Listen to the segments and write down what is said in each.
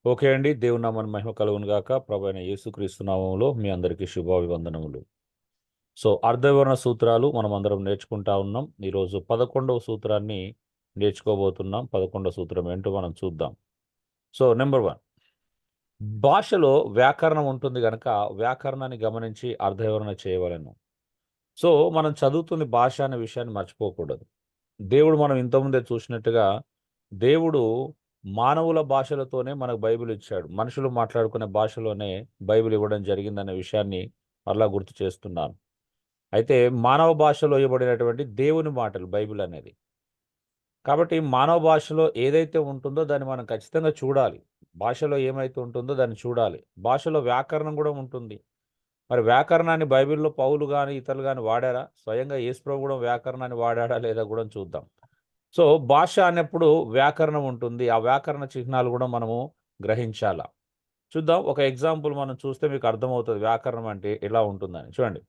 Okay అండి. దేవుని నామానికి మహిమ కలుగును గాక. ప్రభువైన యేసుక్రీస్తు నామములో మీ అందరికీ శుభాభివందనములు. అర్ధవివరణ సూత్రాలు మనమందరం నేర్చుకుంటా ఉన్నాం. ఈరోజు 11వ సూత్రాన్ని నేర్చుకోబోతున్నాం. 11వ సూత్రం ఏంటో మనం చూద్దాం. నంబర్ 1, భాషలో వ్యాకరణం ఉంటుంది గనక వ్యాకరణాన్ని గమనించి అర్ధవివరణ చేయవలెను. మనం చదువుతున్న భాష అనే విషయాన్ని మర్చిపోకూడదు. దేవుడు మనం ఇంతకుముందే చూసినట్టుగా దేవుడు మానవుల భాషలతోనే మనకు బైబిల్ ఇచ్చాడు. మనుషులు మాట్లాడుకునే భాషలోనే బైబిల్ ఇవ్వడం జరిగిందనే విషయాన్ని మరలా గుర్తు చేస్తున్నాను. అయితే మానవ భాషలో ఇవ్వబడినటువంటి దేవుని మాటలు బైబిల్ అనేది. కాబట్టి మానవ భాషలో ఏదైతే ఉంటుందో దాన్ని మనం ఖచ్చితంగా చూడాలి. భాషలో ఏమైతే ఉంటుందో దాన్ని చూడాలి. భాషలో వ్యాకరణం కూడా ఉంటుంది. మరి వ్యాకరణాన్ని బైబిల్‌లో పౌలు గాని, ఇతరులు గాని వాడారా? స్వయంగా యేసుప్రభు కూడా వ్యాకరణాన్ని వాడాడా లేదా కూడా చూద్దాం. భాష అన్నప్పుడు వ్యాకరణం ఉంటుంది. ఆ వ్యాకరణ చిహ్నాలు కూడా మనము గ్రహించాల. చూద్దాం. ఒక ఎగ్జాంపుల్ మనం చూస్తే మీకు అర్థమవుతది వ్యాకరణం అంటే ఎలా ఉంటుందని. చూడండి.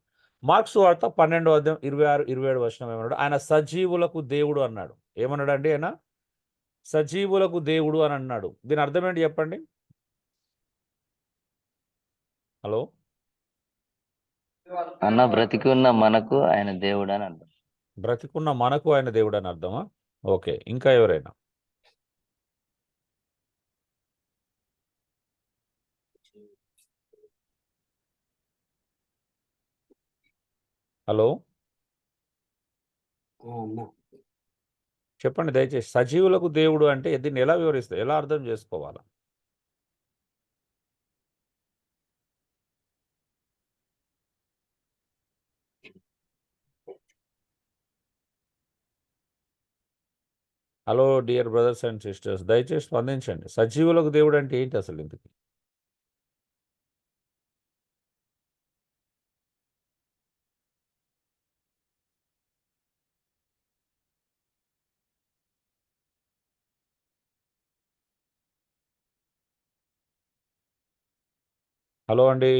మార్కు సువార్త 12వ అధ్యాయం 26, 27 వచనం ఏమన్నాడు? ఆయన సజీవులకు దేవుడు అన్నాడు. ఏమన్నాడండి ఆయన? సజీవులకు దేవుడు అని అన్నాడు. దీని అర్థం ఏంటి చెప్పండి? హలో! అన్న బ్రతికి ఉన్న మనకు ఆయన దేవుడు అని అర్థం. బ్రతికున్న మనకు ఆయన దేవుడు అని అర్థమా? ఓకే. ఇంకా ఎవరైనా? హలో! చెప్పండి దయచేసి. సజీవులకు దేవుడు అంటే దీన్ని ఎలా వివరిస్తారు? ఎలా అర్థం చేసుకోవాలా? Hello dear brothers and sisters, దయచేసి స్పందించండి. సజీవులకు దేవుడు అంటే ఏంటి అసలు ఇంతకి? హలో అండి.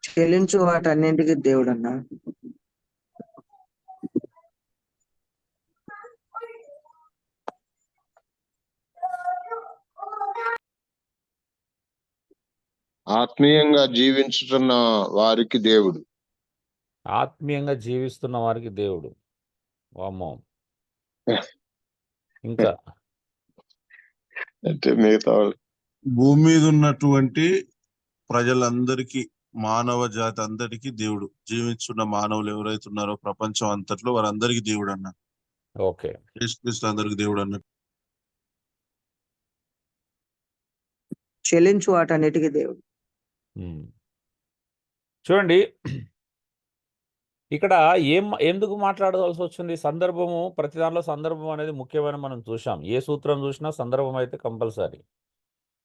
చెల్లించు వాటన్నింటికి దేవుడన్నా. ఆత్మీయంగా జీవించుతున్న వారికి దేవుడు. ఆత్మీయంగా జీవిస్తున్న వారికి దేవుడు. వామ్మో! ఇంకా అంటే మిగతా వాళ్ళు భూమి మీద ఉన్నటువంటి ప్రజలందరికీ, మానవ జాతి అందరికీ దేవుడు. జీవించున్న మానవులు ఎవరైతే ఉన్నారో ప్రపంచం అంతట్లో వారందరికీ దేవుడు అన్న. ఓకే. యేసుక్రీస్తు అందరికి దేవుడు అన్న. చెల్లించు వాటన్నిటికి దేవుడు. చూడండి, ఇక్కడ ఎందుకు మాట్లాడవలసి వచ్చింది? సందర్భము, ప్రతి దానిలో సందర్భం అనేది ముఖ్యమైన మనం చూసాం. ఏ సూత్రం చూసినా సందర్భం అయితే కంపల్సరీ.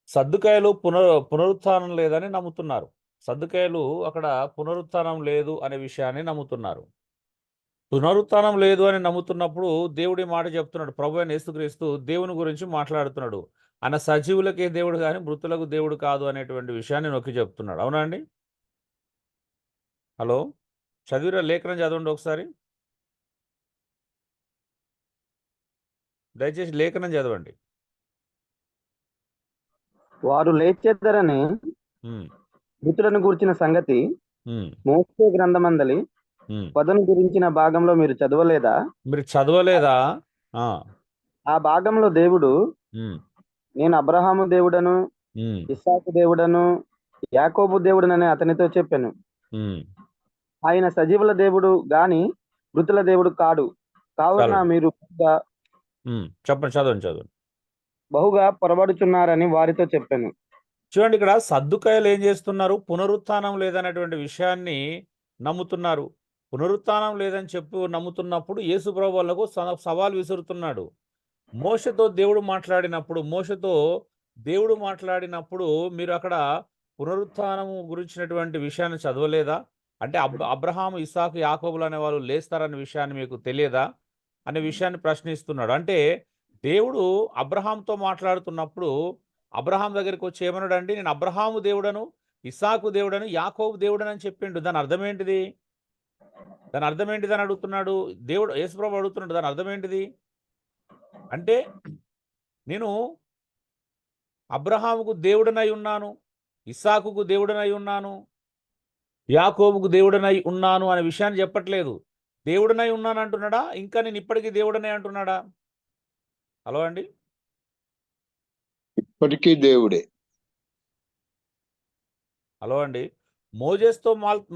సద్దుకాయలు పునరుత్థానం లేదని నమ్ముతున్నారు. సద్దుకాయలు అక్కడ పునరుత్థానం లేదు అనే విషయాన్ని నమ్ముతున్నారు. పునరుత్థానం లేదు అని నమ్ముతున్నప్పుడు దేవుడి మాట చెప్తున్నాడు. ప్రభువైన యేసుక్రీస్తు దేవుని గురించి మాట్లాడుతున్నాడు. ఆయన సజీవులకే దేవుడు కానీ మృతులకు దేవుడు కాదు అనేటువంటి విషయాన్ని నొక్కి చెప్తున్నాడు. అవునా అండి? హలో! చదివిరా? లేఖనం చదవండి ఒకసారి. దయచేసి లేఖనం చదవండి. వారు లేచెదరని మృతులను గూర్చిన సంగతి మోషే గ్రంథమందలి పదను గురించిన భాగంలో మీరు చదవలేదా? మీరు చదవలేదా? ఆ భాగంలో దేవుడు నేను అబ్రహాము దేవుడను, ఇస్సాకు దేవుడను, యాకోబు దేవుడనని అతనితో చెప్పాను. ఆయన సజీవుల దేవుడు గాని మృతుల దేవుడు కాడు. కావున మీరు చెప్పండి, చదవండి. బహుగా పొరబడుచున్నారని వారితో చెప్పాను. చూడండి, ఇక్కడ సద్దుకాయలు ఏం చేస్తున్నారు? పునరుత్థానం లేదనేటువంటి విషయాన్ని నమ్ముతున్నారు. పునరుత్థానం లేదని నమ్ముతున్నప్పుడు యేసు ప్రభువు వాళ్ళకు సవాల్ విసురుతున్నాడు. మోషతో దేవుడు మాట్లాడినప్పుడు మీరు అక్కడ పునరుత్థానం గురించినటువంటి విషయాన్ని చదవలేదా? అంటే అబ్రహాము, ఇస్సాకు, యాకోబులు అనే వాళ్ళు లేస్తారనే విషయాన్ని మీకు తెలియదా అనే విషయాన్ని ప్రశ్నిస్తున్నాడు. అంటే దేవుడు అబ్రహాంతో మాట్లాడుతున్నప్పుడు అబ్రహాం దగ్గరికి వచ్చి ఏమన్నాడంటే, నేను అబ్రహాము దేవుడను, ఇస్సాకు దేవుడను, యాకోబు దేవుడను అని చెప్పిండు. దాని అర్థం ఏంటిది? అని అడుగుతున్నాడు. దేవుడు యేసుప్రభు అడుగుతున్నాడు. దాని అర్థం ఏంటిది? అంటే నేను అబ్రహాముకు దేవుడనై ఉన్నాను, ఇస్సాకుకు దేవుడనై ఉన్నాను, యాకోబుకు దేవుడనై ఉన్నాను అనే విషయాన్ని చెప్పట్లేదు. దేవుడనై ఉన్నాను అంటున్నాడా, ఇంకా నేను ఇప్పటికీ దేవుడనై అంటున్నాడా? హలో అండి, ఇప్పటికీ దేవుడే. హలో అండి. మోజేస్తో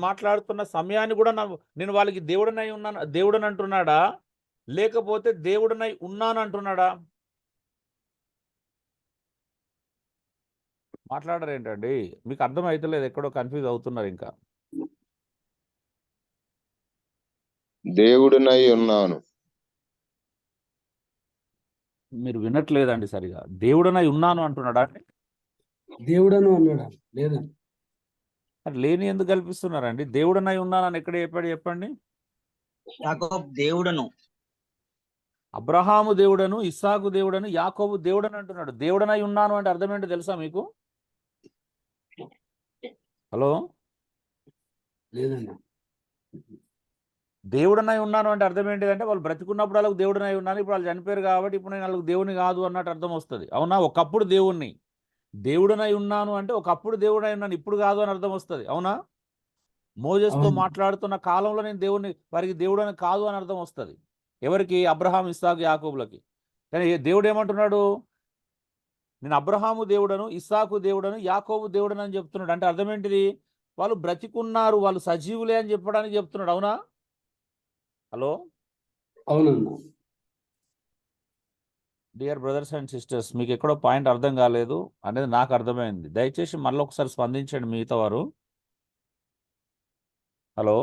మాట్లాడుతున్న సమయాన్ని కూడా నేను వాళ్ళకి దేవుడనై ఉన్నాను దేవుడని అంటున్నాడా, లేకపోతే దేవుడనై ఉన్నాను అంటున్నాడా? మాట్లాడరు ఏంటండి? మీకు అర్థం అవుతలేదు, ఎక్కడో కన్ఫ్యూజ్ అవుతున్నారు. ఇంకా దేవుడినై ఉన్నాను. మీరు వినట్లేదండి సరిగా. దేవుడనై ఉన్నాను అంటున్నాడా? దేవుడను అన్నాడు లేదండి. అది లేని ఎందుకు కల్పిస్తున్నారండి? దేవుడనై ఉన్నానని ఎక్కడ చెప్పాడు చెప్పండి? యాకోబు దేవుడను. అబ్రహాము దేవుడను, ఇస్సాకు దేవుడను, యాకోబు దేవుడని అంటున్నాడు. దేవుడనై ఉన్నాను అంటే అర్థం ఏంటో తెలుసా మీకు? హలో, లేదండి. దేవుడనై ఉన్నాను అంటే అర్థం ఏంటిదంటే వాళ్ళు బ్రతికున్నప్పుడు వాళ్ళకు దేవుడనై ఉన్నాను, ఇప్పుడు వాళ్ళు చనిపోయారు కాబట్టి ఇప్పుడు నేను వాళ్ళకి దేవుని కాదు అన్నట్టు అర్థం వస్తుంది. అవునా? ఒకప్పుడు దేవుణ్ణి. దేవుడనై ఉన్నాను అంటే ఒకప్పుడు దేవుడనై ఉన్నాను, ఇప్పుడు కాదు అని అర్థం వస్తుంది. అవునా? మోజెస్తో అవును. మాట్లాడుతున్న కాలంలో నేను దేవుడిని, వారికి దేవుడని కాదు అని అర్థం వస్తుంది. ఎవరికి? అబ్రహాం, ఇస్సాకు, యాకోబులకి. కానీ దేవుడు ఏమంటున్నాడు? నేను అబ్రహాము దేవుడను, ఇస్సాకు దేవుడను, యాకోబు దేవుడను అని చెప్తున్నాడు. అంటే అర్థం ఏంటిది? వాళ్ళు బ్రతికున్నారు, వాళ్ళు సజీవులే అని చెప్పడానికి చెప్తున్నాడు. అవునా? హలో, అవునన్నా. డియర్ బ్రదర్స్ అండ్ సిస్టర్స్, మీకు ఎక్కడో పాయింట్ అర్థం కాలేదు అనేది నాకు అర్థమైంది. దయచేసి మళ్ళీ ఒకసారి స్పందించండి మిగతా వారు. హలో,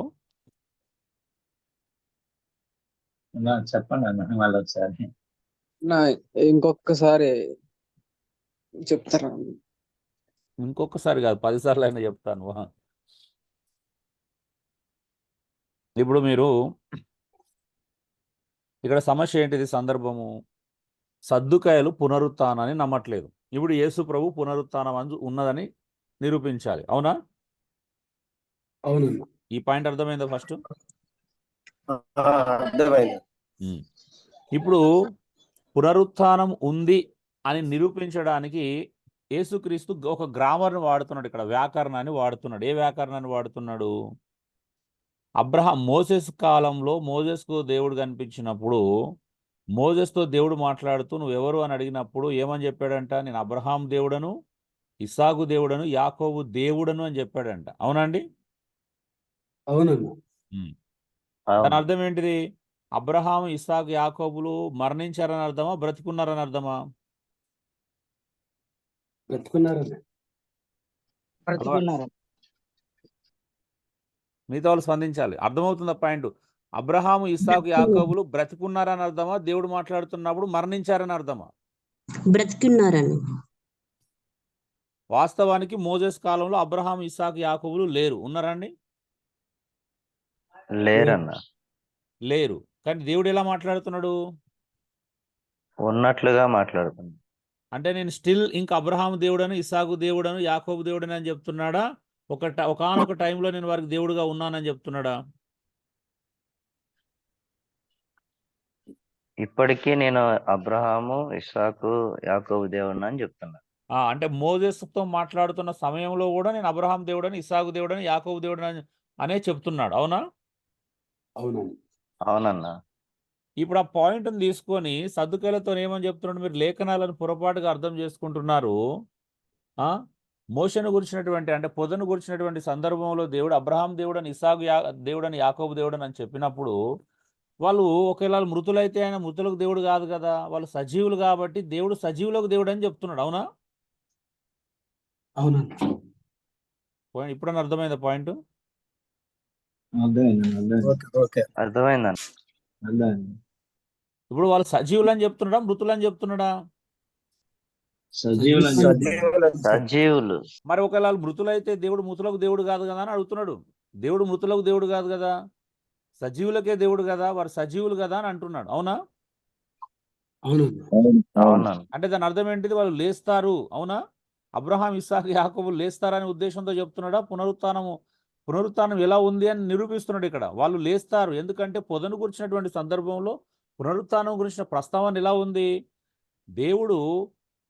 చెప్పండి అన్న మళ్ళీ ఒకసారి. ఇంకొకసారి చెప్తారా? ఇంకొకసారి కాదు, 10 సార్లు అయినా చెప్తాను. ఇప్పుడు మీరు ఇక్కడ సమస్య ఏంటిది? సందర్భము, సద్దుకాయలు పునరుత్థానాన్ని నమ్మట్లేదు. ఇప్పుడు యేసు ప్రభు పునరుత్థానం ఉన్నదని నిరూపించాలి. అవునా? అవునన్నా. ఈ పాయింట్ అర్థమైందా ఫస్ట్? అర్థమైంది. ఇప్పుడు పునరుత్థానం ఉంది అని నిరూపించడానికి యేసుక్రీస్తు ఒక గ్రామర్ని వాడుతున్నాడు, ఇక్కడ వ్యాకరణాన్ని వాడుతున్నాడు. ఏ వ్యాకరణాన్ని వాడుతున్నాడు? మోసెస్ కాలంలో మోసెస్కు దేవుడు కనిపించినప్పుడు మోసెస్తో దేవుడు మాట్లాడుతూ నువ్వెవరు అని అడిగినప్పుడు ఏమని చెప్పాడంట? నేను అబ్రహాం దేవుడను, ఇస్సాకు దేవుడను, యాకోబు దేవుడను అని చెప్పాడంట. అవునండి? అవునన్నా. దాని అర్థం ఏంటిది? అబ్రహాం, ఇస్సాకు, యాకోబులు మరణించారని అర్థమా, బ్రతికున్నారని అర్థమా? బ్రతుకున్నారన్నా. బ్రతికున్నారు. మిగతా వాళ్ళు స్పందించాలి. అర్థమవుతుందా పాయింట్? అబ్రహాము, ఇస్సాకు, యాకోబులు బ్రతికున్నారని అర్థమా, దేవుడు మాట్లాడుతున్నప్పుడు మరణించారని అర్థమా? బ్రతికున్నారని. వాస్తవానికి మోజెస్ కాలంలో అబ్రహాం, ఇస్సాకు, యాకోబులు లేరు. ఉన్నారండి? లేరన్న. లేరు. కానీ దేవుడు ఎలా మాట్లాడుతున్నాడు? ఉన్నట్లుగా మాట్లాడుతుంది. అంటే నేను స్టిల్ ఇంకా అబ్రహాం దేవుడను, ఇస్సాకు దేవుడను, యాకోబు దేవుడని అని చెప్తున్నాడా? ఒకానొక టైంలో నేను వారికి దేవుడుగా ఉన్నానని చెప్తున్నాడా? ఇప్పటికీ నేను అబ్రహాము, ఇస్సాకు, యాకోబు దేవుడిని అని చెప్తున్నా. అంటే మోజెస్తో మాట్లాడుతున్న సమయంలో కూడా నేను అబ్రహాం దేవుడని, ఇస్సాకు దేవుడని, యాకోబు దేవుడని అనే చెప్తున్నాడు. అవునా? అవునన్నా. అవునన్నా. ఇప్పుడు ఆ పాయింట్ని తీసుకొని సద్దుకాయలతో ఏమని చెప్తున్నాడు? మీరు లేఖనాలను పొరపాటుగా అర్థం చేసుకుంటున్నారు. మోషను గురించినటువంటి, అంటే పొదను గురించినటువంటి సందర్భంలో దేవుడు అబ్రహాం దేవుడని, ఇస్సాకు దేవుడని, యాకోబు దేవుడని అని చెప్పినప్పుడు వాళ్ళు ఒకవేళ మృతులైతే ఆయన మృతులకు దేవుడు కాదు కదా, వాళ్ళు సజీవులు కాబట్టి దేవుడు సజీవులకు దేవుడు అని చెప్తున్నాడు. అవునా? అవునన్నా. ఇప్పుడన్నా అర్థమైందా పాయింట్? అర్థమైందన్న. ఇప్పుడు వాళ్ళు సజీవులు అని చెప్తున్నాడా, మృతులు అని చెప్తున్నాడా? సజీవులు. మరి ఒకవేళ మృతులైతే దేవుడు మృతులకు దేవుడు కాదు కదా అని అడుగుతున్నాడు. దేవుడు మృతులకు దేవుడు కాదు కదా, సజీవులకే దేవుడు కదా, వారు సజీవులు కదా అని అంటున్నాడు. అవునా? అవునన్నా. అంటే దాని అర్థం ఏంటిది? వాళ్ళు లేస్తారు. అవునా? అబ్రహాం, ఇస్సాకు, యాకోబు లేస్తారనే ఉద్దేశంతో చెప్తున్నాడా? పునరుత్థానం ఎలా ఉంది అని నిరూపిస్తున్నాడు ఇక్కడ. వాళ్ళు లేస్తారు. ఎందుకంటే పొదను గురించినటువంటి సందర్భంలో పునరుత్థానం గురించిన ప్రస్తావన ఎలా ఉంది? దేవుడు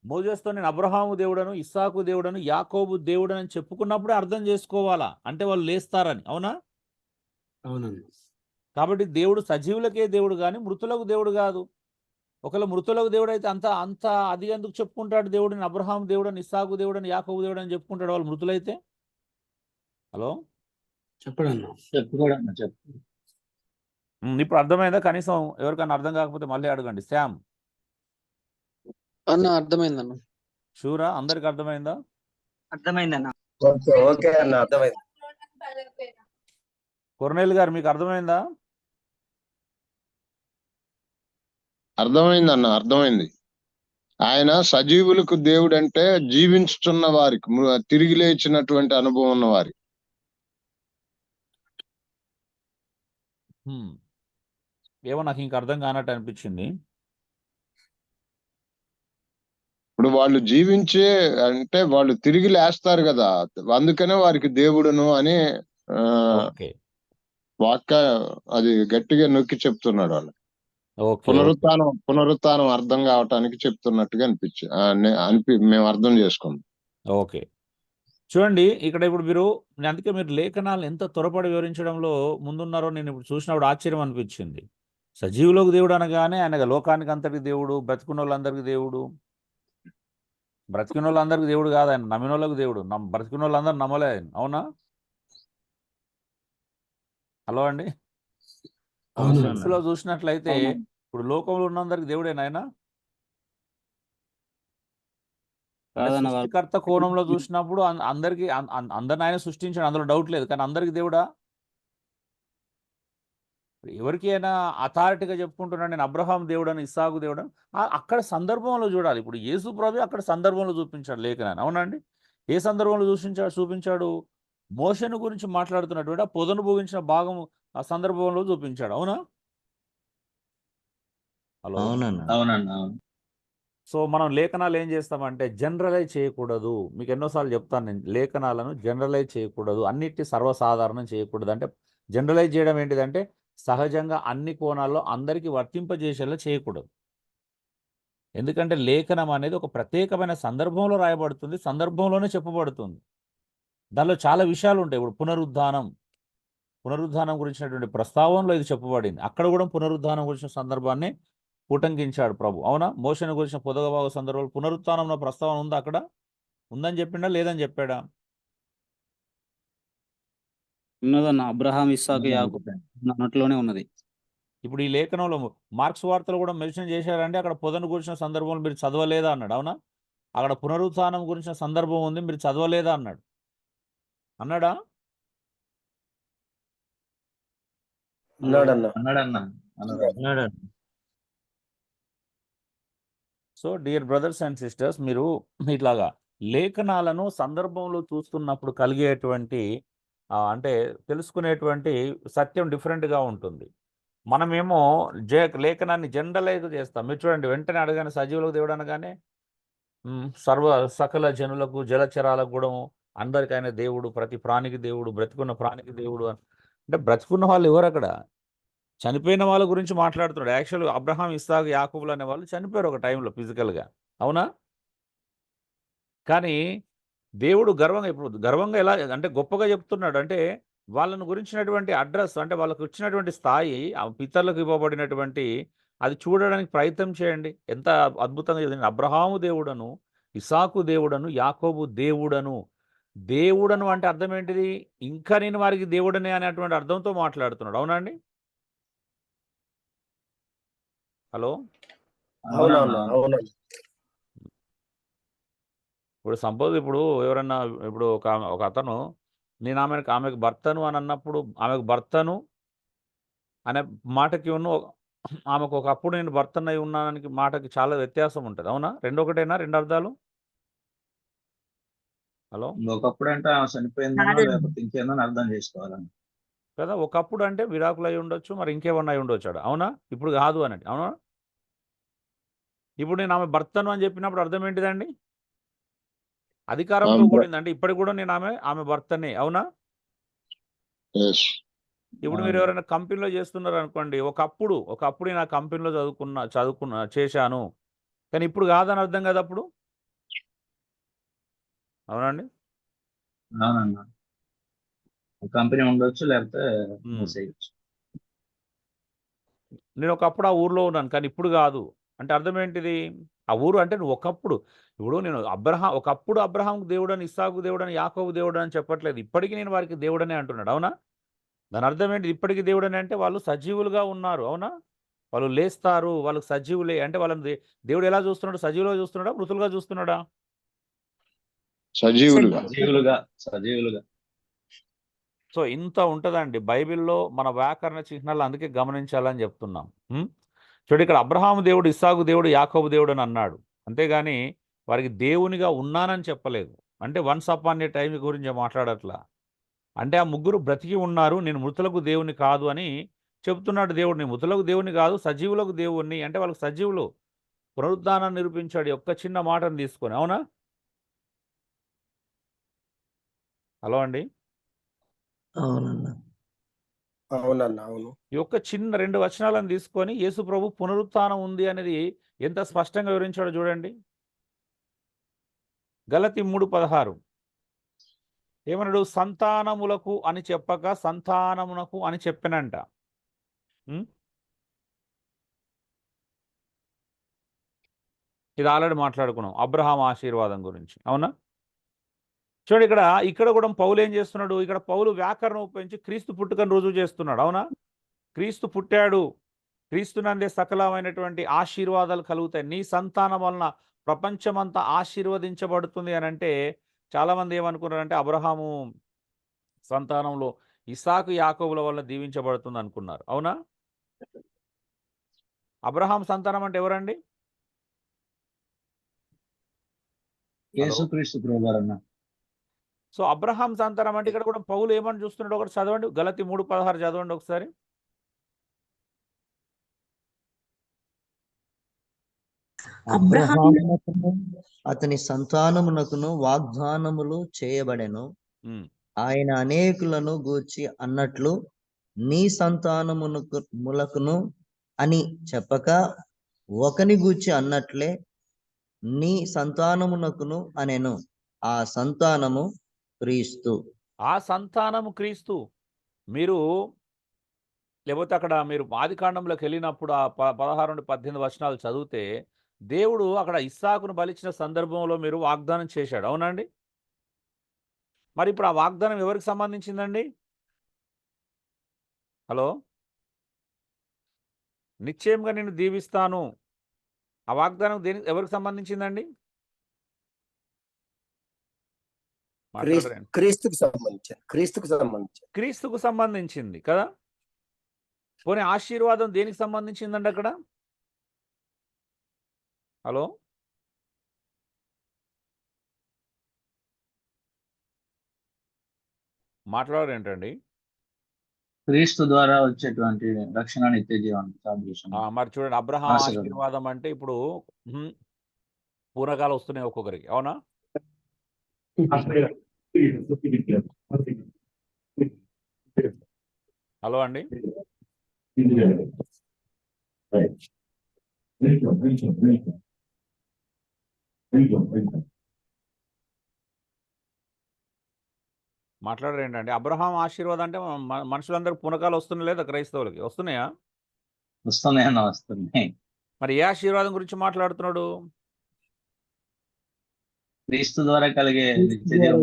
మోజేస్తో నేను అబ్రహాము దేవుడను, ఇస్సాకు దేవుడను, యాకోబు దేవుడను అని చెప్పుకున్నప్పుడే అర్థం చేసుకోవాలా, అంటే వాళ్ళు లేస్తారని. అవునా? అవునన్నా. కాబట్టి దేవుడు సజీవులకే దేవుడు కానీ మృతులకు దేవుడు కాదు. ఒకవేళ మృతులకు దేవుడు అయితే అంత అంత అది ఎందుకు చెప్పుకుంటాడు దేవుడిని? అబ్రహాం దేవుడని, ఇస్సాకు దేవుడని, యాకోబు దేవుడని చెప్పుకుంటాడు వాళ్ళు మృతులైతే. హలో, చెప్పడన్నా. చెప్పుకోడన్నా చెప్పు. ఇప్పుడు అర్థమైందా? కనీసం ఎవరికైనా అర్థం కాకపోతే మళ్ళీ అడగండి. శ్యామ్, అన్న అర్థమైందన్న. షూరా? అందరికి అర్థమైందా? అర్థమైందన్న. ఓకే అన్న అర్థమైంది. కొర్నేల్ గారు మీకు అర్థమైందా? అర్థమైంది అన్న, అర్థమైంది. ఆయన సజీవులకు దేవుడు అంటే జీవించుతున్న వారికి, తిరిగి లేచినటువంటి అనుభవం ఉన్న వారికి. ఏమో నాకు ఇంకా అర్థం కానట్టు అనిపించింది. ఇప్పుడు వాళ్ళు జీవించే అంటే వాళ్ళు తిరిగి లేస్తారు కదా, అందుకనే వారికి దేవుడును అని ఓకే, వాక్య అది గట్టిగా నొక్కి చెప్తున్నాడు వాళ్ళు. ఓకే, పునరుత్థానం అర్థం కావటానికి చెప్తున్నట్టుగా మేము అర్థం చేసుకున్నాం. ఓకే. చూడండి ఇక్కడ ఇప్పుడు అందుకే మీరు లేఖనాలు ఎంత త్వరపడి వివరించడంలో ముందున్నారో నేను ఇప్పుడు చూసినప్పుడు ఆశ్చర్యం అనిపించింది. సజీవులకు దేవుడు అనగానే ఆయన లోకానికి అంతటి దేవుడు, బ్రతికున్న వాళ్ళందరికీ దేవుడు. బ్రతికిన వాళ్ళందరికీ దేవుడు కాదు ఆయన, నమ్మిన వాళ్ళకు దేవుడు. బ్రతికిన వాళ్ళందరూ నమ్మలే ఆయన. అవునా? హలో అండి, సెన్స్లో చూసినట్లయితే ఇప్పుడు లోకంలో ఉన్నందరికి దేవుడేనా ఆయన? సృష్టికర్త కోణంలో చూసినప్పుడు అందరికి అందరిని ఆయన సృష్టించాడు, అందులో డౌట్ లేదు. కానీ అందరికి దేవుడా? ఎవరికి అయినా అథారిటీగా చెప్పుకుంటున్నాడు నేను అబ్రహాం దేవుడని, ఇస్సాకు దేవుడని. అక్కడ సందర్భంలో చూడాలి. ఇప్పుడు యేసు ప్రభు అక్కడ సందర్భంలో చూపించాడు లేఖనాన్ని. అవునండి? ఏ సందర్భంలో చూపించాడు? మోషను గురించి మాట్లాడుతున్నటువంటి ఆ పొదను భోగించిన భాగం ఆ సందర్భంలో చూపించాడు. అవునా? హలో, అవునన్నా. సో మనం లేఖనాలు ఏం చేస్తామంటే జనరలైజ్ చేయకూడదు. మీకు ఎన్నోసార్లు చెప్తాను నేను, లేఖనాలను జనరలైజ్ చేయకూడదు, అన్నిటి సర్వసాధారణం చేయకూడదు. అంటే జనరలైజ్ చేయడం ఏంటిదంటే సహజంగా అన్ని కోణాల్లో అందరికీ వర్తింపజేసేలా చేయకూడదు. ఎందుకంటే లేఖనం అనేది ఒక ప్రత్యేకమైన సందర్భంలో రాయబడుతుంది, సందర్భంలోనే చెప్పబడుతుంది. దానిలో చాలా విషయాలు ఉంటాయి. ఇప్పుడు పునరుద్ధానం గురించినటువంటి ప్రస్తావనలో ఇది చెప్పబడింది. అక్కడ కూడా పునరుద్ధానం గురించిన సందర్భాన్ని ఉటంకించాడు ప్రభు. అవునా? మోషను గురించిన పొదగబాగ సందర్భంలో పునరుత్థానం ప్రస్తావన ఉందా? అక్కడ ఉందని చెప్పిండా లేదని చెప్పాడా? ఉన్నదన్న. అబ్రహాం, ఇస్సాకు, యాకోబు అన్నట్లోనే ఉన్నది. ఇప్పుడు ఈ లేఖనంలో మార్క్స్ వార్తలు కూడా మెన్షన్ చేశారంటే అక్కడ పొదను గురించిన సందర్భంలో మీరు చదవలేదా అన్నాడు. అవునా? అక్కడ పునరుత్థానం గురించిన సందర్భం ఉంది, మీరు చదవలేదా అన్నాడు. అన్నాడా? So dear brothers and sisters, మీరు ఇట్లాగా లేఖనాలను సందర్భంలో చూస్తున్నప్పుడు కలిగేటువంటి అంటే తెలుసుకునేటువంటి సత్యం డిఫరెంట్గా ఉంటుంది. మనమేమో లేఖనాన్ని జనరలైజ్ చేస్తాం. మీరు చూడండి, వెంటనే అడగానే సజీవులకు దేవుడు అనగానే సకల జనులకు, జలచరాలకు కూడా అందరికైనా దేవుడు, ప్రతి ప్రాణికి దేవుడు, బ్రతికున్న ప్రాణికి దేవుడు. అంటే బ్రతికున్న వాళ్ళు ఎవరు? అక్కడ చనిపోయిన వాళ్ళ గురించి మాట్లాడుతున్నాడు. యాక్చువల్గా అబ్రహాం, ఇస్సాకు, యాకోబులు అనే వాళ్ళు చనిపోయారు ఒక టైంలో ఫిజికల్గా. అవునా? కానీ దేవుడు గర్వంగా ఎలా అంటే గొప్పగా చెప్తున్నాడు అంటే వాళ్ళను గురించినటువంటి అడ్రస్, అంటే వాళ్ళకు వచ్చినటువంటి స్థాయి, ఆ పితరులకు ఇవ్వబడినటువంటి అది చూడడానికి ప్రయత్నం చేయండి. ఎంత అద్భుతంగా చదివింది. అబ్రహాము దేవుడను, ఇస్సాకు దేవుడను, యాకోబు దేవుడను. దేవుడను అంటే అర్థం ఏంటిది? ఇంకా నేను వారికి దేవుడనే అనేటువంటి అర్థంతో మాట్లాడుతున్నాడు. అవునండి? హలో, ఇప్పుడు సపోజ్ ఇప్పుడు ఎవరన్నా ఇప్పుడు ఒక అతను నేను ఆమెకు భర్తను అని అన్నప్పుడు ఆమెకు భర్తను అనే మాటకి ఆమెకు ఒకప్పుడు నేను భర్తనై ఉన్నానికి మాటకి చాలా వ్యత్యాసం ఉంటుంది. అవునా? రెండు ఒకటేనా? రెండు అర్థాలు? హలో, ఒకప్పుడు అంటే ఆమె చనిపోయిందనో లేకపోతే ఇంకేందని అర్థం చేసుకోవాలని కదా. ఒకప్పుడు అంటే విడాకులు అయి ఉండొచ్చు, మరి ఇంకేమన్నా అయి ఉండొచ్చాడు. అవునా? ఇప్పుడు కాదు అనండి. అవునా? ఇప్పుడు నేను ఆమె భర్తను అని చెప్పినప్పుడు అర్థం ఏంటిదండి? అధికారంతో కూడింది. అంటే ఇప్పటికి కూడా నేను ఆమె భర్తనే. అవునా? ఇప్పుడు మీరు ఎవరైనా కంపెనీలో చేస్తున్నారు అనుకోండి, ఒకప్పుడు నేను ఆ కంపెనీలో చదువుకున్నా చేశాను, కానీ ఇప్పుడు కాదని అర్థం కదా. అప్పుడు అవునండి. అవునన్నా, కంపెనీ ఉండొచ్చు, లేకపోతే ఉమ్. మూసేయచ్చు. నేను ఒకప్పుడు ఆ ఊర్లో ఉన్నాను, కానీ ఇప్పుడు కాదు. అంటే అర్థం ఏంటిది? ఆ ఊరు అంటే నువ్వు ఒకప్పుడు, ఇప్పుడు నేను ఒకప్పుడు అబ్రహాంకు దేవుడని, ఇస్సాకు దేవుడని, యాకోబు దేవుడు అని చెప్పట్లేదు. ఇప్పటికీ నేను వారికి దేవుడనే అంటున్నాడు. అవునా? దాని అర్థం ఏంటి? ఇప్పటికీ దేవుడని అంటే వాళ్ళు సజీవులుగా ఉన్నారు. అవునా? వాళ్ళు లేస్తారు, వాళ్ళకి సజీవులే. అంటే వాళ్ళని దేవుడు ఎలా చూస్తున్నాడు? సజీవులుగా చూస్తున్నాడా, మృతులుగా చూస్తున్నాడా? సజీవులుగా. సజీవులుగా. సో ఇంత ఉంటుందండి బైబిల్లో మన వ్యాకరణ చిహ్నాలు, అందుకే గమనించాలని చెప్తున్నాం. చూడు, ఇక్కడ అబ్రహాము దేవుడు, ఇస్సాకు దేవుడు, యాకోబు దేవుడు అని అన్నాడు. అంతేగాని వారికి దేవునిగా ఉన్నానని చెప్పలేదు. అంటే వన్స్ అపాన్ ఏ టైం గురించి మాట్లాడట్లా. అంటే ఆ ముగ్గురు బ్రతికి ఉన్నారు, నేను మృతులకు దేవుని కాదు అని చెప్తున్నాడు దేవుడు. నేను మృతులకు దేవుని కాదు, సజీవులకు దేవుణ్ణి. అంటే వాళ్ళకి సజీవులు. పునరుద్ధానాన్ని నిరూపించాడు ఒక్క చిన్న మాటను తీసుకొని. అవునా? హలో అండి. అవునన్నా. అవునన్నా, అవును. ఈ ఒక్క చిన్న 2 వచనాలను తీసుకొని యేసు ప్రభు పునరుత్థానం ఉంది అనేది ఎంత స్పష్టంగా వివరించాడో చూడండి. గలతీ 3:16 ఏమన్నాడు? సంతానములకు అని చెప్పక సంతానమునకు అని చెప్పినంట. ఇది ఆల్రెడీ మాట్లాడుకున్నాం అబ్రహాం ఆశీర్వాదం గురించి. అవునా? చూడండి, ఇక్కడ కూడా పౌలు ఏం చేస్తున్నాడు? ఇక్కడ పౌలు వ్యాకరణం ఉపయోగించి క్రీస్తు పుట్టుకను రుజువు చేస్తున్నాడు. అవునా? క్రీస్తు పుట్టాడు, క్రీస్తునందే సకలమైనటువంటి ఆశీర్వాదాలు కలుగుతాయి, నీ సంతానం వలన ప్రపంచమంతా ఆశీర్వదించబడుతుంది అని అంటే చాలామంది ఏమనుకున్నారంటే అబ్రహాము సంతానంలో ఇస్సాకు, యాకోబుల వల్ల దీవించబడుతుంది అనుకున్నారు. అవునా? అబ్రహాం సంతానం అంటే ఎవరండి? యేసుక్రీస్తు ప్రభువారన్న. సో అబ్రహాం సంతానం అంటే ఇక్కడ కూడా పౌలు ఏమని చూస్తున్నాడు? ఒకటి చదవండి, గలతీ 3:16 చదవండి ఒకసారి. అబ్రహామునకును అతని సంతానమునకును వాగ్దానములు చేయబడెను. ఆయన అనేకులను గూర్చి అన్నట్లు నీ సంతానములకును అని చెప్పక ఒకని గూర్చి అన్నట్లే నీ సంతానమునకును అనెను. ఆ సంతానము క్రీస్తు. ఆ సంతానము క్రీస్తు. మీరు లేకపోతే అక్కడ మీరు ఆదికాండంలోకి వెళ్ళినప్పుడు ఆ 16 నుండి 18 వచనాలు చదివితే దేవుడు అక్కడ ఇస్సాకును బలిచిన సందర్భంలో మీరు వాగ్దానం చేశాడు. అవునండి? మరి ఇప్పుడు ఆ వాగ్దానం ఎవరికి సంబంధించిందండి? హలో, నిశ్చయంగా నేను దీవిస్తాను, ఆ వాగ్దానం ఎవరికి సంబంధించిందండి? క్రీస్తుకు సంబంధించింది కదా. పోనీ ఆశీర్వాదం దేనికి సంబంధించిందండి అక్కడ? హలో, మాట్లాడరేంటండి? క్రీస్తు ద్వారా వచ్చేటువంటి రక్షణ, నిత్య జీవనం. మరి చూడండి, అబ్రహాం ఆశీర్వాదం అంటే ఇప్పుడు పూనకాలు వస్తున్నాయి ఒక్కొక్కరికి. అవునా? హలో అండి. మాట్లాడరేంటండి? అబ్రహాం ఆశీర్వాదం అంటే మనుషులందరూ పూనకాలు వస్తున్నాయి లేదా? క్రైస్తవులకి వస్తున్నాయా? వస్తున్నాయి. మరి ఏ ఆశీర్వాదం గురించి మాట్లాడుతున్నాడు? క్రీస్తు ద్వారా కలిగే నిత్య జీవం.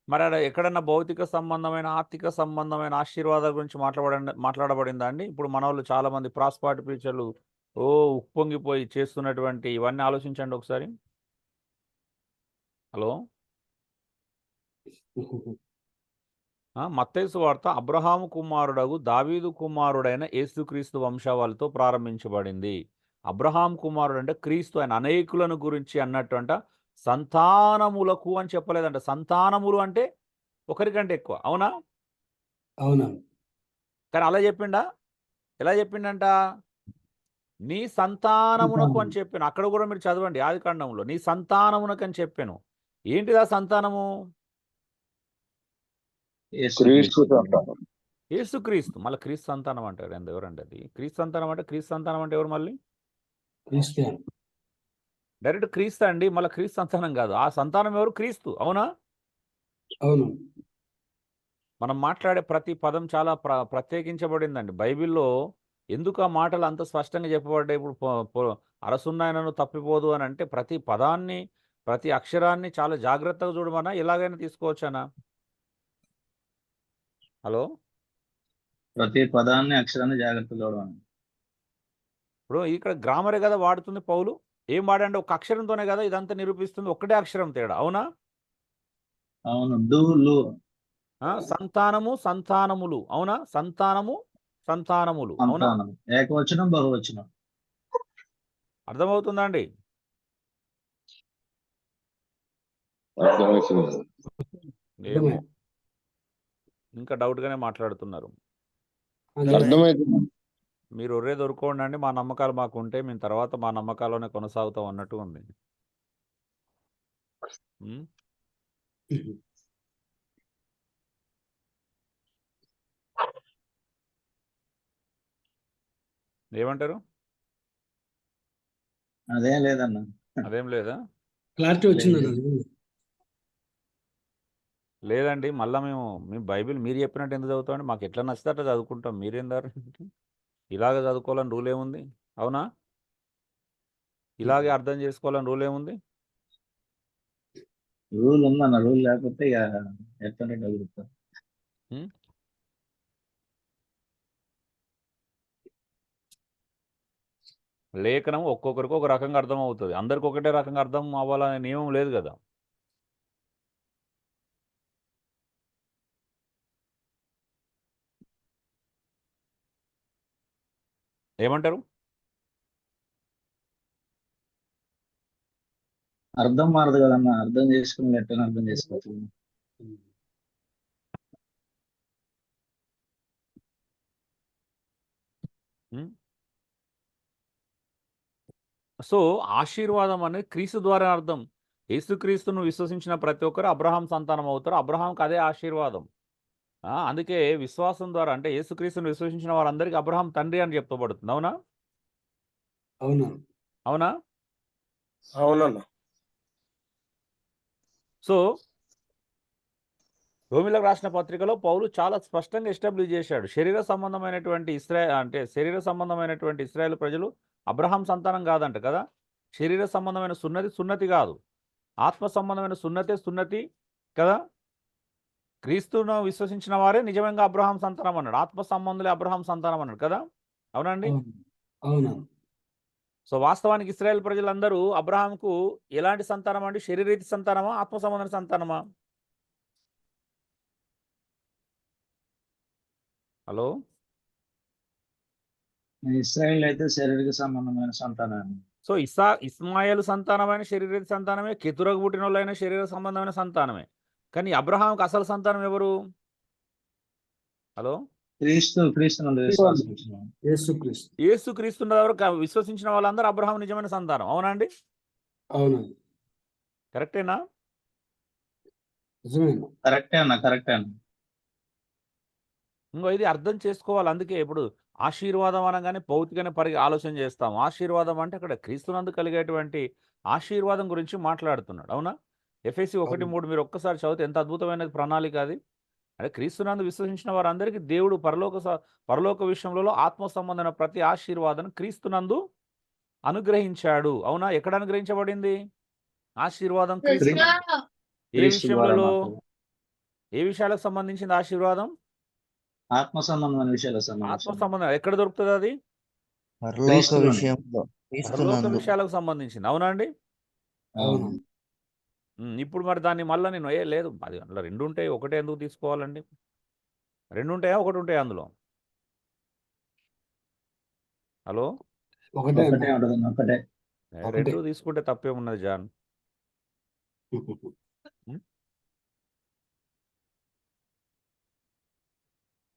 మరి ఎక్కడన్నా భౌతిక సంబంధమైన, ఆర్థిక సంబంధమైన ఆశీర్వాదాల గురించి మాట్లాడబడిందా అండి? ఇప్పుడు మన వాళ్ళు చాలా మంది ప్రాస్పార్టీ ప్రీచర్లు ఉప్పొంగిపోయి చేస్తున్నటువంటి ఇవన్నీ ఆలోచించండి ఒకసారి. హలో, మత్తయి సువార్త అబ్రహాము కుమారుడగు దావీదు కుమారుడైన యేసుక్రీస్తు వంశావళితో ప్రారంభించబడింది. అబ్రహాం కుమారుడు అంటే క్రీస్తు, ఆయన అనేకులను గురించి అన్నట్టు అంట. సంతానములకు అని చెప్పలేదంట. సంతానములు అంటే ఒకరికంటే ఎక్కువ. అవునా? అవునా? కానీ అలా చెప్పిండా? ఎలా చెప్పిండంట? నీ సంతానమునకు అని చెప్పాను. అక్కడ కూడా మీరు చదవండి ఆదికాండంలో, నీ సంతానమునకు అని చెప్పాను. ఏంటిదా సంతానము? యేసుక్రీస్తు. మళ్ళీ క్రీస్తు సంతానం అంటారు. ఎవరండి అది? క్రీస్తు సంతానం అంటే ఎవరు? మళ్ళీ డైరెక్ట్ క్రీస్తు అండి, మళ్ళీ క్రీస్తు సంతానం కాదు. ఆ సంతానం ఎవరు? క్రీస్తు. అవునా? అవును. మనం మాట్లాడే ప్రతి పదం చాలా ప్రత్యేకించబడిందండి బైబిల్లో. ఎందుకు ఆ మాటలు అంత స్పష్టంగా చెప్పబడ్డాయి? ఇప్పుడు అరసున్నాయనను తప్పిపోదు అని అంటే ప్రతి పదాన్ని, ప్రతి అక్షరాన్ని చాలా జాగ్రత్తగా చూడమన్నా, ఎలాగైనా తీసుకోవచ్చానా? హలో, ప్రతి పదాన్ని అక్షరాన్ని జాగ్రత్త చూడడం. ఇప్పుడు ఇక్కడ గ్రామరే కదా వాడుతుంది పౌలు. ఏం వాడండి? ఒక అక్షరంతోనే కదా ఇదంతా నిరూపిస్తుంది. ఒక్కటే అక్షరం తేడా. అవునా? అవును. డూలు సంతానము, సంతానములు. అవునా? సంతానము, సంతానములు. అవునా? సంతానం ఏకవచనం బహువచనం. అర్థమవుతుందా అండి? అర్థమవుతుంది. ఏమో ఇంకా డౌట్గానే మాట్లాడుతున్నారు. అర్థమవుతుంది. మీరు ఒర్రే దొరుకోండి, మా నమ్మకాలు మాకు ఉంటే మేము తర్వాత మా నమ్మకాల్లోనే కొనసాగుతాం అన్నట్టు ఉంది. ఏమంటారు? అదేం లేదన్న. అదేం లేదా? క్లారిటీ వచ్చిందన్న. లేదండి, మళ్ళీ మేము బైబిల్ మీరు చెప్పినట్టు ఎందుకు చదువుతామండి? మాకు ఎట్లా నచ్చితే అట్లా చదువుకుంటాం. మీరేందారు ఇలాగ చదువుకోవాలని రూల్ ఏముంది? అవునా? ఇలాగే అర్థం చేసుకోవాలని రూల్ ఏముంది? రూల్ ఉందన్న. రూల్ లేకపోతే ఇక ఎట్లంటే తగులుతారు. లేఖనం ఒక్కొక్కరికి ఒక రకంగా అర్థం అవుతుంది. అందరికి ఒకటే రకంగా అర్థం అవ్వాలనే నియమం లేదు కదా. ఏమంటారు? అర్థం మారదు కదన్న. అర్థం చేసుకుని ఎట్లా అర్థం చేసుకోవచ్చు. సో ఆశీర్వాదం అనేది క్రీస్తు ద్వారా అర్థం. యేసుక్రీస్తును విశ్వసించిన ప్రతి ఒక్కరు అబ్రహాం సంతానం అవుతారు. అబ్రహాంకి అదే ఆశీర్వాదం. అందుకే విశ్వాసం ద్వారా, అంటే యేసుక్రీస్తును విశ్వసించిన వారందరికీ అబ్రహాం తండ్రి అని చెప్పబడుతుంది. అవునా? అవునా? అవునా? అవునన్నా. సో రోమిలకు రాసిన పత్రికలో పౌలు చాలా స్పష్టంగా ఎస్టాబ్లిష్ చేశాడు. శరీర సంబంధమైనటువంటి ఇశ్రాయేలు ప్రజలు అబ్రహాం సంతానం కాదంట కదా. శరీర సంబంధమైన సున్నతి కాదు. ఆత్మ సంబంధమైన సున్నతి కదా. క్రీస్తును విశ్వసించిన వారే నిజంగా అబ్రహాం సంతానం అన్నాడు. ఆత్మ సంబంధులే అబ్రహాం సంతానం అన్నాడు కదా. అవునండి? అవునా? సో వాస్తవానికి ఇశ్రాయేల్ ప్రజలందరూ అబ్రహాంకు ఎలాంటి సంతానం అండి? శరీరీతి సంతానమా, ఆత్మ సంబంధమైన సంతానమా? హలో, ఇస్రాయేల్ అయితే శారీరక సంబంధమైన సంతానాన్ని. సో ఇస్మాయేలు సంతానమైన శరీరీతి సంతానమే, కెతురకు పుట్టిన వాళ్ళైన శరీర సంబంధమైన సంతానమే. కానీ అబ్రహాంకు అసలు సంతానం ఎవరు? హలో, యేసుక్రీస్తు విశ్వసించిన వాళ్ళందరూ అబ్రహాం నిజమైన సంతానం. అవునా అండి? అవునా? కరెక్టేనా? కరెక్టే అన్న. ఇంకో ఇది అర్థం చేసుకోవాలి. అందుకే ఇప్పుడు ఆశీర్వాదం అనగానే భౌతికనే ఆలోచన చేస్తాం. ఆశీర్వాదం అంటే అక్కడ క్రీస్తునందు కలిగేటువంటి ఆశీర్వాదం గురించి మాట్లాడుతున్నాడు. అవునా? ఎఫెసీ 1:3 మీరు ఒక్కసారి చదివితే ఎంత అద్భుతమైన ప్రణాళిక అది. అంటే క్రీస్తునందు విశ్వసించిన వారందరికీ దేవుడు పరలోక విషయంలో ఆత్మ సంబంధమైన ప్రతి ఆశీర్వాదం క్రీస్తునందు అనుగ్రహించాడు. అవునా? ఎక్కడ అనుగ్రహించబడింది ఆశీర్వాదం? క్రీస్తునందు. ఏ విషయంలో? ఏ విషయాలకు సంబంధించింది ఆశీర్వాదం? ఆత్మ సంబంధమైన ఆత్మ సంబంధం. ఎక్కడ దొరుకుతుంది అది? పరలోక విషయాలకు సంబంధించింది. అవునా అండి? అవును. ఇప్పుడు మరి దాన్ని మళ్ళీ నేను లేదు అది అందులో 2 ఉంటాయి, ఒకటే ఎందుకు తీసుకోవాలండి? 2 ఉంటాయా, 1 ఉంటాయా అందులో? హలో, ఒకటే. 2 తీసుకుంటే తప్పేమున్నది జాన్?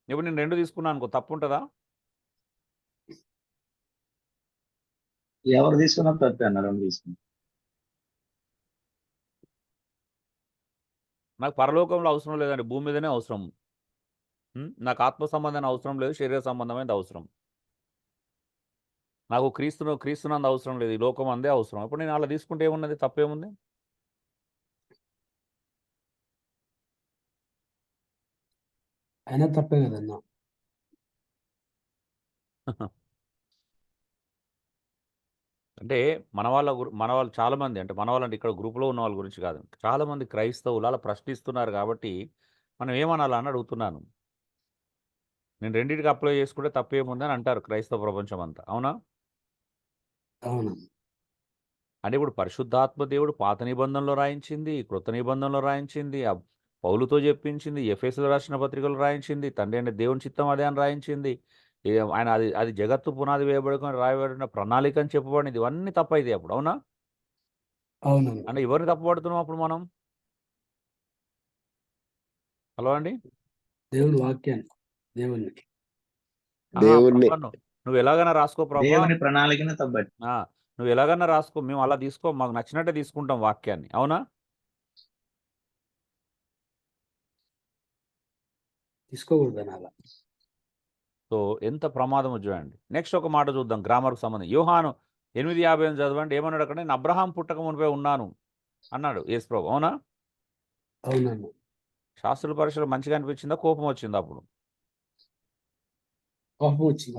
ఇప్పుడు నేను 2 తీసుకున్నాను అనుకో, తప్పు ఉంటుందా? ఎవరు తీసుకున్నా తప్పే అన్న. 2 తీసుకున్నా. నాకు పరలోకంలో అవసరం లేదండి, భూమి మీదనే అవసరం. నాకు ఆత్మ సంబంధమైన అవసరం లేదు, శరీర సంబంధమైనది అవసరం. నాకు క్రీస్తునందు అవసరం లేదు, ఈ లోకం అందే అవసరం. ఇప్పుడు నేను అలా తీసుకుంటే ఏమున్నది, తప్పేముంది? అయినా తప్పే కదన్నా. అంటే మన వాళ్ళు చాలా మంది, అంటే మన వాళ్ళంటే ఇక్కడ గ్రూప్లో ఉన్న వాళ్ళ గురించి కాదు, చాలా మంది క్రైస్తవులు అలా ప్రశ్నిస్తున్నారు కాబట్టి మనం ఏమనాలని అడుగుతున్నాను. నేను రెండింటికి అప్లై చేసుకుంటే తప్పేముందని అంటారు క్రైస్తవ ప్రపంచం అంతా, అవునా? అవును. అంటే ఇప్పుడు పరిశుద్ధాత్మ దేవుడు పాత నిబంధనలో రాయించింది, క్రొత్త నిబంధనలో రాయించింది, పౌలుతో చెప్పించింది, ఎఫెసులో రాసిన పత్రికలు రాయించింది, తండ్రి అనే దేవుని చిత్తం అదే అని రాయించింది, ఆయన అది జగత్తు పునాది వేయబడుకొని రాయబడిన ప్రణాళిక అని చెప్పబడింది. ఇవన్నీ తప్పైతే అప్పుడు, అవునా? అవునండి. అంటే ఎవరిని తప్పుపడుతున్నాం అప్పుడు మనం? హలో అండి. దేవుని వాక్యాన్ని, దేవుణ్ణి. దేవుణ్ణి నువ్వు ఎలాగైనా రాసుకో ప్రభా, దేవుని ప్రణాళికని తప్పటి. నువ్వు ఎలాగైనా రాసుకో, మేము అలా తీసుకో, మాకు నచ్చినట్టే తీసుకుంటాం వాక్యాన్ని, అవునా? తీసుకోకూడదని అలా. సో ఎంత ప్రమాదం చూడండి. నెక్స్ట్ ఒక మాట చూద్దాం గ్రామర్కు సంబంధించి. యోహాను 8:50 చదవండి. ఏమన్నాడు అక్కడ? నేను అబ్రహాం పుట్టక మునిపే ఉన్నాను అన్నాడు యేసుప్రభు, అవునా? అవునండి. శాస్త్రుల పరీక్షలు మంచిగా అనిపించిందా, కోపం వచ్చిందా అప్పుడు? కోపం వచ్చింది.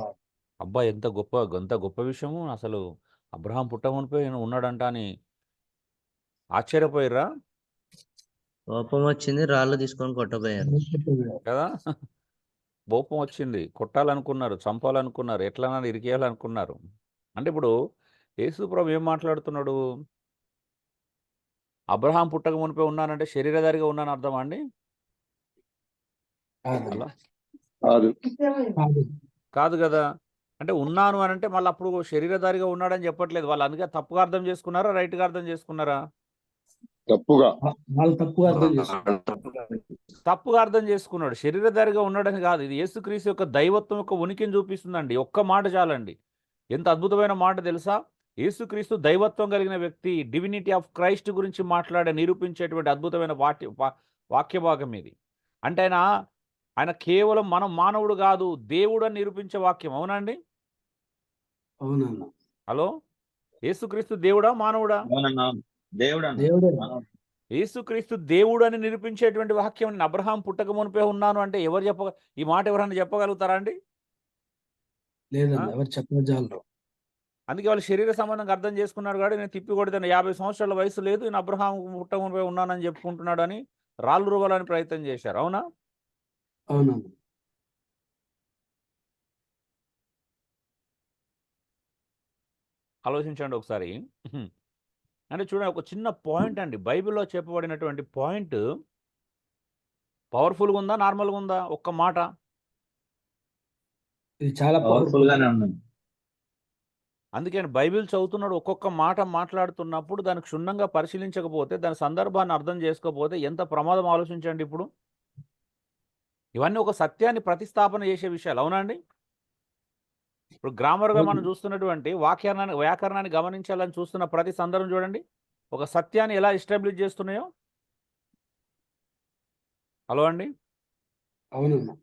అబ్బా ఎంత గొప్ప విషయము, అసలు అబ్రహాం పుట్టక మునిపే ఉన్నాడంట అని ఆశ్చర్యపోయిర్రా? కోపం వచ్చింది, రాళ్ళు తీసుకొని కొట్టబోయారు కదా. కోపం వచ్చింది, కొట్టాలనుకున్నారు, చంపాలనుకున్నారు, ఎట్లన్నా ఇరికేయాలనుకున్నారు. అంటే ఇప్పుడు యేసు ప్రభు ఏం మాట్లాడుతున్నాడు? అబ్రహాం పుట్టక మునిపే ఉన్నానంటే శరీరధారిగా ఉన్నాను అర్థమా అండి? అలా కాదు కదా. అంటే ఉన్నాను అని అంటే మళ్ళీ అప్పుడు శరీరధారిగా ఉన్నాడని చెప్పట్లేదు వాళ్ళు. అందుకే తప్పుగా అర్థం చేసుకున్నారా, రైట్గా అర్థం చేసుకున్నారా? తప్పుగా వాళ్ళు తప్పుగా అర్థం చేసుకున్నారు. తప్పుగా అర్థం చేసుకున్నాడు. శరీరధారిగా ఉన్నాడని కాదు, ఇది యేసుక్రీస్తు యొక్క దైవత్వం యొక్క ఉనికిని చూపిస్తుందండి. ఒక్క మాట చాలండి. ఎంత అద్భుతమైన మాట తెలుసా? యేసుక్రీస్తు దైవత్వం కలిగిన వ్యక్తి, డివినిటీ ఆఫ్ క్రైస్ట్ గురించి నిరూపించేటువంటి అద్భుతమైన వాక్య భాగం ఇది. అంటే ఆయన కేవలం మానవుడు కాదు, దేవుడు అని నిరూపించే వాక్యం, అవునండి? అవునన్నా. హలో, యేసుక్రీస్తు దేవుడా మానవుడా? దేవుడే. యేసుక్రీస్తు దేవుడు అని నిరూపించేటువంటి వాక్యం. నేను అబ్రహాం పుట్టక మునిపే ఉన్నాను అంటే ఈ మాట ఎవరైనా చెప్పగలుగుతారా అండి? లేదండి, ఎవరు చెప్పజాలరు. అందుకే వాళ్ళు శరీర సంబంధంగా అర్థం చేసుకున్నాడు కాబట్టి నేను తిప్పి కొడితే 50 సంవత్సరాల వయసు లేదు, నేను అబ్రహాం పుట్టక మునిపే ఉన్నానని చెప్పుకుంటున్నాడు అని రాళ్ళు రువ్వాలని ప్రయత్నం చేశారు, అవునా? అవునండి. ఆలోచించండి ఒకసారి. అంటే చూడండి, ఒక చిన్న పాయింట్ అండి, బైబిల్లో చెప్పబడినటువంటి పాయింట్ పవర్ఫుల్గా ఉందా, నార్మల్గా ఉందా? ఒక్క మాట. ఇది చాలా పవర్ఫుల్ గానే ఉంది. అందుకని బైబిల్ చదువుతున్నాడు, ఒక్కొక్క మాట మాట్లాడుతున్నప్పుడు దానికి క్షుణ్ణంగా పరిశీలించకపోతే, దాని సందర్భాన్ని అర్థం చేసుకోకపోతే ఎంత ప్రమాదం ఆలోచించండి. ఇప్పుడు ఇవన్నీ ఒక సత్యాన్ని ప్రతిస్థాపన చేసే విషయాలు, అవునండి? ఇప్పుడు గ్రామర్గా మనం చూస్తున్నటువంటి వ్యాకరణాన్ని గమనించాలని చూస్తున్న ప్రతి సందర్భం చూడండి, ఒక సత్యాన్ని ఎలా ఎస్టాబ్లిష్ చేస్తున్నాయో. హలో అండి. అవునన్నా.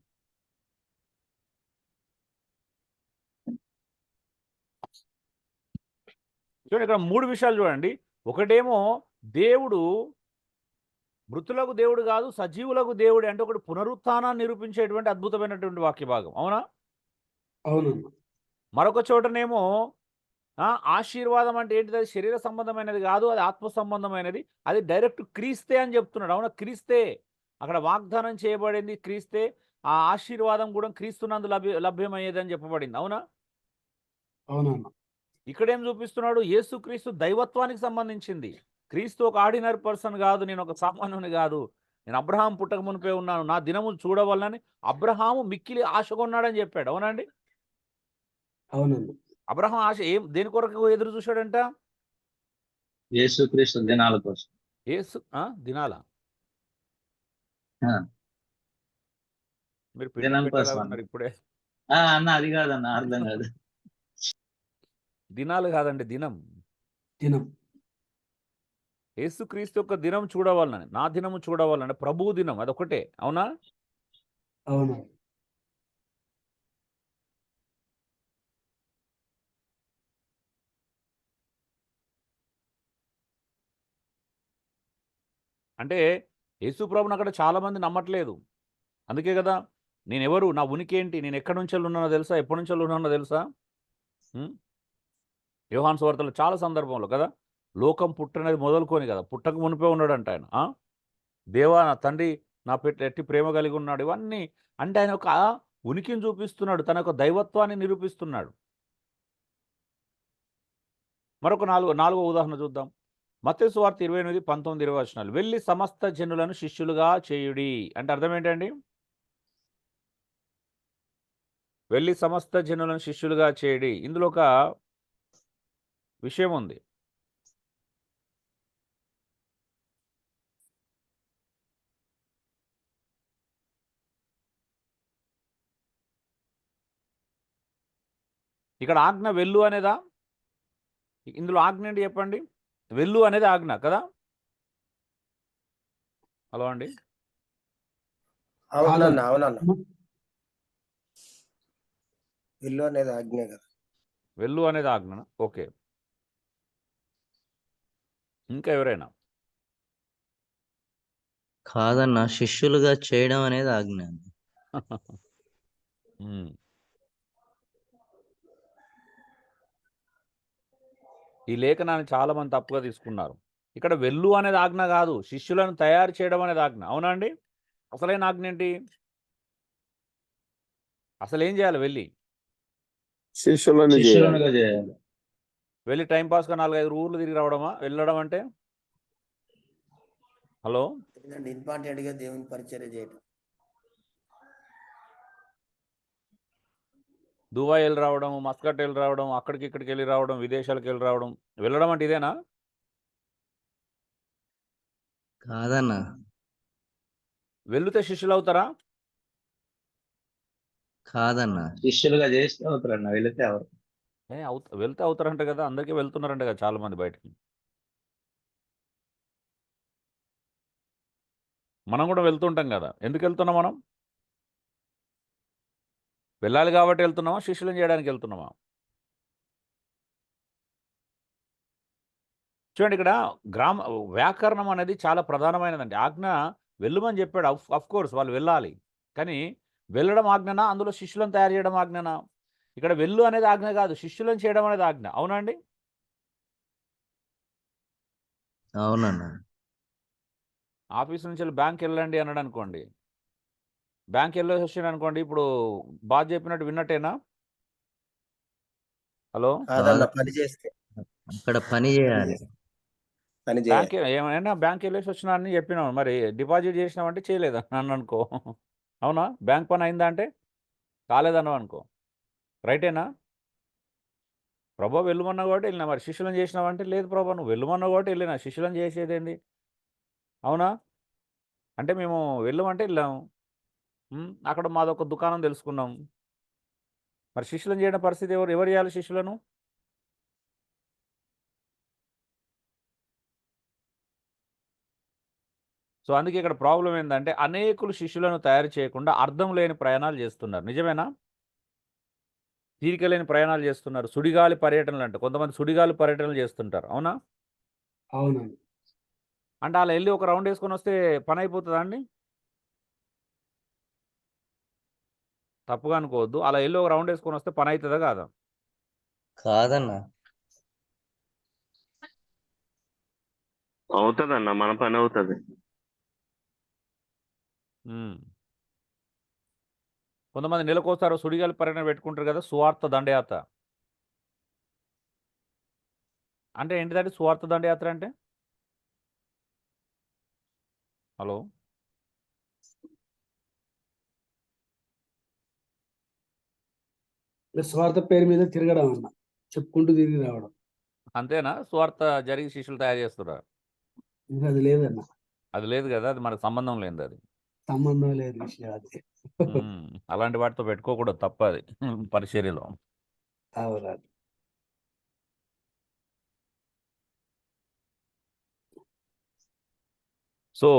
చూడండి, ఇక్కడ 3 విషయాలు చూడండి. ఒకటేమో దేవుడు మృతులకు దేవుడు కాదు, సజీవులకు దేవుడు. అంటే ఒకటి పునరుత్థానాన్ని నిరూపించేటువంటి అద్భుతమైనటువంటి వాక్య భాగం, అవునా? అవునన్నా. మరొక చోటనేమో ఆశీర్వాదం అంటే ఏంటిది? అది శరీర సంబంధమైనది కాదు, అది ఆత్మ సంబంధమైనది, అది డైరెక్ట్ క్రీస్తే అని చెప్తున్నాడు, అవునా? క్రీస్తే అక్కడ వాగ్దానం చేయబడింది, క్రీస్తే. ఆ ఆశీర్వాదం కూడా క్రీస్తునందు లభ్యమయ్యేది అని చెప్పబడింది, అవునా? అవునన్నా. ఇక్కడేం చూపిస్తున్నాడు? యేసుక్రీస్తు దైవత్వానికి సంబంధించింది. క్రీస్తు ఒక ఆర్డినరీ పర్సన్ కాదు, నేను ఒక సామాన్యుని కాదు, నేను అబ్రహాం పుట్టక మునిపే ఉన్నాను, నా దినము చూడవల్లని అబ్రహాము మిక్కిలి ఆశగొన్నాడని చెప్పాడు, అవునండి? అవునండి. అబ్రహాం ఆశ దేని కొరకు ఎదురు చూశాడంట? యేసుక్రీస్తు దినాల కోసం. దినాల మీరు దినం కోసం ఉన్నారు ఇప్పుడే. అన్న అది కాదన్న, అర్థం కాదు. దినాలు కాదండి, దినం. దినం. యేసుక్రీస్తు యొక్క దినం చూడవాలని, నా దినము చూడవాలని, ప్రభువు దినం, అదొకటే, అవునా? అవును. అంటే యేసు ప్రభుని అక్కడ చాలామంది నమ్మట్లేదు. అందుకే కదా నేనెవరు, నా ఉనికి ఏంటి, నేను ఎక్కడి నుంచి ఉన్నానో తెలుసా, ఎప్పటి నుంచి ఉన్నానో తెలుసా. యోహాను సువార్తలో చాలా సందర్భంలో కదా, లోకం పుట్టినది మొదలుకొని కదా, పుట్టక మునిపే ఉన్నాడంట ఆయన. దేవా నా తండ్రి నా ఎట్టి ప్రేమ కలిగి ఉన్నాడు, ఇవన్నీ అంటే ఆయన ఒక ఉనికిని చూపిస్తున్నాడు, తన యొక్క దైవత్వాన్ని నిరూపిస్తున్నాడు. మరొక నాలుగో ఉదాహరణ చూద్దాం. మత్తయి సువార్త 28:19-20 వెళ్ళి సమస్త జనులను శిష్యులుగా చేయుడి అంటే అర్థం ఏంటండి? వెళ్ళి సమస్త జనులను శిష్యులుగా చేయుడి. ఇందులో ఒక విషయం ఉంది. ఇక్కడ ఆజ్ఞ వెళ్ళు అనేదా? ఇందులో ఆజ్ఞ ఏంటి చెప్పండి? వెళ్ళు అనేది ఆజ్ఞ కదా. హలో అండి. అవునన్నా అవునన్నా వెళ్ళు అనేది ఆజ్ఞ కదా. వెళ్ళు అనేది ఆజ్ఞ. ఓకే, ఇంకా ఎవరైనా? కాదన్న, శిష్యులుగా చేయడం అనేది ఆజ్ఞ. ఈ లేఖనాన్ని చాలా మంది తప్పుగా తీసుకున్నారు. ఇక్కడ వెళ్ళు అనేది ఆజ్ఞ కాదు, శిష్యులను తయారు చేయడం అనేది ఆజ్ఞ. అవునా అండి? అసలైన ఆజ్ఞ ఏంటి? అసలు ఏం చేయాలి? శిష్యులుగా చేయాలి. వెళ్ళి టైంపాస్గా 4-5 ఊర్లు తిరిగి రావడమా వెళ్ళడం అంటే? హలో, ఇంపార్టెంట్ గా దేవుని పరిచర్య చేయడం. దుబాయ్ వెళ్ళి రావడం, మస్కట్ వెళ్ళి రావడం, అక్కడికి ఇక్కడికి వెళ్ళి రావడం, విదేశాలకు వెళ్ళి రావడం, వెళ్ళడం అంటే ఇదేనా? కాదన్న. వెళ్తే శిష్యులు అవుతారా? కాదన్న. శిష్యులుగా చేస్తే అవుతారన్న, వెళితే అవరు. వెళ్తే అవుతారంట కదా, అందరికీ వెళ్తున్నారంట కదా చాలా మంది బయటికి. మనం కూడా వెళ్తుంటాం కదా, ఎందుకు వెళ్తున్నాం మనం? వెళ్ళాలి కాబట్టి వెళ్తున్నామా, శిష్యులను చేయడానికి వెళ్తున్నామా? చూడండి, ఇక్కడ వ్యాకరణం అనేది చాలా ప్రధానమైనదండి. ఆజ్ఞ వెళ్ళమని చెప్పాడు, అఫ్ కోర్స్ వాళ్ళు వెళ్ళాలి, కానీ వెళ్ళడం ఆజ్ఞనా, అందులో శిష్యులను తయారు చేయడం ఆజ్ఞనా? ఇక్కడ వెళ్ళు అనేది ఆజ్ఞ కాదు, శిష్యులను చేయడం అనేది ఆజ్ఞ. అవునండి? అవునన్న. ఆఫీస్ నుంచి వెళ్ళి బ్యాంక్ వెళ్ళండి అన్నాడు అనుకోండి, బ్యాంక్ వెళ్ళేసి వచ్చాను అనుకోండి, ఇప్పుడు బాగా చెప్పినట్టు విన్నట్టేనా? హలో, పని చేస్తే అక్కడ పని చేయాలి. బ్యాంక్ ఏమైనా బ్యాంక్ వెళ్ళేసి వచ్చినా అని చెప్పినావు, మరి డిపాజిట్ చేసినావంటే చేయలేదా నన్ను అనుకో. అవునా? బ్యాంక్ పని అయిందా అంటే కాలేదన్నావు అనుకో, రైటేనా? ప్రభా వెళ్ళమన్నా కాబట్టి వెళ్ళినా, మరి శిష్యులను చేసినావంటే లేదు ప్రభా నువ్వు వెళ్ళమన్నా కాబట్టి వెళ్ళినా, శిష్యులను చేసేదేంటి? అవునా? అంటే మేము వెళ్ళమంటే వెళ్ళాము, అక్కడ మాదొక దుకాణం తెలుసుకున్నాం, మరి శిష్యులను చేయడం పరిస్థితి ఎవరు చేయాలి శిష్యులను? సో అందుకే ఇక్కడ ప్రాబ్లం ఏంటంటే అనేకులు శిష్యులను తయారు చేయకుండా అర్థం లేని ప్రయాణాలు చేస్తున్నారు. నిజమేనా? తీరిక లేని ప్రయాణాలు చేస్తున్నారు, సుడిగాలి పర్యటనలు అంటే కొంతమంది సుడిగాలి పర్యటనలు చేస్తుంటారు. అవునా? అవునండి. అంటే అలా వెళ్ళి ఒక రౌండ్ వేసుకొని వస్తే పని అయిపోతుందా అండి? తప్పుగా అనుకోవద్దు, అలా వెళ్ళి ఒక రౌండ్ వేసుకొని వస్తే పని అవుతుందా కాదా? కాదన్న. అవుతుందన్న, మన పని అవుతుంది. కొంతమంది నెలకోసారి సుడిగాలి పర్యటన పెట్టుకుంటారు కదా, సువార్త దండయాత్ర అంటే ఏంటిదండి? సువార్త దండయాత్ర అంటే? హలో, స్వార్థ పేరు మీద తిరగడం అన్న, చెప్పుకుంటూ తిరిగి రావడం. అంతేనా? సువార్త జరిగి శిష్యులు తయారు చేస్తున్నారు? ఇంకా అది లేదన్న. అది లేదు కదా, అది మనకు సంబంధం లేదు, అది సంబంధం లేదు విషయం అది. అలాంటి వాటితో పెట్టుకోకూడదు, తప్పది పరిచర్యలో. అవునండి. సో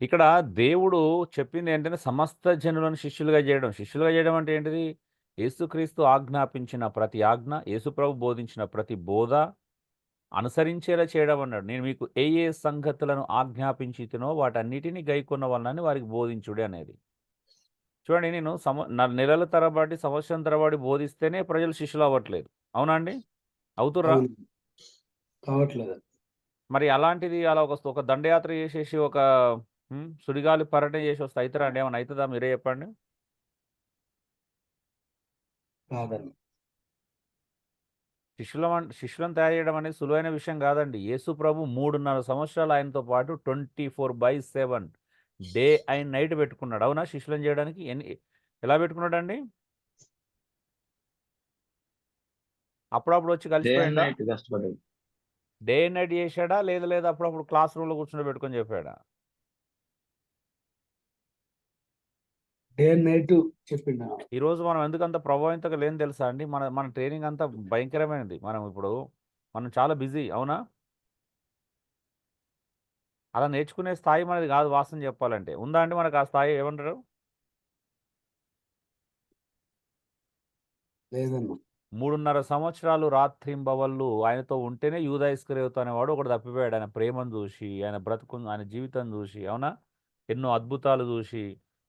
ఇక్కడ దేవుడు చెప్పింది ఏంటంటే సమస్త జనులను శిష్యులుగా చేయడం. శిష్యులుగా చేయడం అంటే ఏంటిది? యేసుక్రీస్తు ఆజ్ఞాపించిన ప్రతి ఆజ్ఞ, యేసుప్రభు బోధించిన ప్రతి బోధ, అనుసరించేలా చేయడం అన్నాడు. నేను మీకు ఏ ఏ సంగతులను ఆజ్ఞాపించితినో వాటన్నిటిని గైకొన్న వలనని వారికి బోధించుడి అనేది. చూడండి, నేను నెలల తరబడి సంవత్సరం తరబడి బోధిస్తేనే ప్రజలు శిష్యులు అవ్వట్లేదు. అవునా అండి? అవుతుర్రా? అవును కావట్లేదు. మరి అలాంటిది అలా ఒక దండయాత్ర చేసేసి ఒక సుడిగాలి పర్యటన చేసి వస్తే అవుతారా అండి? ఏమైనా అవుతుందా? మీరే చెప్పండి. కాదన్న. శిష్యులను తయారు చేయడం అనేది సులువైన విషయం కాదండి. యేసు ప్రభు 3.5 సంవత్సరాలు ఆయనతో పాటు 24/7 డే అండ్ నైట్ పెట్టుకున్నాడు. అవునా? శిష్యులను చేయడానికి ఎలా పెట్టుకున్నాడండి? అప్పుడప్పుడు వచ్చి డే అండ్ కలిసిపోయిందా? నైట్ కష్టపడ్డాడు. డే అండ్ నైట్ చేశాడా? లేదా అప్పుడప్పుడు క్లాస్ రూమ్లో కూర్చొని పెట్టుకొని చెప్పాడా? డే అండ్ నైట్ చెప్పిండు. ఈరోజు మనం ఎందుకంత ప్రభావితంగా లేని తెలుసా అండి? మన ట్రైనింగ్ అంతా భయంకరమైనది. మనం చాలా బిజీ. అవునా? అలా నేర్చుకునే స్థాయి మనది కాదు వాస్తవం చెప్పాలంటే. ఉందా అండి మనకు ఆ స్థాయి? ఏమంటారు? లేదన్న. 3.5 సంవత్సరాలు రాత్రింబవళ్ళు ఆయనతో ఉంటేనే యూదా ఇస్కరియోతు అనేవాడు ఒకడు తప్పిపోయాడు. ఆయన ప్రేమను చూసి, ఆయన జీవితం చూసి, అవునా? ఎన్నో అద్భుతాలు చూసి,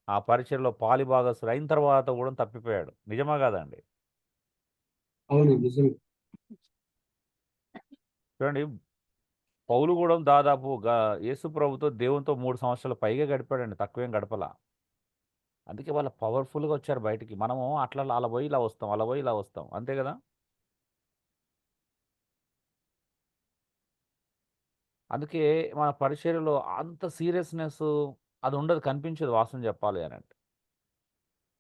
ఆ పరిచయలో పాలిభాగస్తుడు అయిన తర్వాత కూడా తప్పిపోయాడు. నిజమా కాదండి? అవును నిజమే. చూడండి, పౌలు కూడా దాదాపు యేసు ప్రభుతో దేవునితో 3 సంవత్సరాల పైగా గడిపాడండి. తక్కువేం గడపలా. అందుకే వాళ్ళు పవర్ఫుల్గా వచ్చారు బయటికి. మనము అలా పోయి ఇలా వస్తాం, అలా పోయి ఇలా వస్తాం. అంతే కదా? అందుకే మన పరిచర్యలో అంత సీరియస్నెస్ అది ఉండదు, కనిపించదు వాస్తవం చెప్పాలి అని అంటే.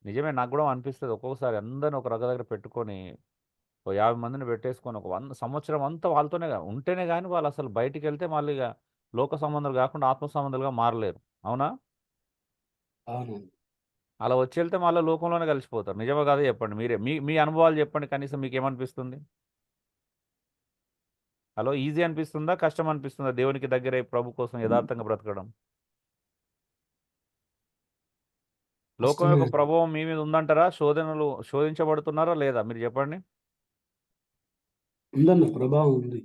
నిజమే, నాకు కూడా అనిపిస్తుంది ఒక్కొక్కసారి అందరిని ఒక దగ్గర పెట్టుకొని 50 మందిని పెట్టేసుకొని ఒక 100 సంవత్సరం అంతా వాళ్ళతోనే ఉంటేనే కానీ వాళ్ళు అసలు బయటికి వెళ్తే మళ్ళీ లోక సంబంధాలు కాకుండా ఆత్మ సంబంధాలుగా మారలేరు. అవునా? అవునండి. అలా వచ్చి వెళ్తే మళ్ళీ లోకంలోనే కలిసిపోతారు. నిజమా కాదా చెప్పండి? మీరే మీ అనుభవాలు చెప్పండి. కనీసం మీకు ఏమనిపిస్తుంది? హలో, ఈజీ అనిపిస్తుందా? కష్టం అనిపిస్తుందా దేవునికి దగ్గర ప్రభు కోసం యథార్థంగా బ్రతకడం? లోకం యొక్క ప్రభావం మీ మీద ఉందంటారా? శోధించబడుతున్నారా లేదా? మీరు చెప్పండి. ఉందన్న, ప్రభావం ఉంది.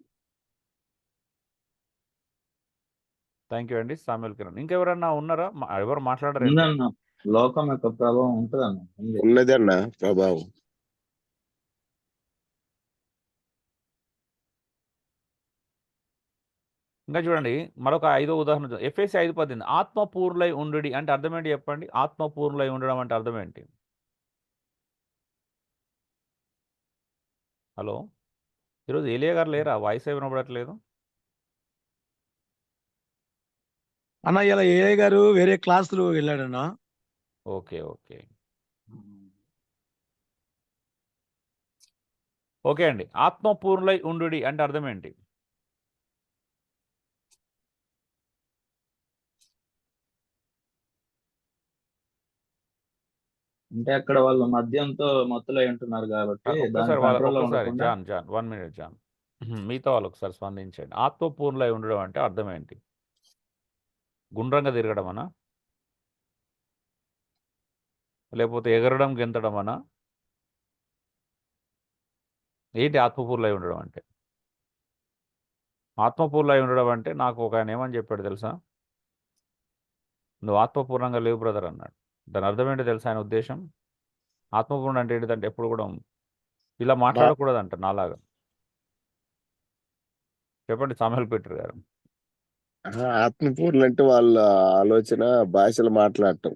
థ్యాంక్ యూ అండి సామ్యుల్ కిరణ్. ఇంకెవరన్నా ఉన్నారా? ఎవరు మాట్లాడరండి? ఉందన్న, లోకం యొక్క ప్రభావం ఉంటుందన్న. ఉంది. ఉన్నదన్న ప్రభావం. ఇంకా చూడండి, మరొక 5వ ఉదాహరణ ఎఫెసీ 5:18 ఆత్మపూర్ణులై ఉండుడి అంటే అర్థం ఏంటి చెప్పండి? ఆత్మపూర్ణులై ఉండడం అంటే అర్థం ఏంటి? హలో, ఈరోజు ఏలియా గారు లేరా? వాయిస్ వినబడట్లేదు. అన్న ఇలా ఏఐ గారు వేరే క్లాసులు వెళ్ళాడన్నా. ఓకే ఓకే అండి. ఆత్మపూర్ణులై ఉండుడి అంటే అర్థం ఏంటి? అంటే అక్కడ వాళ్ళు మద్యంతో మత్తులై ఉంటున్నారు కాబట్టి దాని కంట్రోల్లో ఉండకుండా. జాన్ 1 మినిట్ జాన్, మీతో వాళ్ళు ఒకసారి స్పందించండి. ఆత్మపూర్ణులై ఉండడం అంటే అర్థం ఏంటి? గుండ్రంగా తిరగడం అనా? లేకపోతే ఎగరడం గెంతడం అనా? ఏంటి ఆత్మపూర్ణులై ఉండడం అంటే? ఆత్మపూర్ణులై ఉండడం అంటే నాకు ఒక ఆయన ఏమని చెప్పాడు తెలుసా? నువ్వు ఆత్మపూర్ణంగా లేవు బ్రదర్ అన్నాడు. దాని అర్థం ఏంటో తెలుసా ఆయన ఉద్దేశం? ఆత్మపూర్ణ అంటే ఏంటిదంటే ఎప్పుడు కూడా ఇలా మాట్లాడకూడదంట నాలాగా. చెప్పండి సామ్యుల్ పీటర్ గారు. ఆత్మపూర్ణులు అంటే వాళ్ళ ఆలోచన భాషలు మాట్లాడటం.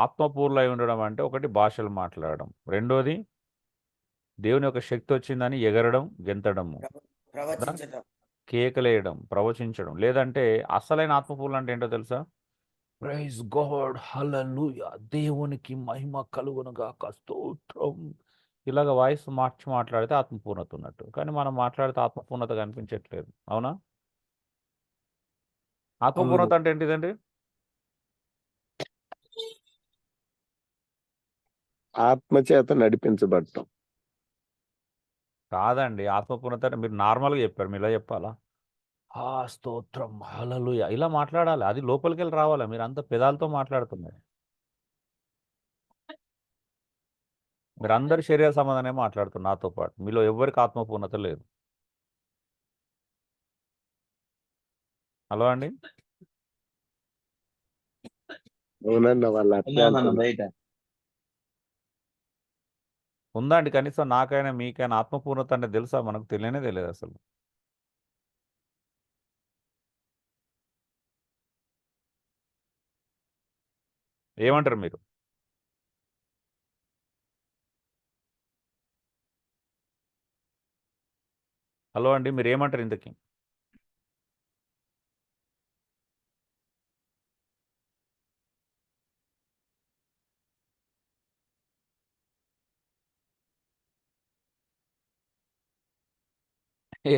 ఆత్మపూర్ణులై ఉండడం అంటే ఒకటి భాషలు మాట్లాడడం, రెండోది దేవుని యొక్క శక్తి వచ్చిందని ఎగరడం గెంతడము, ప్రవచించటం. కేకలేయడం, ప్రవచించడం. లేదంటే అసలైన ఆత్మపూర్ణులు అంటే ఏంటో తెలుసా? ప్రైజ్ గాడ్, హల్లెలూయా, దేవునికి మహిమ కలుగునుగాక, స్తోత్రం. ఇలాగ వాయిస్ మార్చి మాట్లాడితే ఆత్మపూర్ణత ఉన్నట్టు. కానీ మనం మాట్లాడితే ఆత్మపూర్ణత కనిపించట్లేదు. అవునా? ఆత్మపూర్ణత అంటే ఏంటిదండి? ఆత్మచేత నడిపించబడటం కాదండి. ఆత్మపూర్ణత అంటే మీరు నార్మల్గా చెప్పారు, మీరు ఇలా చెప్పాలా? స్తోత్రం, హల్లెలూయా ఇలా మాట్లాడాలి. అది లోపలికెళ్ళి రావాలా? మీరు అంత పెదాలతో మాట్లాడుతున్నారు. మీరు అందరి శరీర సంబంధమే మాట్లాడుతున్నారు నాతో పాటు. మీలో ఎవరికి ఆత్మపూర్ణత లేదు. హలో అండి. అవునన్న వాళ్ళు అట్లే ఉన్నానన్న అంటున్నారు. బయట. ఉందా అండి కనీసం నాకైనా మీకైనా ఆత్మపూర్ణత అంటే తెలుసా? మనకు తెలియనే తెలియదు అసలు. ఏమంటారు మీరు? హలో అండి, మీరు ఏమంటారు ఇంతకీ?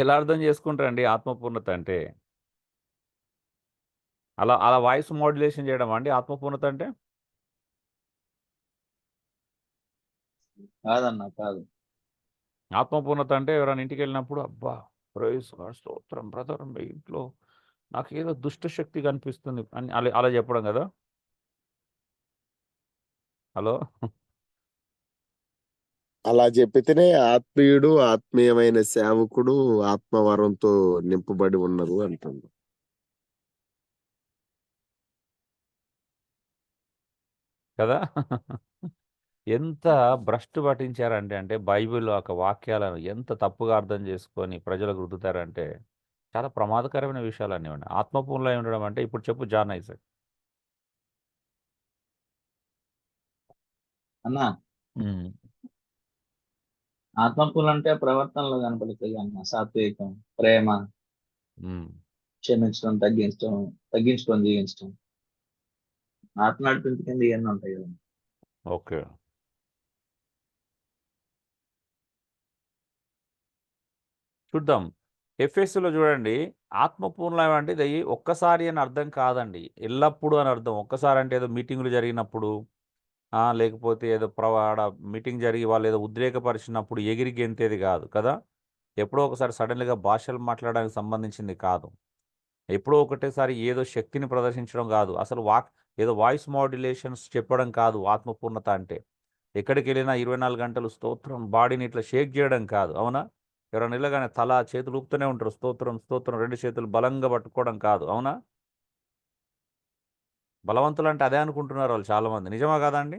ఎలా అర్థం చేసుకుంటారండి ఆత్మపూర్ణత అంటే? అలా అలా వాయిస్ మోడ్యులేషన్ చేయడం అండి ఆత్మపూర్ణత అంటే? కాదన్న కాదు. ఆత్మపూర్ణత అంటే ఎవరైనా ఇంటికి వెళ్ళినప్పుడు అబ్బా ప్రైజ్ గాడ్ స్తోత్రం బ్రదర్ మీ ఇంట్లో నాకేదో దుష్ట శక్తి కనిపిస్తుంది అని అలా అలా చెప్పడం కదా? హలో అలా చెప్పితేనే ఆత్మీయుడు, ఆత్మీయమైన సేవకుడు ఆత్మవరంతో నింపబడి ఉన్నారు అంటుంది. కదా? ఎంత భ్రష్టు పట్టించారంటే అంటే బైబిల్ ఒక వాక్యాలను ఎంత తప్పుగా అర్థం చేసుకొని ప్రజలకు రుద్దుతారంటే చాలా ప్రమాదకరమైన విషయాలు అన్నీ. ఆత్మపూర్ణులై ఉండడం అంటే ఇప్పుడు చెప్పు జాన్ ఐజాక్. అన్న ఉమ్. ఆత్మపూర్లు అంటే ప్రవర్తనలో కనపడుతుంది అన్న. సాత్వికం, ప్రేమ, ఉమ్. క్షమించడం, తగ్గించుకొని జీవించడం. ఆత్మ నడిపింపు కింద ఇవన్నీ ఉంటాయి కదా. ఓకే. చూద్దాం. ఎఫ్ఎస్సిలో చూడండి, ఆత్మపూర్ణం అంటే ఇది ఒక్కసారి అని అర్థం కాదండి, ఎల్లప్పుడూ అని అర్థం. ఒక్కసారి అంటే ఏదో మీటింగులు జరిగినప్పుడు లేకపోతే ఏదో ఆడ మీటింగ్ జరిగి వాళ్ళు ఏదో ఉద్రేకపరిచినప్పుడు ఎగిరి గెంతేది కాదు కదా. ఎప్పుడో ఒకసారి సడన్గా భాషలు మాట్లాడడానికి సంబంధించింది కాదు. ఎప్పుడో ఒకటేసారి ఏదో శక్తిని ప్రదర్శించడం కాదు. అసలు ఏదో వాయిస్ మాడ్యులేషన్స్ చెప్పడం కాదు ఆత్మపూర్ణత అంటే. ఎక్కడికి వెళ్ళినా 24 గంటలు స్తోత్రం బాడీని ఇట్లా షేక్ చేయడం కాదు. అవునా? ఎవరైనా వెళ్ళగానే తల చేతులు ఊపుతూనే ఉంటారు. స్తోత్రం స్తోత్రం 2 చేతులు బలంగా పట్టుకోవడం కాదు. అవునా? బలవంతులు అంటే అదే అనుకుంటున్నారు వాళ్ళు చాలామంది. నిజమా కాదా అండి?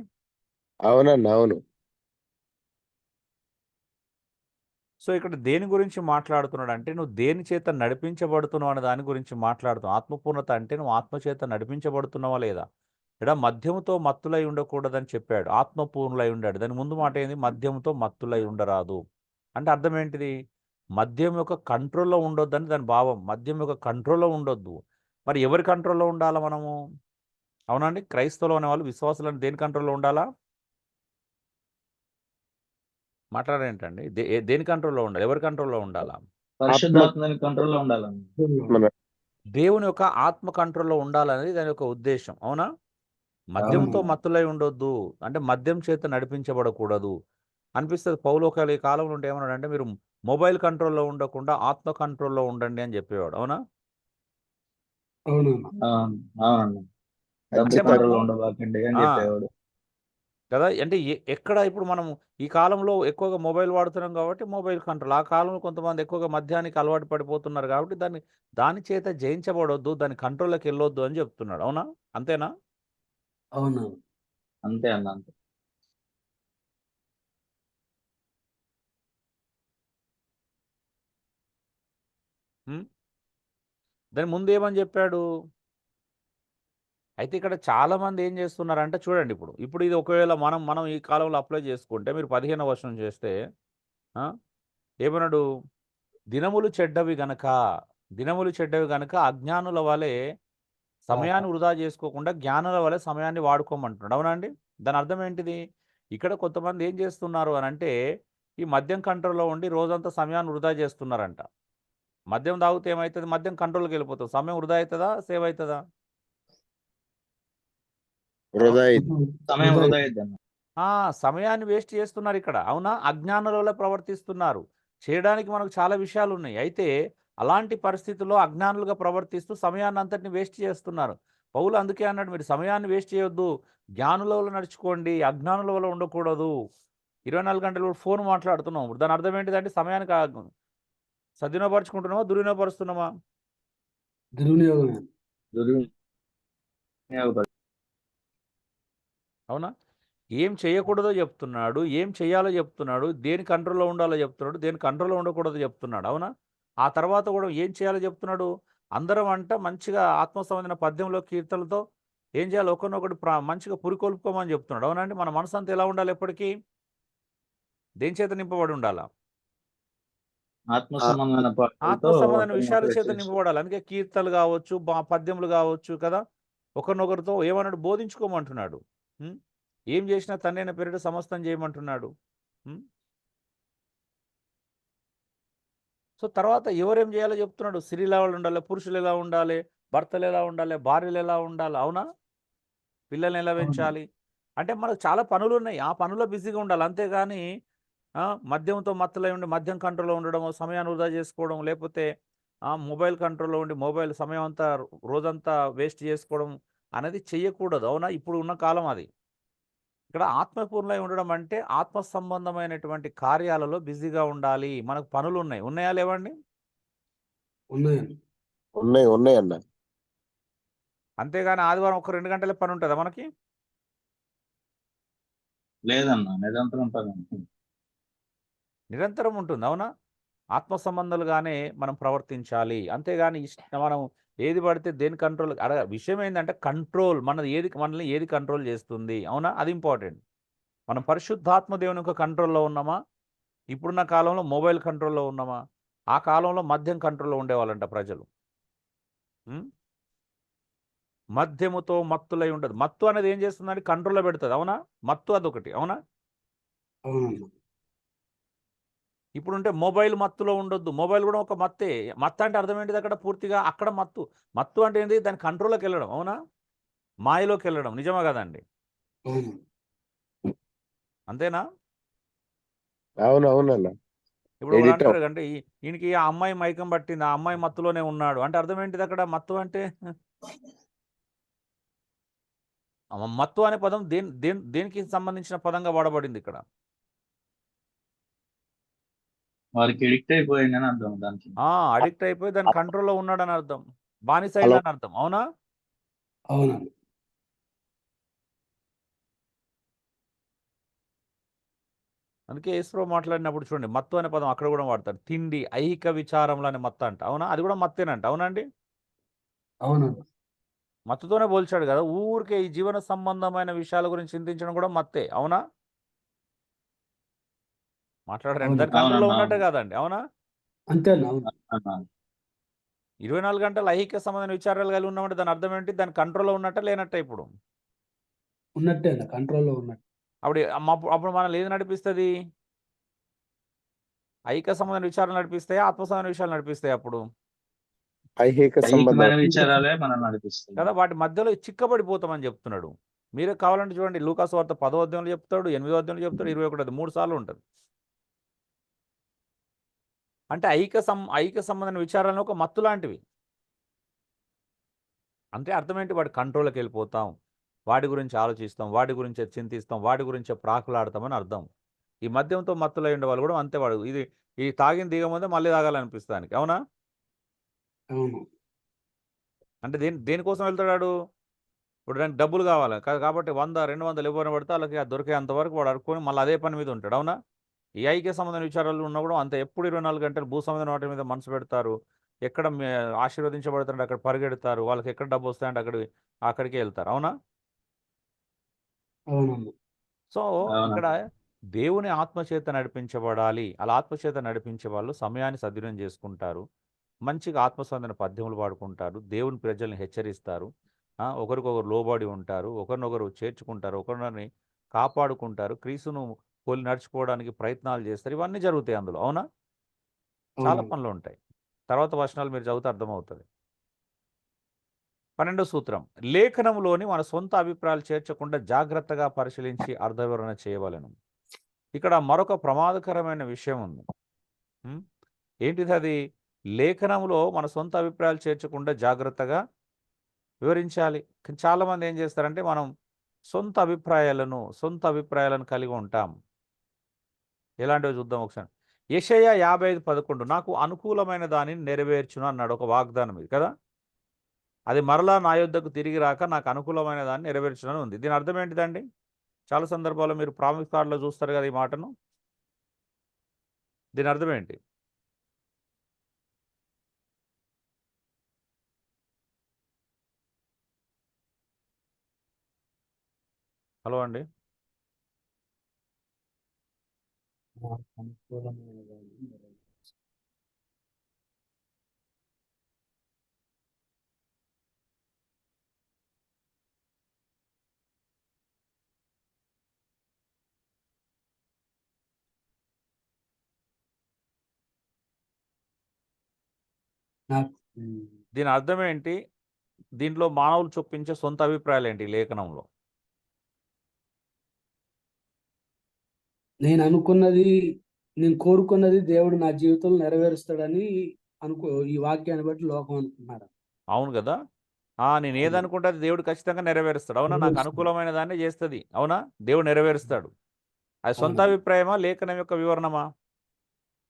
అవునన్నా అవును. సో ఇక్కడ దేని గురించి మాట్లాడుతున్నాడు అంటే నువ్వు దేని చేత నడిపించబడుతున్నావు అనే దాని గురించి మాట్లాడుతున్నావు. ఆత్మపూర్ణత అంటే నువ్వు ఆత్మ చేత నడిపించబడుతున్నావా లేదా? ఇక్కడ మద్యముతో మత్తులై ఉండకూడదని చెప్పాడు. ఆత్మపూర్ణులై ఉండాడు. దాని ముందు మాట ఏంది? మద్యముతో మత్తులై ఉండరాదు అంటే అర్థం ఏంటిది? మద్యం యొక్క కంట్రోల్లో ఉండొద్దని దాని భావం. మద్యం యొక్క కంట్రోల్లో ఉండొద్దు. మరి ఎవరి కంట్రోల్లో ఉండాలా మనము? అవునండి, క్రైస్తవులు అనే వాళ్ళు విశ్వాసులను దేని కంట్రోల్లో ఉండాలా? మాట్లాడేంటండి? దేని కంట్రోల్లో ఉండాలి? ఎవరి కంట్రోల్లో ఉండాలా? పరిశుద్ధాత్మ కంట్రోల్లో ఉండాలన్న. దేవుని యొక్క ఆత్మ కంట్రోల్లో ఉండాలనేది దాని యొక్క ఉద్దేశం. అవునా? మద్యంతో మత్తులై ఉండొద్దు అంటే మద్యం చేత నడిపించబడకూడదు అనిపిస్తుంది. పౌలు ఒక కాలంలో ఉంటే ఏమన్నాడంటే మీరు మొబైల్ కంట్రోల్లో ఉండకుండా ఆత్మ కంట్రోల్లో ఉండండి అని చెప్పేవాడు. అవునా? అవునన్నా. డబ్బు అంటే కంట్రోల్లో మనము ఉండబాకండి అని చెప్పేవాడు కదా. అంటే ఎక్కడ ఇప్పుడు మనం ఈ కాలంలో ఎక్కువగా మొబైల్ వాడుతున్నాం కాబట్టి మొబైల్ కంట్రోల్. ఆ కాలంలో కొంతమంది ఎక్కువగా మద్యానికి అలవాటు పడిపోతున్నారు కాబట్టి దాని చేత జయించబడొద్దు, దాని కంట్రోల్లోకి వెళ్ళొద్దు అని చెప్తున్నాడు. అవునా? అంతేనా? అవునా? అంతే అన్న. అంతే. దాని ముందు ఏమని చెప్పాడు? అయితే ఇక్కడ చాలామంది ఏం చేస్తున్నారంటే చూడండి, ఇప్పుడు ఇది ఒకవేళ మనం ఈ కాలంలో అప్లై చేసుకుంటే మీరు 15వ వచనం చేస్తే ఏమన్నాడు? దినములు చెడ్డవి గనక అజ్ఞానుల వలె సమయాన్ని వృధా చేసుకోకుండా జ్ఞానుల వలె సమయాన్ని వాడుకోమంటున్నాడు. అవునా అండి? దాని అర్థం ఏంటిది? ఇక్కడ కొంతమంది ఏం చేస్తున్నారు అని అంటే ఈ మద్యం కంట్రోల్లో ఉండి రోజంతా సమయాన్ని వృధా చేస్తున్నారంట. మద్యం తాగితే ఏమవుతుంది? మద్యం కంట్రోల్కి వెళ్ళిపోతుంది. సమయం వృధా అవుతుందా? సేవ్ అవుతుందా? సమయం వృధా అయిద్దన్న. సమయాన్ని వేస్ట్ చేస్తున్నారు ఇక్కడ. అవునా? అజ్ఞానులలో ప్రవర్తిస్తున్నారు. చేయడానికి మనకు చాలా విషయాలు ఉన్నాయి. అయితే అలాంటి పరిస్థితుల్లో అజ్ఞానులుగా ప్రవర్తిస్తూ సమయాన్ని అంతటిని వేస్ట్ చేస్తున్నారు. పౌలు అందుకే అన్నాడు మీరు సమయాన్ని వేస్ట్ చేయొద్దు, జ్ఞానుల వల్ల నడుచుకోండి, అజ్ఞానుల వల్ల ఉండకూడదు. 24 గంటలు ఫోన్ మాట్లాడుతున్నాం. దాని అర్థం ఏంటిదంటే సమయానికి సద్వినియోగపరుచుకుంటున్నామా, దుర్వినియోగపరుస్తున్నామా? దుర్వినియోగమే. దుర్వినియోగపడు అవునా? ఏం చేయకూడదో చెప్తున్నాడు, ఏం చేయాలో చెప్తున్నాడు, దేని కంట్రోల్‌లో ఉండాలో చెప్తున్నాడు, దేని కంట్రోల్‌లో ఉండకూడదో చెప్తున్నాడు. అవునా? ఆ తర్వాత కూడా ఏం చేయాలో చెప్తున్నాడు. అందరం మంచిగా ఆత్మ సంబంధమైన పద్యంలో, కీర్తనలతో ఏం చేయాలి, ఒకరినొకడు మంచిగా పురికొల్పుకోమని చెప్తున్నాడు. అవునండి? మన మనసంతా ఎలా ఉండాలి ఎప్పటికీ? దేని చేత నింపబడి ఉండాలా? ఆత్మ సంబంధమైన ఆత్మ పాటలతో సంబంధమైన విషయాల ఒకరినొకరు చేత హెచ్చరించు. నింపబడాలి. అందుకే కీర్తనలు కావచ్చు, పద్యములు కావచ్చు కదా! ఒకరినొకరితో ఏమన్నాడు, బోధించుకోమంటున్నాడు. హ్మ్. ఏం చేసినా తండ్రైన పేరిట సమస్తం చేయమంటున్నాడు. హ్మ్. సో, తర్వాత ఎవరేం చేయాలో చెప్తున్నాడు. స్త్రీలు ఎలా ఉండాలి, పురుషులు ఎలా ఉండాలి, భర్తలు ఎలా ఉండాలి, భార్యలు ఎలా ఉండాలి. అవునా? పిల్లల్ని ఎలా అవును. పెంచాలి. అంటే మనకు చాలా పనులున్నాయి. ఆ పనుల్లో బిజీగా ఉండాలి. అంతేగాని మద్యంతో మత్తులై ఉండి మద్యం కంట్రోల్‌లో ఉండడం, సమయాన్ని వృధా చేసుకోవడం, లేకపోతే మొబైల్ కంట్రోల్‌లో ఉండి మొబైల్ సమయం అంతా రోజంతా వేస్ట్ చేసుకోవడం అనేది చెయ్యకూడదు. అవునా? ఇప్పుడు ఉన్న కాలం అది. ఇక్కడ ఆత్మపూర్ణులై ఉండడం అంటే ఆత్మ సంబంధమైనటువంటి కార్యాలలో బిజీగా ఉండాలి. మనకు పనులున్నాయి. ఉన్నాయా లేవండి? ఉన్నాయండి. ఉన్నాయన్న. అంతేగాని ఆదివారం ఒక 2 గంటలే పని ఉంటదా మనకి? లేదన్న నిరంతరం ఉంటుంది. నిరంతరం ఉంటుంది. అవునా? ఆత్మ సంబంధాలుగానే మనం ప్రవర్తించాలి. అంతేగాని మనం ఏది పడితే దేని కంట్రోల్ విషయం ఏందంటే కంట్రోల్ మనల్ని ఏది కంట్రోల్ చేస్తుంది. అవునా? అది ఇంపార్టెంట్. మనం పరిశుద్ధాత్మ దేవుని యొక్క కంట్రోల్‌లో ఉన్నామా? ఇప్పుడున్న కాలంలో మొబైల్ కంట్రోల్‌లో ఉన్నామా? ఆ కాలంలో మద్యం కంట్రోల్‌లో ఉండేవాళ్ళంట ప్రజలు. హ్మ్. మద్యముతో మత్తులై ఉండదు. మత్తు అనేది ఏం చేస్తుందంటే కంట్రోల్‌లో పెడతది. అవునా? మత్తు అదొకటి. అవునా? అవునన్నా. ఇప్పుడుంటే మొబైల్ మత్తులో ఉండొద్దు. మొబైల్ కూడా ఒక మత్తే. మత్తు అంటే అర్థం ఏంటిది అక్కడ పూర్తిగా అక్కడ మత్తు. మత్తు అంటే ఏంది? దాని కంట్రోల్‌లోకెళ్ళడం. అవునా? మాయలోకెళ్ళడం. నిజమా కదండీ? అవును. అంతేనా? అవునవునన్న. ఇప్పుడు ఒకడు ఎడిట్ అంటాడు అంటే ఈయనకి ఆ అమ్మాయి మైకం పట్టింది. ఆ అమ్మాయి మత్తులోనే ఉన్నాడు. అంటే అర్థం ఏంటిది అక్కడ మత్తు అంటే? మత్తు అనే పదం దేనికి సంబంధించిన పదంగా వాడబడింది ఇక్కడ? వారికి ఎడిక్ట్ అయిపోయిందని అర్థం దానికి. అడిక్ట్ అయిపోయి దాని కంట్రోల్‌లో ఉన్నాడని అర్థం. బానిస హలో. అయిందని అర్థం. అవునా? అవునండి. అందుకే యేసుప్రభు మాట్లాడినప్పుడు చూడండి మత్తు అనే పదం అక్కడ కూడా వాడతాడు. తిండి, ఐహిక విచారములు అనే మత్తు అంట. అవునా? అది కూడా మత్తేనంట. అవునండి? అవునండి. మత్తుతోనే పోల్చాడు కదా! ఊరికే ఈ జీవన సంబంధమైన విషయాల గురించి చింతించడం కూడా మత్తే. అవునా? మాట్లాడరండి. అవును. దాని కంట్రోల్‌లో అవునన్నా ఉన్నట్టే అవును. కాదండి. అవునా? అంతేనా? అవును. అన్నా. 24 గంటలు ఐహిక సంబంధమైన విచారాలు కలిగి ఉన్నామంటే దాని అర్థం ఏంటి? దాని కంట్రోల్‌లో ఉన్నట్టా లేనట్టా ఇప్పుడు? ఉన్నట్టే అన్న. కంట్రోల్‌లో ఉన్నట్టు. అప్పుడు మనల్ని ఏది నడిపిస్తది? ఐహిక సంబంధమైన విచారాలు నడిపిస్తాయా? ఆత్మ సంబంధమైన విషయాలు నడిపిస్తాయా అప్పుడు? ఐహిక సంబంధం. ఐహికమైన విచారాలే మనం నడిపిస్తాయి. కదా! వాటి మధ్యలో చిక్కబడిపోతామని చెప్తున్నాడు. మీరే కావాలంటే చూడండి లూకాసు వార్త 10వ అధ్యాయంలో చెప్తాడు, 8వ అధ్యాయంలో చెప్తాడు, 21 3 సార్లు ఉంటది. అంటే ఐహిక సంబంధమైన విచారాలను ఒక మత్తు లాంటివి. అంటే అర్థం ఏంటి? వాడి కంట్రోల్‌లోకెళ్ళిపోతాం. వాడి గురించి ఆలోచిస్తాం. వాడి గురించే చింతిస్తాం. వాడి గురించే ప్రాకులాడతామని అర్థం. ఈ మద్యంతో మత్తులై ఉండేవాళ్ళు కూడా అంతే వాడు. ఈ తాగింది దిగముందే మళ్ళీ తాగాలనిపిస్తది ఆయనకి. అవునా? అవును. అంటే దేనికోసం వెళ్తాడాడు? ఇప్పుడు దానికి డబ్బులు కావాలి. కాబట్టి 100, 200 ఎవరిని పడితే ఆళ్ళకి అది దొరికేంత వరకు వాడు అడుక్కొని మళ్ళీ అదే పని మీద ఉంటాడు. అవునా? ఈ ఐక్య సంబంధమైన విచారాలు ఉన్నా కూడా అంతే. ఎప్పుడు 24 గంటలు భూ సంబంధమైన వాటి మీద మనసు పెడతారు. ఎక్కడ ఆశీర్వదించబడతారంటే అక్కడ పరిగెడతారు. వాళ్ళకి ఎక్కడ డబ్బొస్తాయంటే అక్కడికే ఎళ్తారు. అవునా? అవునన్నా. సో, ఇక్కడ అవునన్నా. దేవుని ఆత్మచేత నడిపించబడాలి. అలా ఆత్మచేత నడిపించే వాళ్ళు సమయాన్ని సద్వినియోగం చేసుకుంటారు. మంచిగా ఆత్మసంబంధమైన పద్యములు పాడుకుంటారు. దేవుని ప్రజల్ని హెచ్చరిస్తారు. ఒకరికొకరు లోబడి ఉంటారు. ఒకరినొకరు చేర్చుకుంటారు. ఒకరినొకరిని కాపాడుకుంటారు. క్రీస్తును పోలి నడుచుకోవడానికి ప్రయత్నాలు చేస్తారు. ఇవన్నీ జరుగుతాయి అందులో. అవునా? చాలా అవునన్నా. పనులుంటాయి. తర్వాత వచనాలు మీరు చదివితే అర్థమవుతది. 12వ సూత్రం. లేఖనంలోని మన సొంత అభిప్రాయాలు చేర్చకుండా జాగ్రత్తగా పరిశీలించి అర్థవివరణ చేయవలెను. ఇక్కడ మరొక ప్రమాదకరమైన విషయం ఉంది. హ్మ్. ఏంటిదది? లేఖనంలో మన సొంత అభిప్రాయాలు చేర్చకుండా జాగ్రత్తగా వివరించాలి. కానీ చాలామంది ఏం చేస్తారంటే మనం సొంత అభిప్రాయాలను కలిగి ఉంటాం. ఎలాంటివో చూద్దాం ఒకసారి. యెషయా 55:11 నాకు అనుకూలమైన దానిని నెరవేర్చును అన్నాడు. ఒక వాగ్దానం ఇది కదా! అది మరలా నా యొద్దకు తిరిగి రాక నాకు అనుకూలమైన దాన్ని నెరవేర్చడం ఉంది. దీని అర్థం ఏంటిదండి? చాలా సందర్భాల్లో మీరు ప్రామిస్ కార్డులో చూస్తారు కదా ఈ మాటను. దీని అర్థం ఏంటి? హలో అండి. దీని అర్థం ఏంటి? దీంట్లో మానవులు చొప్పించే సొంత అభిప్రాయాలు ఏంటి లేఖనంలో? నేను అనుకున్నది, నేను కోరుకున్నది దేవుడు నా జీవితంలో నెరవేరుస్తాడని ఈ వాక్యాన్ని బట్టి లోకం అనుకున్నాడు. అవును కదా. నేను ఏదనుకుంటే అది దేవుడు ఖచ్చితంగా నెరవేరుస్తాడు. అవునా? నాకు అనుకూలమైన దాన్ని చేస్తుంది. అవునా? దేవుడు నెరవేరుస్తాడు. అది సొంత అభిప్రాయమా లేఖనం యొక్క వివరణమా?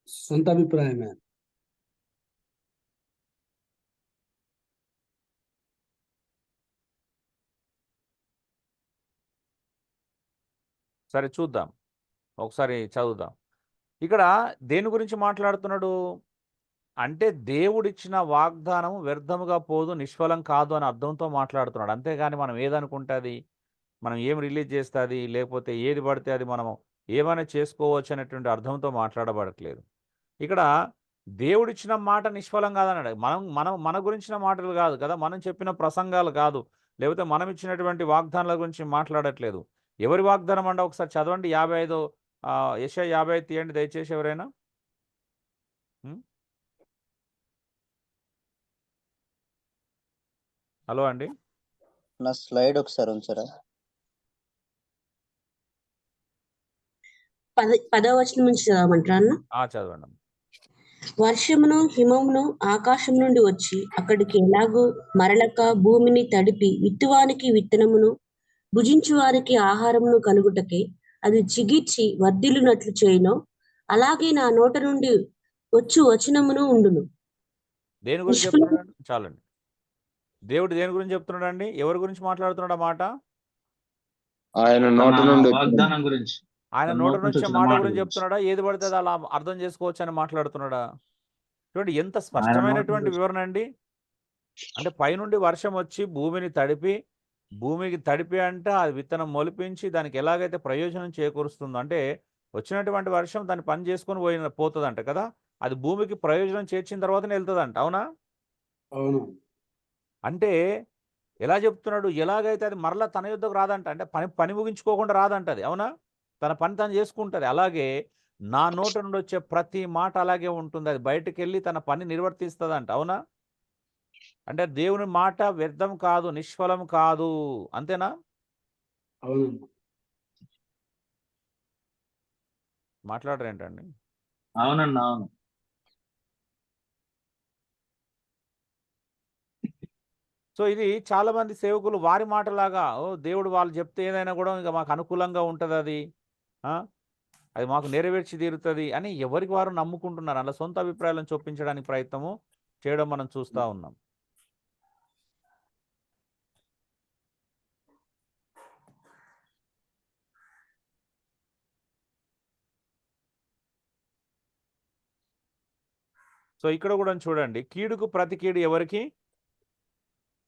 సొంత అభిప్రాయమే. సరే చూద్దాం, ఒకసారి చదువుదాం. ఇక్కడ దేని గురించి మాట్లాడుతున్నాడు అంటే, దేవుడిచ్చిన వాగ్దానం వ్యర్థముగా పోదు, నిష్ఫలం కాదు అని అర్థంతో మాట్లాడుతున్నాడు. అంతేగాని మనం ఏదనుకుంటే అది, మనం ఏం రిలీజ్ చేస్తే అది, లేకపోతే ఏది పడితే అది మనం ఏమైనా చేసుకోవచ్చు అనేటువంటి అర్థంతో మాట్లాడబడట్లేదు. ఇక్కడ దేవుడిచ్చిన మాట నిష్ఫలం కాదన్నాడు. మన గురించిన మాటలు కాదు కదా, మనం చెప్పిన ప్రసంగాలు కాదు, లేకపోతే మనం ఇచ్చినటువంటి వాగ్దానాల గురించి మాట్లాడట్లేదు. ఎవరి వాగ్దానం అంటే ఒకసారి చదవండి. 55 యెషయా 55 తీయండి దయచేసి ఎవరైనా. హలో అండి. నా స్లైడ్ ఒకసారి ఉంచరా? 10వ వచనం నుంచి చదవమంటారా అన్న? చదవండి. వర్షమును హిమమును ఆకాశం నుండి వచ్చి అక్కడికి ఎలాగూ మరలక భూమిని తడిపి విత్తువానికి విత్తనమును భుజించువారికి ఆహారమును కలుగుటకే అది చిగిర్చి వర్ధిల్లునట్లు చేయను, అలాగే నా నోట నుండి వచ్చు వచనమును ఉండును. దేని గురించి చెప్తున్నాడు? చాలండి. దేవుడు దేని గురించి చెప్తున్నాడండి? ఎవరి గురించి మాట్లాడుతున్నాడు ఆ మాట? ఆయన నోట నుండి వాగ్దానం గురించి, ఆయన నోట నుంచి మాట గురించి చెప్తున్నాడా? ఏది పడితే అలా అర్థం చేసుకోవచ్చు అని మాట్లాడుతున్నాడా? చూడండి ఎంత స్పష్టమైనటువంటి వివరణ అండి. అంటే పైనుండి వర్షం వచ్చి భూమికి తడిపి అంటే ఆ విత్తనం మొలిపించి దానికి ఎలాగైతే ప్రయోజనం చేకూరుస్తుందో, అంటే వచ్చినటువంటి వర్షం దాన్ని పని చేసుకొని పోతుందంట కదా, అది భూమికి ప్రయోజనం చేర్చిన తర్వాతనే వెళ్తుందంట. అవునా? అవును. అంటే ఎలా చెప్తున్నాడు? ఎలాగైతే అది మరలా తన యుద్ధకు రాదంట, అంటే పని ముగించుకోకుండా రాదంట అది. అవునా? తన పని తను చేసుకుంటుంది. అలాగే నా నోట నుండి వచ్చే ప్రతి మాట అలాగే ఉంటుంది, అది బయటకు వెళ్ళి తన పని నిర్వర్తిస్తుందంట. అవునా? అంటే దేవుని మాట వ్యర్థం కాదు, నిష్ఫలం కాదు. అంతేనా? అవును. మాట్లాడరేంటండి? అవునండి, అవును. సో ఇది చాలా మంది సేవకులు వారి మాటలాగా, దేవుడు వాళ్ళు చెప్తే ఏదైనా కూడా ఇంకా మాకు అనుకూలంగా ఉంటుంది, అది మాకు నెరవేర్చి తీరుతుంది అని ఎవరికి వారు నమ్ముకుంటున్నారు. అలా సొంత అభిప్రాయాలను చొప్పించడానికి ప్రయత్నము చేయడం మనం చూస్తూ ఉన్నాం. సో ఇక్కడ కూడా చూడండి, కీడుకు ప్రతి కీడు ఎవరికి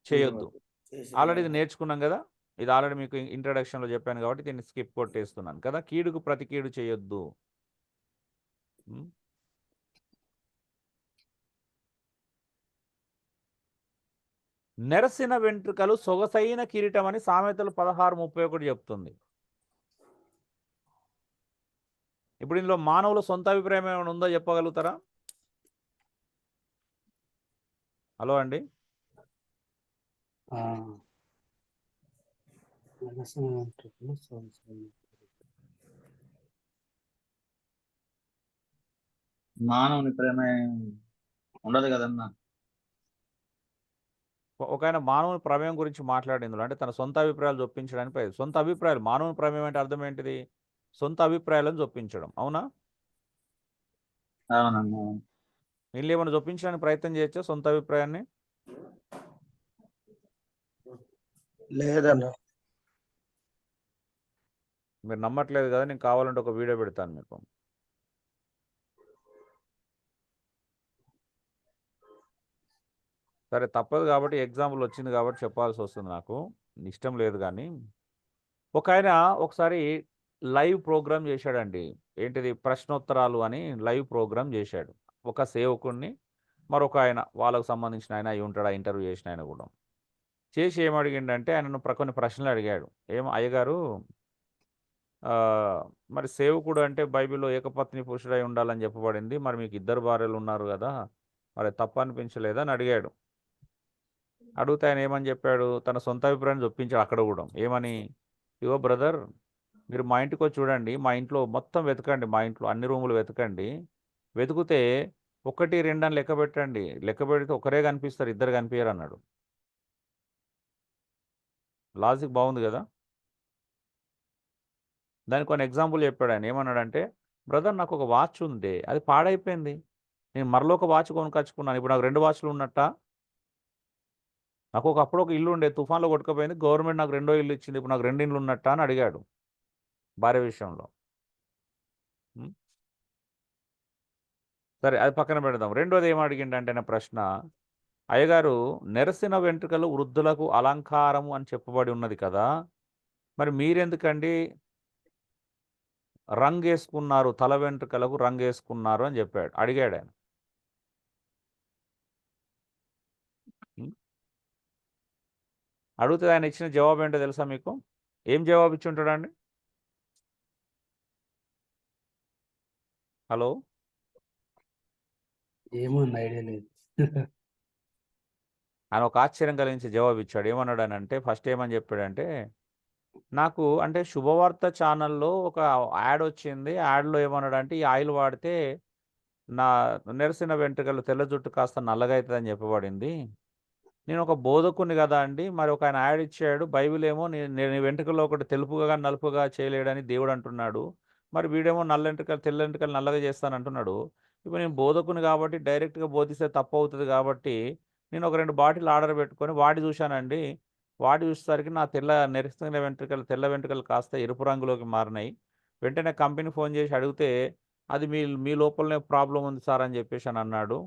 చేయొద్దు. ఆల్రెడీ ఇది నేర్చుకున్నాం కదా, ఇది ఆల్రెడీ మీకు ఇంట్రడక్షన్లో చెప్పాను కాబట్టి దీన్ని స్కిప్ కొట్టేస్తున్నాను కదా. కీడుకు ప్రతి కీడు చేయొద్దు. నెరసిన వెంట్రుకలు సొగసైన కిరీటం అని సామెతలు 16:31 చెప్తుంది. ఇప్పుడు ఇందులో మానవుల సొంత అభిప్రాయం ఏమైనా ఉందో చెప్పగలుగుతారా? హలో అండి. మానవుని ప్రేమ ఉండదు కదన్నా. ఒక ఆయన మానవుని ప్రమేయం గురించి మాట్లాడింది, అంటే తన సొంత అభిప్రాయాలు చొప్పించడానికి. సొంత అభిప్రాయాలు, మానవుని ప్రమేయం అంటే అర్థం ఏంటిది? సొంత అభిప్రాయాలను చొప్పించడం. అవునా? అవునన్నా. వీళ్ళు ఏమైనా చొప్పించడానికి ప్రయత్నం చేయొచ్చా సొంత అభిప్రాయాన్ని? లేదన్నా. మీరు నమ్మట్లేదు కదా, నేను కావాలంటే ఒక వీడియో పెడతాను మీకు. సరే తప్పదు కాబట్టి ఎగ్జాంపుల్ వచ్చింది కాబట్టి చెప్పాల్సి వస్తుంది, నాకు ఇష్టం లేదు కానీ. ఒక ఆయన ఒకసారి లైవ్ ప్రోగ్రామ్ చేశాడండి. ఏంటిది, ప్రశ్నోత్తరాలు అని లైవ్ ప్రోగ్రామ్ చేశాడు. ఒక సేవకుడిని మరొక ఆయన, వాళ్ళకు సంబంధించిన ఆయన అయి ఉంటాడు, ఆ ఇంటర్వ్యూ చేసిన ఆయన కూడా. చేసి ఏమడిగిండంటే ఆయనను కొన్ని ప్రశ్నలు అడిగాడు. అయ్యగారు, మరి సేవకుడు అంటే బైబిల్లో ఏకపత్ని పురుషుడై ఉండాలని చెప్పబడింది, మరి మీకు 2 భార్యలు ఉన్నారు కదా, మరి తప్పు అనిపించలేదా అని అడిగాడు. అడిగితే ఆయన ఏమని చెప్పాడు, తన సొంత అభిప్రాయాన్ని చొప్పించాడు అక్కడ కూడా. ఏమని, ఇగో బ్రదర్, మీరు మా ఇంటికి వచ్చి చూడండి, మా ఇంట్లో మొత్తం వెతకండి, మా ఇంట్లో అన్ని రూములు వెతకండి, వెతికితే 1, 2 అని లెక్క పెట్టండి, లెక్క పెడితే ఒకరే కనిపిస్తారు, 2 కనిపించరు అన్నాడు. లాజిక్ బాగుంది కదా. దానికి కొన్ని ఎగ్జాంపుల్ చెప్పాడు ఆయన. ఏమన్నాడంటే, బ్రదర్ నాకు ఒక వాచ్ ఉంది, అది పాడైపోయింది, నేను మరలో ఒక వాచ్ కొనుకొచ్చుకున్నాను, ఇప్పుడు నాకు 2 వాచ్లు ఉన్నట్ట. నాకు ఒకప్పుడు ఒక ఇల్లు ఉండే, తుఫాన్లో కొట్టుకుపోయింది, గవర్నమెంట్ నాకు 2వ ఇల్లు ఇచ్చింది, ఇప్పుడు నాకు 2 ఇళ్ళు ఉన్నట్ట అని అడిగాడు భార్య విషయంలో. సరే అది పక్కన పెడదాం. రెండోది ఏం అడిగిండంటే నా ప్రశ్న, అయ్యగారు, నెరసిన వెంట్రుకలు వృద్ధులకు అలంకారము అని చెప్పబడి ఉన్నది కదా, మరి మీరెందుకండి రంగేసుకున్నారు, తల వెంట్రుకలకు రంగేసుకున్నారు అని చెప్పాడు, అడిగాడు ఆయన. అడిగితే ఆయన ఇచ్చిన జవాబు ఏంటో తెలుసా మీకు? ఏం జవాబు ఇచ్చి ఉంటాడండి? హలో, ఏమో ఐడియా లేదు. ఆయన ఒక ఆశ్చర్యం కలిగించే జవాబు ఇచ్చాడు. ఏమన్నాడు అని అంటే, ఫస్ట్ ఏమని చెప్పాడంటే, నాకు అంటే శుభవార్త ఛానల్లో ఒక యాడ్ వచ్చింది, యాడ్లో ఏమన్నాడంటే, ఈ ఆయిల్ వాడితే నా నెరసిన వెంట్రుకలు, తెల్ల జుట్టు కాస్త నల్లగా అవుతుందని చెప్పబడింది. నేను ఒక బోధకుని కదా అండి, మరి ఒక ఆయన యాడ్ ఇచ్చాడు, బైబిల్ ఏమో నేను వెంట్రుకల్లో ఒకటి తెలుపుగా నలుపుగా చేయలేడని దేవుడు అంటున్నాడు, మరి వీడేమో నల్ల వెంట్రుకలు తెల్ల వెంట్రుకలు నల్లగా చేస్తాను అంటున్నాడు. ఇప్పుడు నేను బోధకుని కాబట్టి డైరెక్ట్గా బోధిస్తే తప్పు అవుతుంది కాబట్టి నేను ఒక 2 బాటిల్ ఆర్డర్ పెట్టుకొని వాడి చూశానండి. వాడి చూసేసరికి నా నెరసిన వెంట్రుకలు, తెల్ల వెంట్రుకలు కాస్త ఎరుపు రంగులోకి మారినాయి. వెంటనే కంపెనీ ఫోన్ చేసి అడిగితే, అది మీ మీ లోపలనే ప్రాబ్లం ఉంది సార్ అని చెప్పేసి అని అన్నాడు.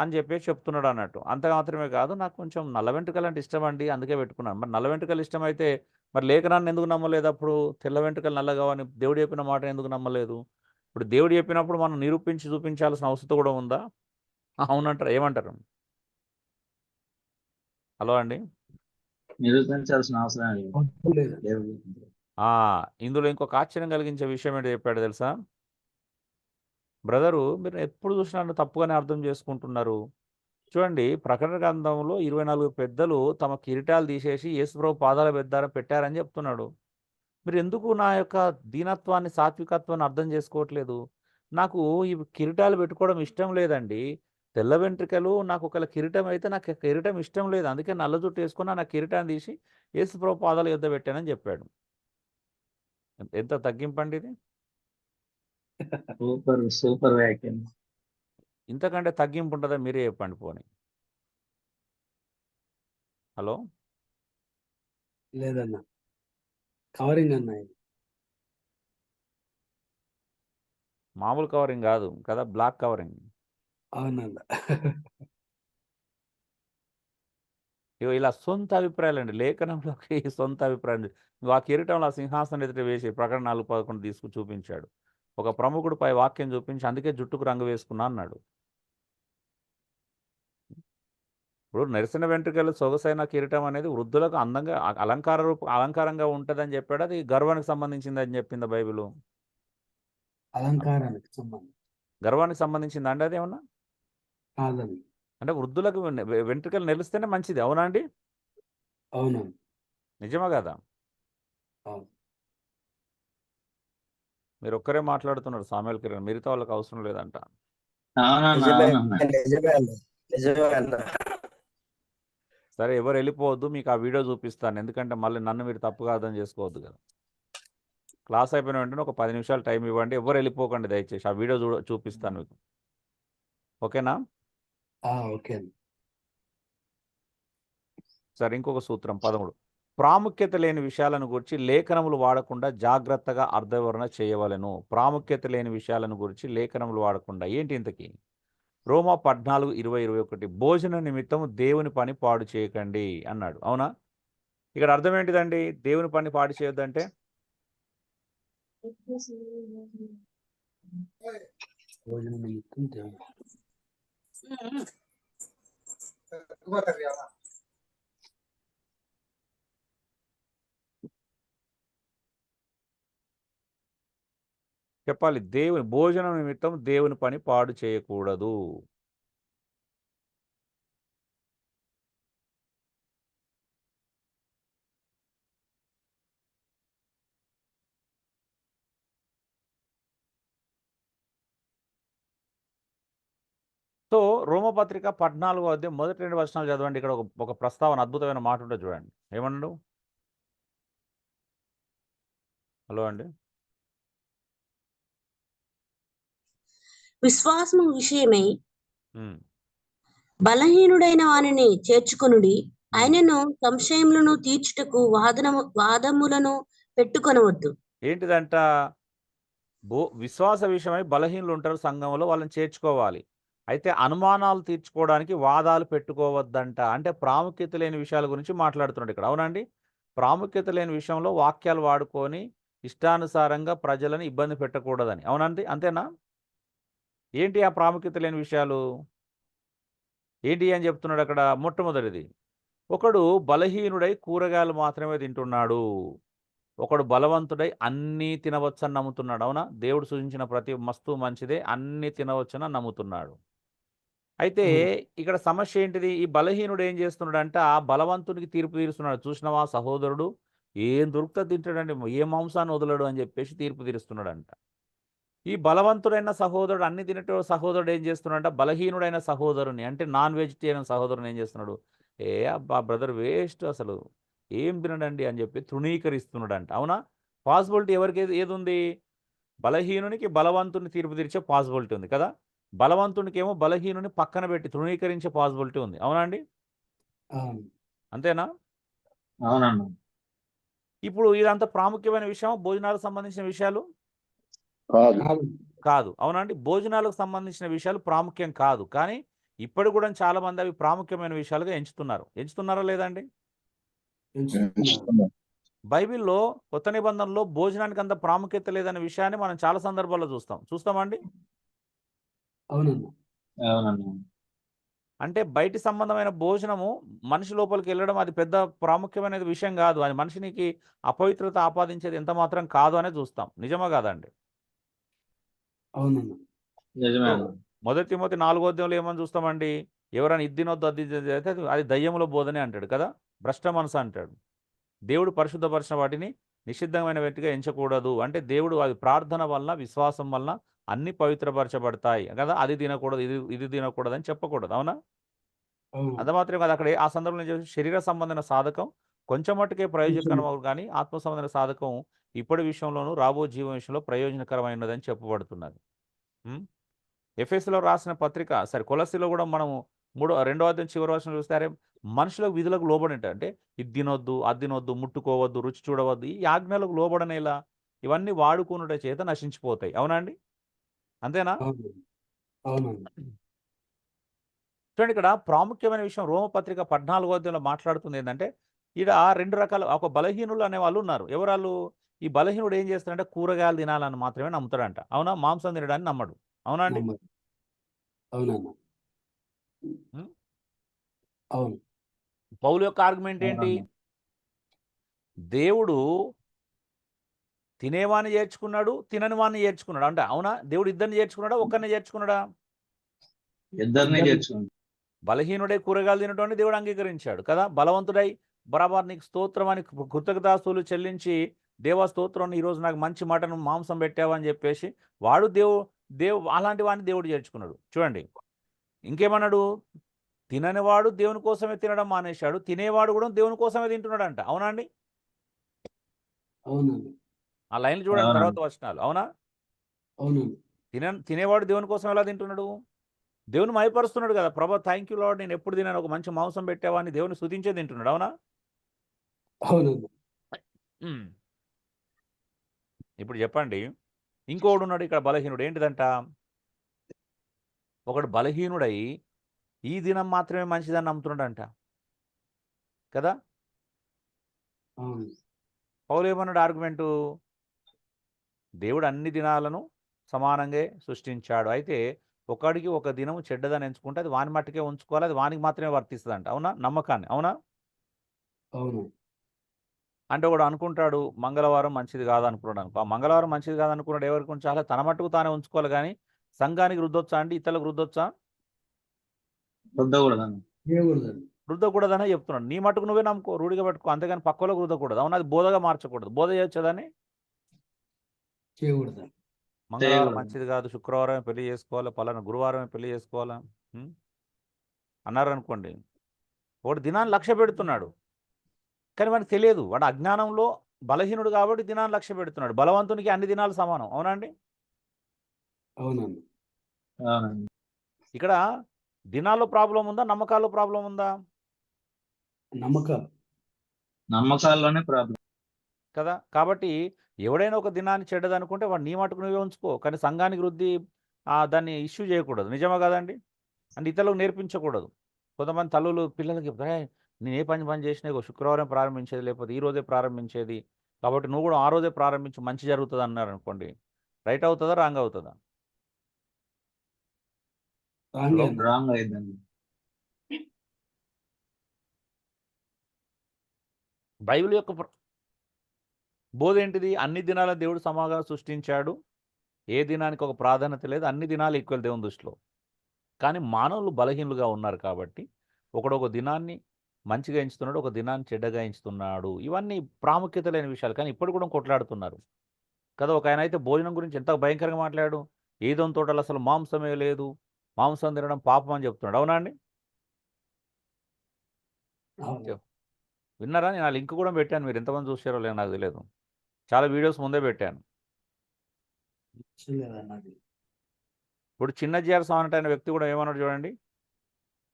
అని చెప్పేసి చెప్తున్నాడు అన్నట్టు. అంత మాత్రమే కాదు, నాకు కొంచెం నల్ల వెంట్రుకలు అంటే ఇష్టం అండి, అందుకే పెట్టుకున్నాను. మరి నల్ల వెంట్రుకలు ఇష్టమైతే మరి లేఖనాన్ని ఎందుకు నమ్మలేదు అప్పుడు? తెల్ల వెంట్రుకలు నల్లగా అని దేవుడు చెప్పిన మాట ఎందుకు నమ్మలేదు? ఇప్పుడు దేవుడు చెప్పినప్పుడు మనం నిరూపించి చూపించాల్సిన అవసరం కూడా ఉందా? అవునంటారు, ఏమంటారు? హలో అండి. నిరూపించాల్సిన అవసరం లేదు. ఇందులో ఇంకొక ఆశ్చర్యం కలిగించే విషయం ఏంటో చెప్పాడు తెలుసా? బ్రదరు, మీరు ఎప్పుడు చూసినా నన్ను తప్పుగానే అర్థం చేసుకుంటున్నారు. చూడండి, ప్రకటన గ్రంథంలో 24 పెద్దలు తమ కిరీటాలు తీసేసి యేసుప్రభు పాదాల పెట్టారని చెప్తున్నాడు. మీరు ఎందుకు నా యొక్క దీనత్వాన్ని, సాత్వికత్వాన్ని అర్థం చేసుకోవట్లేదు? నాకు ఈ కిరీటాలు పెట్టుకోవడం ఇష్టం లేదండి. తెల్ల వెంట్రుకలు నాకు ఒకవేళ కిరీటం అయితే నాకు కిరీటం ఇష్టం లేదు, అందుకే నల్ల జుట్టు వేసుకున్నా, నా కిరీటాన్ని తీసి యేసుప్రభు పాదాల యొద్ద పెట్టానని చెప్పాడు. ఎంత తగ్గింపండి ఇది! సూపర్ సూపర్ వ్యాఖ్యానం. ఇంతకంటే తగ్గింపు ఉంటుందా? మీరే చెప్పండి పోనీ. హలో, లేదన్నా, కవరింగ్ అన్న ఇది. మామూలు కవరింగ్ కాదు కదా, బ్లాక్ కవరింగ్. అవునన్నా. ఇగో ఇలా సొంత అభిప్రాయాలు అండి, లేఖనంలోకి సొంత అభిప్రాయాలు. ఆ కిరీటంలో ఆ సింహాసనం ఎదుట వేసి ప్రకటన 4:11 తీసుకు చూపించాడు. ఒక ప్రముఖుడు పై వాక్యం చూపించి, అందుకే జుట్టుకు రంగు వేసుకున్నా అన్నాడు. ఇప్పుడు నెరసిన వెంట్రుకలు, సొగసైన కిరీటం అనేది వృద్ధులకు అందంగా అలంకారంగా ఉంటుందని చెప్పాడు. అది గర్వానికి సంబంధించింది అని చెప్పింది బైబిల్. అలంకారానికి సంబంధం గర్వానికి సంబంధించింది అండి అదేమన్నా? కాదండి. అంటే వృద్ధులకు వెంట్రుకలు నెలిస్తేనే మంచిది, అవునా అండి? అవునండి. నిజమా కదా? అవును. మీరు ఒక్కరే మాట్లాడుతున్నారు సామ్యుయల్ కిరణ్, మిగతా వాళ్ళకి అవసరం లేదంట. నిజమే అన్న. సరే, ఎవరు వెళ్ళిపోవద్దు, మీకు ఆ వీడియో చూపిస్తాను, ఎందుకంటే మళ్ళీ నన్ను మీరు తప్పుగా అర్థం చేసుకోవద్దు కదా. క్లాస్ అయిపోయిన వెంటనే ఒక 10 నిమిషాలు టైం ఇవ్వండి, ఎవరు వెళ్ళిపోకండి దయచేసి. ఆ వీడియో చూపిస్తాను మీకు, ఓకేనా? ఓకే అండి. సరే, ఇంకొక సూత్రం 13. ప్రాముఖ్యత లేని విషయాలను గురించి లేఖనములు వాడకుండా జాగ్రత్తగా అర్థవివరణ చేయవలెను. ప్రాముఖ్యత లేని విషయాలను గురించి లేఖనములు వాడకుండా ఏంటి ఇంతకీ? రోమా 14:20-21 భోజన నిమిత్తం దేవుని పని పాడు చేయకండి అన్నాడు. అవునా? ఇక్కడ అర్థం ఏంటిదండి? దేవుని పని పాడు చేయొద్దంటే భోజనం నిమిత్తం దేవుడు. చెప్పాలి. భోజనం నిమిత్తం దేవుని పని పాడు చేయకూడదు. సో రోమపత్రిక 14వ అధ్యాయం మొదటి 2 వచనాలు చదవండి. ఇక్కడ ఒక ప్రస్తావన, అద్భుతమైన మాట ఉంటుంది చూడండి. ఏమన్నాడు? హలో అండి. విశ్వాసము విషయమై ఉమ్, బలహీనుడైన వానిని చేర్చుకొనుడి. ఆయనను సంశయములను తీర్చుటకు వాదములను పెట్టుకొనవద్దు. ఏంటిదంట? విశ్వాస విషయమై బలహీనులు ఉంటారు సంఘంలో, వాళ్ళని చేర్చుకోవాలి. అయితే అనుమానాలు తీర్చుకోవడానికి వాదాలు పెట్టుకోవద్దంట. అంటే ప్రాముఖ్యత లేని విషయాల గురించి మాట్లాడుతున్నాడు ఇక్కడ. అవునండి? ప్రాముఖ్యత లేని విషయంలో వాక్యాలు వాడుకొని ఇష్టానుసారంగా ప్రజలను ఇబ్బంది పెట్టకూడదని. అవునండి? అంతేనా? ఏంటి ఆ ప్రాముఖ్యత లేని విషయాలు ఏంటి అని చెప్తున్నాడు అక్కడ? మొట్టమొదటిది, ఒకడు బలహీనుడై కూరగాయలు మాత్రమే తింటున్నాడు, ఒకడు బలవంతుడై అన్నీ తినవచ్చని నమ్ముతున్నాడు. అవునా? దేవుడు సూచించిన ప్రతి వస్తువు మంచిదే, అన్నీ తినవచ్చని నమ్ముతున్నాడు. అయితే ఇక్కడ సమస్య ఏంటిది? ఈ బలహీనుడు ఏం చేస్తున్నాడంటే ఆ బలవంతునికి తీర్పు తీరుస్తున్నాడు. చూసినవా సహోదరుడు ఏం దొరుకుతా తింటాడండి, ఏ మాంసాన్ని వదలడు అని చెప్పేసి తీర్పు తీరుస్తున్నాడంట. ఈ బలవంతుడైన సహోదరుడు, అన్ని తినేట సహోదరుడు ఏం చేస్తున్నాడంట? బలహీనుడైన సహోదరుని, అంటే నాన్ వెజిటేరియన్ సహోదరుని ఏం చేస్తున్నాడు? అబ్బా బ్రదర్ వేస్ట్, అసలు ఏం తినడండి అని చెప్పి తృణీకరిస్తున్నాడంట. అవునా? పాసిబిలిటీ ఎవరికి ఏది ఉంది? బలహీనునికి బలవంతుని తీర్పు తీర్చే పాసిబిలిటీ ఉంది కదా. బలవంతునికి ఏమో బలహీనుని పక్కన పెట్టి తృణీకరించే పాసిబిలిటీ ఉంది. అవునా అండి? అంతేనా? అవునన్నా. ఇప్పుడు ఇదంతా ప్రాముఖ్యమైన విషయం. భోజనాలకు సంబంధించిన విషయాలు కాదు. అవునండి? భోజనాలకు సంబంధించిన విషయాలు ప్రాముఖ్యం కాదు. కానీ ఇప్పుడు కూడా చాలా మంది అవి ప్రాముఖ్యమైన విషయాలుగా ఎంచుతున్నారా లేదండి? బైబిల్‌లో కొత్త నిబంధనలో భోజనానికి అంత ప్రాముఖ్యత లేదనే విషయాన్ని మనం చాలా సందర్భాల్లో చూస్తామండి. అవునన్నా. అంటే బయటి సంబంధమైన భోజనము మనిషి లోపలికి వెళ్ళడం అది పెద్ద ప్రాముఖ్యమైన విషయం కాదు. అది మనిషినికి అపవిత్రత ఆపాదించేది ఎంత మాత్రం కాదు అనే చూస్తాం. నిజమా కాదండి? నిజమే సో, అన్న. మొదటి తిమోతి 4వ అధ్యాయంలో ఏమని చూస్తామండి? ఎవరైనా ఇది తినొద్దు అది అయితే అది దయ్యముల బోధనే అంటాడు కదా. భ్రష్ట మనసు అంటాడు. దేవుడు పరిశుద్ధపరిచిన వాటిని నిషిద్ధమైన వ్యక్తిగా ఎంచకూడదు. అంటే దేవుడు అది ప్రార్థన వలన, విశ్వాసం వలన అన్ని పవిత్రపరచబడతాయి కదా. అది తినకూడదు, ఇది తినకూడదు అని చెప్పకూడదు. అవునా? అంత మాత్రమే కాదు. అక్కడ ఆ సందర్భంలో శరీర సంబంధమైన సాధకం కొంచెం మట్టుకే ప్రయోజనకరం కానీ ఆత్మ సంబంధమైన సాధకం ఇప్పటి విషయంలోనూ రాబో జీవం విషయంలో ప్రయోజనకరమైనదని చెప్పబడుతున్నది. ఎఫెసులో రాసిన పత్రిక, సరే కొలస్సీలో కూడా మనము 2వ అధ్యాయం చివరి వచనం చూస్తే అరే మనుషులకు విధులకు లోబడి అంటే ఇది తినొద్దు, అది తినొద్దు, ముట్టుకోవద్దు, రుచి చూడవద్దు, ఈ ఆజ్ఞలకు లోబడనేలా ఇవన్నీ వాడుకునుట చేత నశించిపోతాయి. అవునండి? అంతేనా? చూడండి, ఇక్కడ ప్రాముఖ్యమైన విషయం రోమపత్రిక 14వ అధ్యాయంలో మాట్లాడుతుంది ఏంటంటే ఇక్కడ 2 రకాల ఒక బలహీనులు అనే వాళ్ళు ఉన్నారు. ఎవరాళ్ళు? ఈ బలహీనుడు ఏం చేస్తాడంటే కూరగాయలు తినాలని మాత్రమే నమ్ముతాడంట. అవునా? మాంసం తినడాన్ని నమ్మడు. అవునా అండి? పౌలు యొక్క ఆర్గ్యుమెంట్ ఏంటి? దేవుడు తినేవాడిని చేర్చుకున్నాడు, తినని వాడిని చేర్చుకున్నాడు అంటే. అవునా? దేవుడు ఇద్దరిని చేర్చుకున్నాడా, ఒక్కరిని చేర్చుకున్నాడా? ఇద్దరిని చేర్చుకున్నాడు. బలహీనుడై కూరగాయలు తినటాన్ని దేవుడు అంగీకరించాడు కదా. బలవంతుడై బరాబర్ నీకు స్తోత్రం అని కృతజ్ఞతాస్తుతులు చెల్లించి దేవా స్తోత్రం, ఈరోజు నాకు మంచి మటన్ మాంసం పెట్టావని చెప్పేసి వాడు అలాంటి వాడిని దేవుడు చేర్చుకున్నాడు. చూడండి, ఇంకేమన్నాడు? తిననివాడు దేవుని కోసమే తినడం మానేశాడు, తినేవాడు కూడా దేవుని కోసమే తింటున్నాడంట. అవునా అండి? ఆ లైన్లు చూడండి తర్వాత వచనాలు. అవునా? తినేవాడు దేవుని కోసం ఎలా తింటున్నాడు? దేవుని మయపరుస్తున్నాడు కదా, ప్రభా థ్యాంక్ యూ లార్డ్, నేను ఎప్పుడు తినాను, ఒక మంచి మాంసం పెట్టావా అని దేవుని స్తుతించే తింటున్నాడు. అవునా? అవునన్నా. ఇప్పుడు చెప్పండి, ఇంకోడు ఉన్నాడు ఇక్కడ బలహీనుడు. ఏంటిదంట? ఒకడు బలహీనుడై ఈ దినం మాత్రమే మంచిదని నమ్ముతున్నాడంట కదా. అవును. పౌలు ఏమన్నాడు ఆర్గ్యుమెంటు? దేవుడు అన్ని దినాలను సమానంగా సృష్టించాడు. అయితే ఒకడికి ఒక దినం చెడ్డదని ఎంచుకుంటే అది వాని మట్టుకే ఉంచుకోవాలి, అది వానికి మాత్రమే వర్తిస్తుందంట. అవునా? నమ్మకాన్ని. అవునా? అవును. అంటే ఒకడు అనుకుంటాడు మంగళవారం మంచిది కాదనుకున్నాడు అనుకో, ఆ మంగళవారం మంచిది కాదనుకున్నాడు ఎవరికి ఉంచాలి? తన మట్టుకు తానే ఉంచుకోవాలి, కానీ సంఘానికి రుద్దొచ్చా అండి? ఇతరులకు రుద్దొచ్చా? రుద్దకూడదన్న. చేయకూడదండి. రుద్దకూడదనే చెప్తున్నాడు. నీ మట్టుకు నువ్వే నమ్ముకో, రూఢిగా పెట్టుకో, అంతేగాని పక్కలోకి రుద్దకూడదు. అవునా? అది బోధగా మార్చకూడదు. బోధ చేయొచ్చదని చేయకూడదండి. మంగళవారం చేయకూడదు. మంచిది కాదు, శుక్రవారమే పెళ్లి చేసుకోవాలి, పలానా గురువారమే పెళ్లి చేసుకోవాలా అన్నారు అనుకోండి. ఒకటి దినాన్ని లక్ష్య పెడుతున్నాడు, కానీ వాడికి తెలియదు. వాడు అజ్ఞానంలో బలహీనుడు కాబట్టి దినాన్ని లక్ష్య పెడుతున్నాడు. బలవంతునికి అన్ని దినాలు సమానం. అవునండి? అవునండి. అవునండి. ఇక్కడ దినాల్లో ప్రాబ్లం ఉందా, నమ్మకాల్లో ప్రాబ్లం ఉందా? నమ్మకాలు. నమ్మకాల్లోనే ప్రాబ్లం. కదా. కాబట్టి ఎవడైనా ఒక దినాన్ని చెడ్డదనుకుంటే వాడు నీ మటుకు నువ్వే ఉంచుకో, కానీ సంఘానికి వృద్ధి దాన్ని ఇష్యూ చేయకూడదు. నిజమా కదండి? అంటే ఇతరులకు నేర్పించకూడదు. కొంతమంది తల్లులు పిల్లలకి చెప్తారు, నేను ఏ పని చేసినా ఇగో శుక్రవారం ప్రారంభించేది, లేకపోతే ఈ రోజే ప్రారంభించేది, కాబట్టి నువ్వు కూడా ఆ రోజే ప్రారంభించి మంచి జరుగుతుంది అన్నారు అనుకోండి. రైట్ అవుతుందా, రాంగ్ అవుతుందా? రాంగే హలో, అన్న. రాంగ్ అయిందండి. బైబిల్ యొక్క బోధ ఏంటిది? అన్ని దినాల దేవుడు సమాగా సృష్టించాడు, ఏ దినానికి ఒక ప్రాధాన్యత లేదు, అన్ని దినాలు ఈక్వల్ దేవుని దృష్టిలో. కానీ మానవులు బలహీనులుగా ఉన్నారు కాబట్టి ఒకడొక దినాన్ని మంచిగా ఎంచుతున్నాడు, ఒక దినాన్ని చెడ్డగా ఎంచుతున్నాడు. ఇవన్నీ ప్రాముఖ్యత లేని విషయాలు, కానీ ఇప్పుడు కూడా కొట్లాడుతున్నారు కదా. ఒక ఆయన అయితే భోజనం గురించి ఎంత భయంకరంగా మాట్లాడు, ఏదోని తోటలు అసలు మాంసమే లేదు, మాంసం తినడం పాపం అని చెప్తున్నాడు. అవునా అండి? అవును. విన్నారా? నేను ఆ లింక్ కూడా పెట్టాను, మీరు ఎంతమంది చూసారో లేదో నాకు తెలియదు. చాలా వీడియోస్ ముందే పెట్టాను. చూడలేదన్న అది. ఇప్పుడు చిన్న జీఆర్ స్వామి అనే వ్యక్తి కూడా ఏమన్నాడు చూడండి,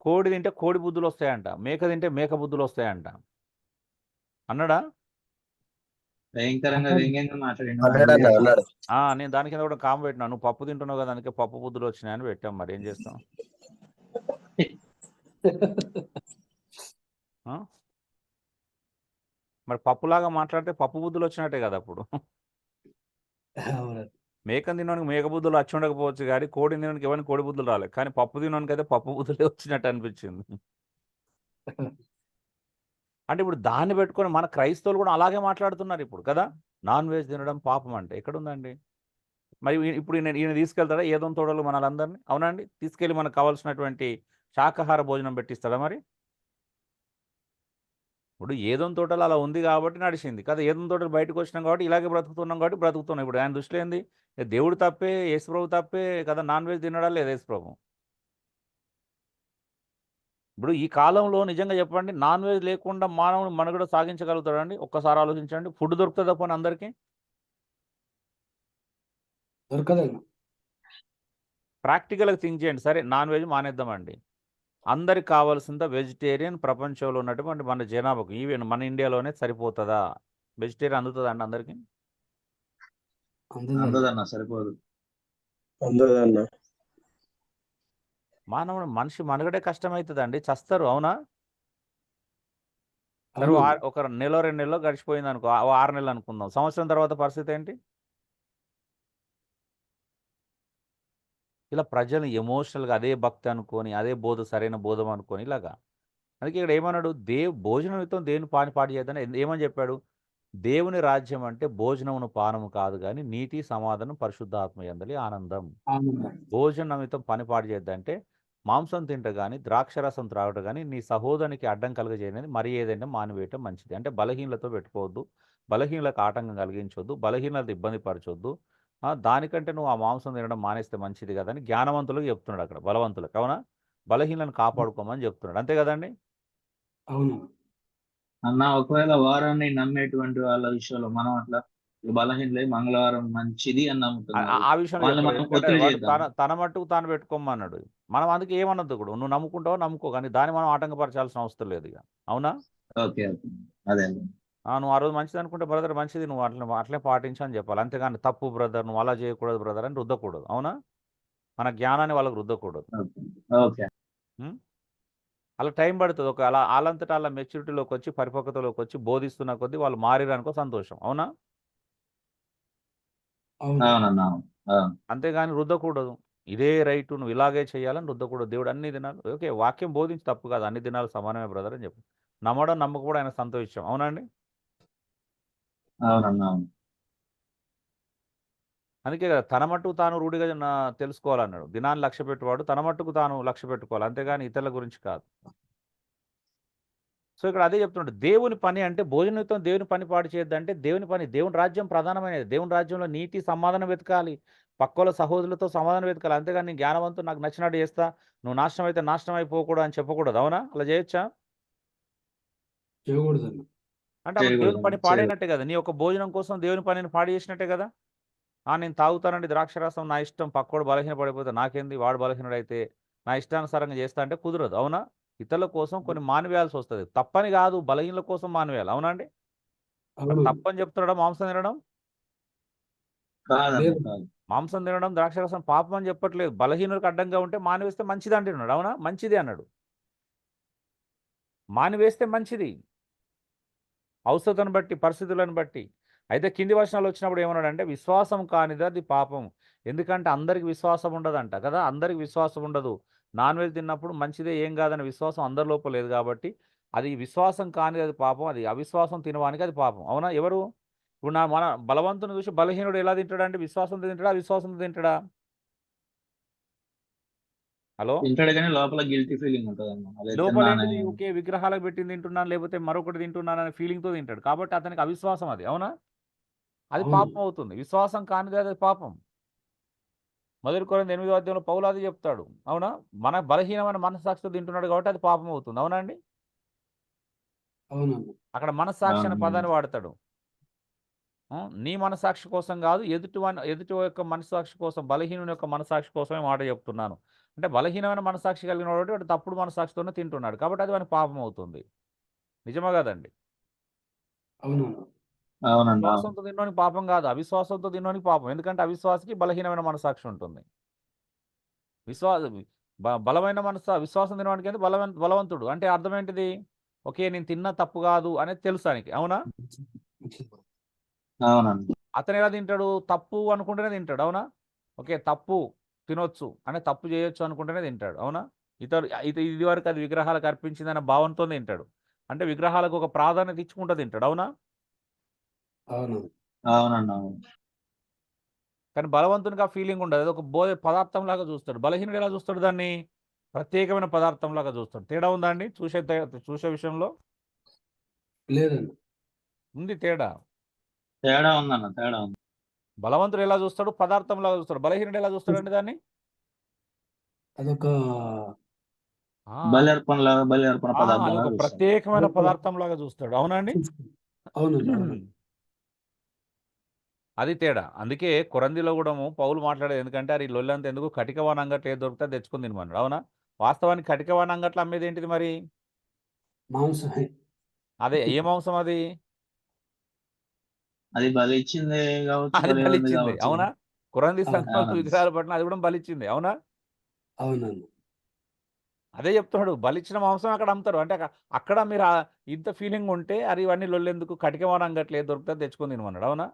కోడి తింటే కోడి బుద్ధులు వస్తాయంట, మేక తింటే మేక బుద్ధులు వస్తాయంట అన్నాడా? భయంకరంగా అన్నాడు. వ్యంగ్యంగా మాట్లాడిండు. అన్నాడన్న అన్నాడు. నేను దాని కింద కూడా కామ పెట్టినా, నువ్వు పప్పు తింటున్నావు కదా అందుకే పప్పు బుద్ధులు వచ్చినాయని పెట్టాం. మరి ఏం చేస్తాం? ఆ? మరి పప్పులాగా మాట్లాడితే పప్పు బుద్ధులు వచ్చినట్టే కదా అప్పుడు. అవునండి. మేకను తినడానికి మేక బుద్ధులు వచ్చి ఉండకపోవచ్చు, కానీ కోడి తినడానికి ఎవరికి కోడి బుద్ధులు రాలేదు, కానీ పప్పు తినడానికి అయితే పప్పు బుద్ధులే వచ్చినట్టు అనిపించింది. అంటే ఇప్పుడు దాన్ని పెట్టుకొని మన క్రైస్తవులు కూడా అలాగే మాట్లాడుతున్నారు ఇప్పుడు కదా. నాన్ వెజ్ తినడం పాపం అంటే ఎక్కడుందండి? మరి ఇప్పుడు ఈయన తీసుకెళ్తాడా ఏదో తోడలు మనలందరినీ? అవునండి? తీసుకెళ్ళి మనకు కావాల్సినటువంటి శాకాహార భోజనం పెట్టిస్తాడా? మరి ఇప్పుడు ఏదో తోటలు అలా ఉంది కాబట్టి నడిచింది కదా. ఏదో తోటలు బయటకు వచ్చినాం కాబట్టి ఇలాగే బ్రతుకుతున్నాం కాబట్టి బ్రతుకుతున్నాం. ఇప్పుడు ఆయన దృష్టిలో ఏంది? దేవుడు తప్పే, యేసుప్రభు తప్పే కదా. నాన్ వెజ్ తినడా లేదా యేసుప్రభు? ఇప్పుడు ఈ కాలంలో నిజంగా చెప్పండి, నాన్ వెజ్ లేకుండా మానవుడు మనుగడ సాగించగలుగుతాడండి? ఒక్కసారి ఆలోచించండి. ఫుడ్ దొరుకుతుందా పోనీ అందరికీ? దొరకదన్న. ప్రాక్టికల్గా థింక్ చేయండి. సరే నాన్ వెజ్ మానేద్దామండి, అందరికి కావాల్సిందా వెజిటేరియన్ ప్రపంచంలో ఉన్నటువంటి మన జనాభాకు, ఈవెన్ మన ఇండియాలోనే సరిపోతుందా? వెజిటేరియన్ అందుతుందా అండి అందరికీ? అందదన్న. అందదన్న సరిపోదు. అందదన్న. మనిషి మనుగడే కష్టమవుతుందండి, చస్తారు. అవునా? సరే అవునండి. ఒక నెల 2 నెలలో గడిచిపోయింది అనుకో, 6 నెలలు అనుకుందాం, సంవత్సరం తర్వాత పరిస్థితి ఏంటి? ఇలా ప్రజలు ఎమోషనల్గా అదే భక్తి అనుకొని, అదే బోధ సరైన బోధం అనుకొని ఇలాగా. అందుకే ఇక్కడ ఏమన్నాడు? భోజనంతో దేవుని పాడి చేద్దని ఏమని చెప్పాడు? దేవుని రాజ్యం అంటే భోజనమును పానము కాదు కానీ నీతి సమాధానం పరిశుద్ధాత్మ యందలి ఆనందం. ఆనందం. భోజనమితం పనిపాటు చేద్దంటే మాంసం తింట కానీ ద్రాక్షరసం త్రాగటం కానీ నీ సహోదరునికి అడ్డం కలగజేయనని మరి ఏదైనా మానివేయటం మంచిది. అంటే బలహీనలతో పెట్టుకోవద్దు, బలహీనలకు ఆటంకం కలిగించొద్దు, బలహీనలతో ఇబ్బంది పరచొద్దు. దానికంటే నువ్వు ఆ మాంసం తినడం మానేస్తే మంచిది కదా అని జ్ఞానవంతులకు చెప్తున్నాడు అక్కడ, బలవంతులకు. అవునా? బలహీనలను కాపాడుకోమని చెప్తున్నాడు. అంతే కదండి? అవును. అన్న ఒకవేళ వారాన్ని నమ్మేటువంటి వాళ్ళ విషయంలో మనం అట్లా బలహీనలై మంగళవారం మంచిది అని ఆ నమ్ముతున్నారు. ఆ విషయంలో వాళ్ళని చెప్పలేదు. మనం ఎందుకంటే ఒత్తిడి వాడు చేద్దాం. తన మట్టుకు తాను పెట్టుకోమన్నాడు. మనం అందుకే ఏమనొద్దు కూడా. నువ్వు నమ్ముకుంటావో నమ్ముకో, కానీ దాన్ని మనం ఆటంకపరచాల్సిన అవసరం లేదు ఇక. అవునా? ఓకే. ఓకే. అదే అదే. నువ్వు ఆ రోజు మంచిది అనుకుంటే బ్రదర్ మంచిది, నువ్వు అట్లే పాటించు అని చెప్పాలి. అంతేగాని తప్పు బ్రదర్, నువ్వు అలా చేయకూడదు బ్రదర్ అని రుద్దకూడదు. అవునా? మన జ్ఞానాన్ని వాళ్ళకి రుద్దకూడదు. ఓకే. ఓకే. ఉం? అలా టైం పడుతుంది. ఒక అలా వాళ్ళంతటా అలా మెచ్యూరిటీలోకి వచ్చి పరిపక్వతలోకి వచ్చి బోధిస్తున్న కొద్దీ వాళ్ళు మారిరనుకో సంతోషం. అవునా? అవును అవునన్నా. అవును. అంతేగాని రుద్దకూడదు. ఇదే రైట్, నువ్వు ఇలాగే చేయాలని రుద్దకూడదు. దేవుడు అన్ని దినాలు ఓకే వాక్యం బోధించి తప్పు కాదు, అన్ని దినాలు సమానమే బ్రదర్ అని చెప్పు. నమ్మడం నమ్మకపోవడం ఆయన సంతోషం. అవునండి? అవునన్నా. అవును. అందుకే కదా తన మట్టుకు తాను రూఢిగా తెలుసుకోవాలన్నాడు. దినాన్ని లక్ష్య పెట్టువాడు తన మట్టుకు తాను లక్ష్య పెట్టుకోవాలి, అంతేగాని ఇతరుల గురించి కాదు. సో ఇక్కడ అదే చెప్తున్నాడు. దేవుని పని అంటే భోజనంతో దేవుని పని పాడు చేయొద్దంటే దేవుని పని, దేవుని రాజ్యం ప్రధానమైనది. దేవుని రాజ్యంలో నీతి సమాధానం వెతకాలి, పక్కల సహోదరులతో సమాధానం వెతకాలి. అంతేగాని నీ జ్ఞానవంతుడు నాకు నచ్చినట్టు చేస్తా, నువ్వు నాశనం అయితే నాశనం అయిపోకూడదు అని చెప్పకూడదు. అవునా? అలా చేయొచ్చా? చేయకూడదన్న. అంటే అప్పుడు దేవుని పని చేయకూడదు. పాడైనట్టే కదా. నీ యొక్క భోజనం కోసం దేవుని పనిని పాడు చేసినట్టే కదా. నేను తాగుతానండి ద్రాక్షరసం, నా ఇష్టం, పక్కోడు బలహీన పడిపోతే నాకేంది, వాడు బలహీనుడైతే నా ఇష్టానుసారంగా చేస్తా అంటే కుదరదు. అవునా? ఇతరుల కోసం కొన్ని మానివేయాల్సి వస్తుంది. తప్పని కాదు, బలహీనుల కోసం మానివేయాలి. అవునండి? మరి అవును తప్పని చెప్తున్నాడా మాంసం తినడం? కాదన్నా. లేదు కాదు. మాంసం తినడం ద్రాక్షరసం పాపం అని చెప్పట్లేదు. బలహీనులకు అడ్డంగా ఉంటే మానివేస్తే మంచిది అంటున్నాడు. అవునా? మంచిది అన్నాడు. మానివేస్తే మంచిది, అవసరతను బట్టి, పరిస్థితులను బట్టి. అయితే కింది వచనాలు వచ్చినప్పుడు ఏమన్నాడంటే విశ్వాసం కానిది అది పాపం. ఎందుకంటే అందరికి విశ్వాసం ఉండదంట కదా. అందరికి విశ్వాసం ఉండదు. నాన్ వెజ్ తిన్నప్పుడు మంచిదే ఏం కాదనే విశ్వాసం అందరి లోపల లేదు కాబట్టి అది విశ్వాసం కానిది అది పాపం, అది అవిశ్వాసం తినడానికి అది పాపం. అవునా? ఎవరు ఇప్పుడు మన బలవంతుని చూసి బలహీనుడు ఎలా తింటాడంటే విశ్వాసంతో తింటాడా అవిశ్వాసంతో తింటాడా? హలో? తింటాడు కానీ లోపల గిల్టీ ఫీలింగ్ ఉంటుందన్న. అదే లోపల తిన్నానే. ఏంటిది? ఓకే విగ్రహాలకు పెట్టింది తింటున్నాను, లేకపోతే మరొకటి తింటున్నాను అనే ఫీలింగ్తో తింటాడు. కాబట్టి అతనికి అవిశ్వాసం అది. అవునా? అది అవును పాపం అవుతుంది. విశ్వాసం కానిది అది పాపం. 1 కొరింథీ 8వ అధ్యాయంలో పౌలు అది చెప్తాడు. అవునా? మన బలహీనమైన మనస్సాక్షితో తింటున్నాడు కాబట్టి అది పాపం అవుతుంది. అవునా అండి? అవునన్న. అక్కడ మనస్సాక్షి అనే అవును. పదాన్ని వాడతాడు. నీ మనస్సాక్షి కోసం కాదు, ఎదుటి యొక్క మనస్సాక్షి కోసం, బలహీనుని యొక్క మనస్సాక్షి కోసమే మాట చెప్తున్నాను. అంటే బలహీనమైన మనస్సాక్షి కలిగిన వాడు తప్పుడు మనస్సాక్షితోనే తింటున్నాడు కాబట్టి అది వానికి పాపం అవుతుంది. నిజమా కదండి? అవునన్న. అవునండి. అవును. విశ్వాసంతో తినడానికి పాపం కాదు, అవిశ్వాసంతో తినడానికి పాపం. ఎందుకంటే అవిశ్వాసకి బలహీనమైన మనస్సాక్షి ఉంటుంది. విశ్వాస బలమైన విశ్వాసం తినడానికి అంటే బలవంతుడు అంటే అర్థం ఏంటిది? ఓకే నేను తిన్న తప్పు కాదు అనేది తెలుసు ఆయనకి. అవునా? అవునండి. అతను ఎలా తింటాడు? తప్పు అనుకుంటేనే తింటాడు. అవునా? ఓకే తప్పు తినొచ్చు అంటే తప్పు చేయొచ్చు అనుకుంటేనే తింటాడు. అవునా? ఇది వరకు అది విగ్రహాలకు అర్పించిందనే భావంతో తింటాడు. అంటే విగ్రహాలకు ఒక ప్రాధాన్యత ఇచ్చుకుంటూ తింటాడు. అవునా? అవునన్న. అవునండి. అవును. కానీ బలవంతునికి ఆ ఫీలింగ్ ఉండదు. అది ఒక పదార్థం లాగా చూస్తాడు. బలహీనుడు ఎలా చూస్తాడు దాన్ని? ప్రత్యేకమైన పదార్థం లాగా చూస్తాడు. తేడా ఉందా అండి? చూసే విషయంలో లేదన్న. ఉంది తేడా. తేడా ఉందన్న. తేడా ఉంది. బలవంతుడు ఎలా చూస్తాడు? పదార్థం లాగా చూస్తాడు. బలహీనుడు ఎలా చూస్తాడండి దాన్ని? అదొక ఆ, బలి అర్పణ పదార్థం అదొక లాగా చూస్తాం. ప్రత్యేకమైన పదార్థం లాగా చూస్తాడు. అవునండి? అవునండి అవునండి. అది తేడా. అందుకే కొరంథీలో కూడా పౌలు మాట్లాడేది ఎందుకంటే అది లొల్లంతా ఎందుకు, కటికవాని అంగట్లో ఏది దొరికితే అది తెచ్చుకొని తినమన్నాడు. అవునా? వాస్తవానికి కటికవాని అంగట్లో అమ్మేది ఏంటిది మరి? మాంసమే. అదే ఏ మాంసం అది? అది బలి ఇచ్చింది కావచ్చు, అది బలి ఉంది బలిచ్చింది. కావచ్చు. అవునా? కొరంథీ సంఘంలో అవునండి. విగ్రహాల పట్ల అది కూడా బలిచ్చింది. అవునా? అవునన్న. అదే చెప్తున్నాడు. బలిచ్చిన మాంసం అక్కడ అమ్ముతారు. అంటే అక్కడ మీరు ఇంత ఫీలింగ్ ఉంటే అది ఇవన్నీ లొల్లెందుకు, కటికవాని అంగట్లో ఏది దొరికితే అది తెచ్చుకొని తినమన్నాడు. అవునా?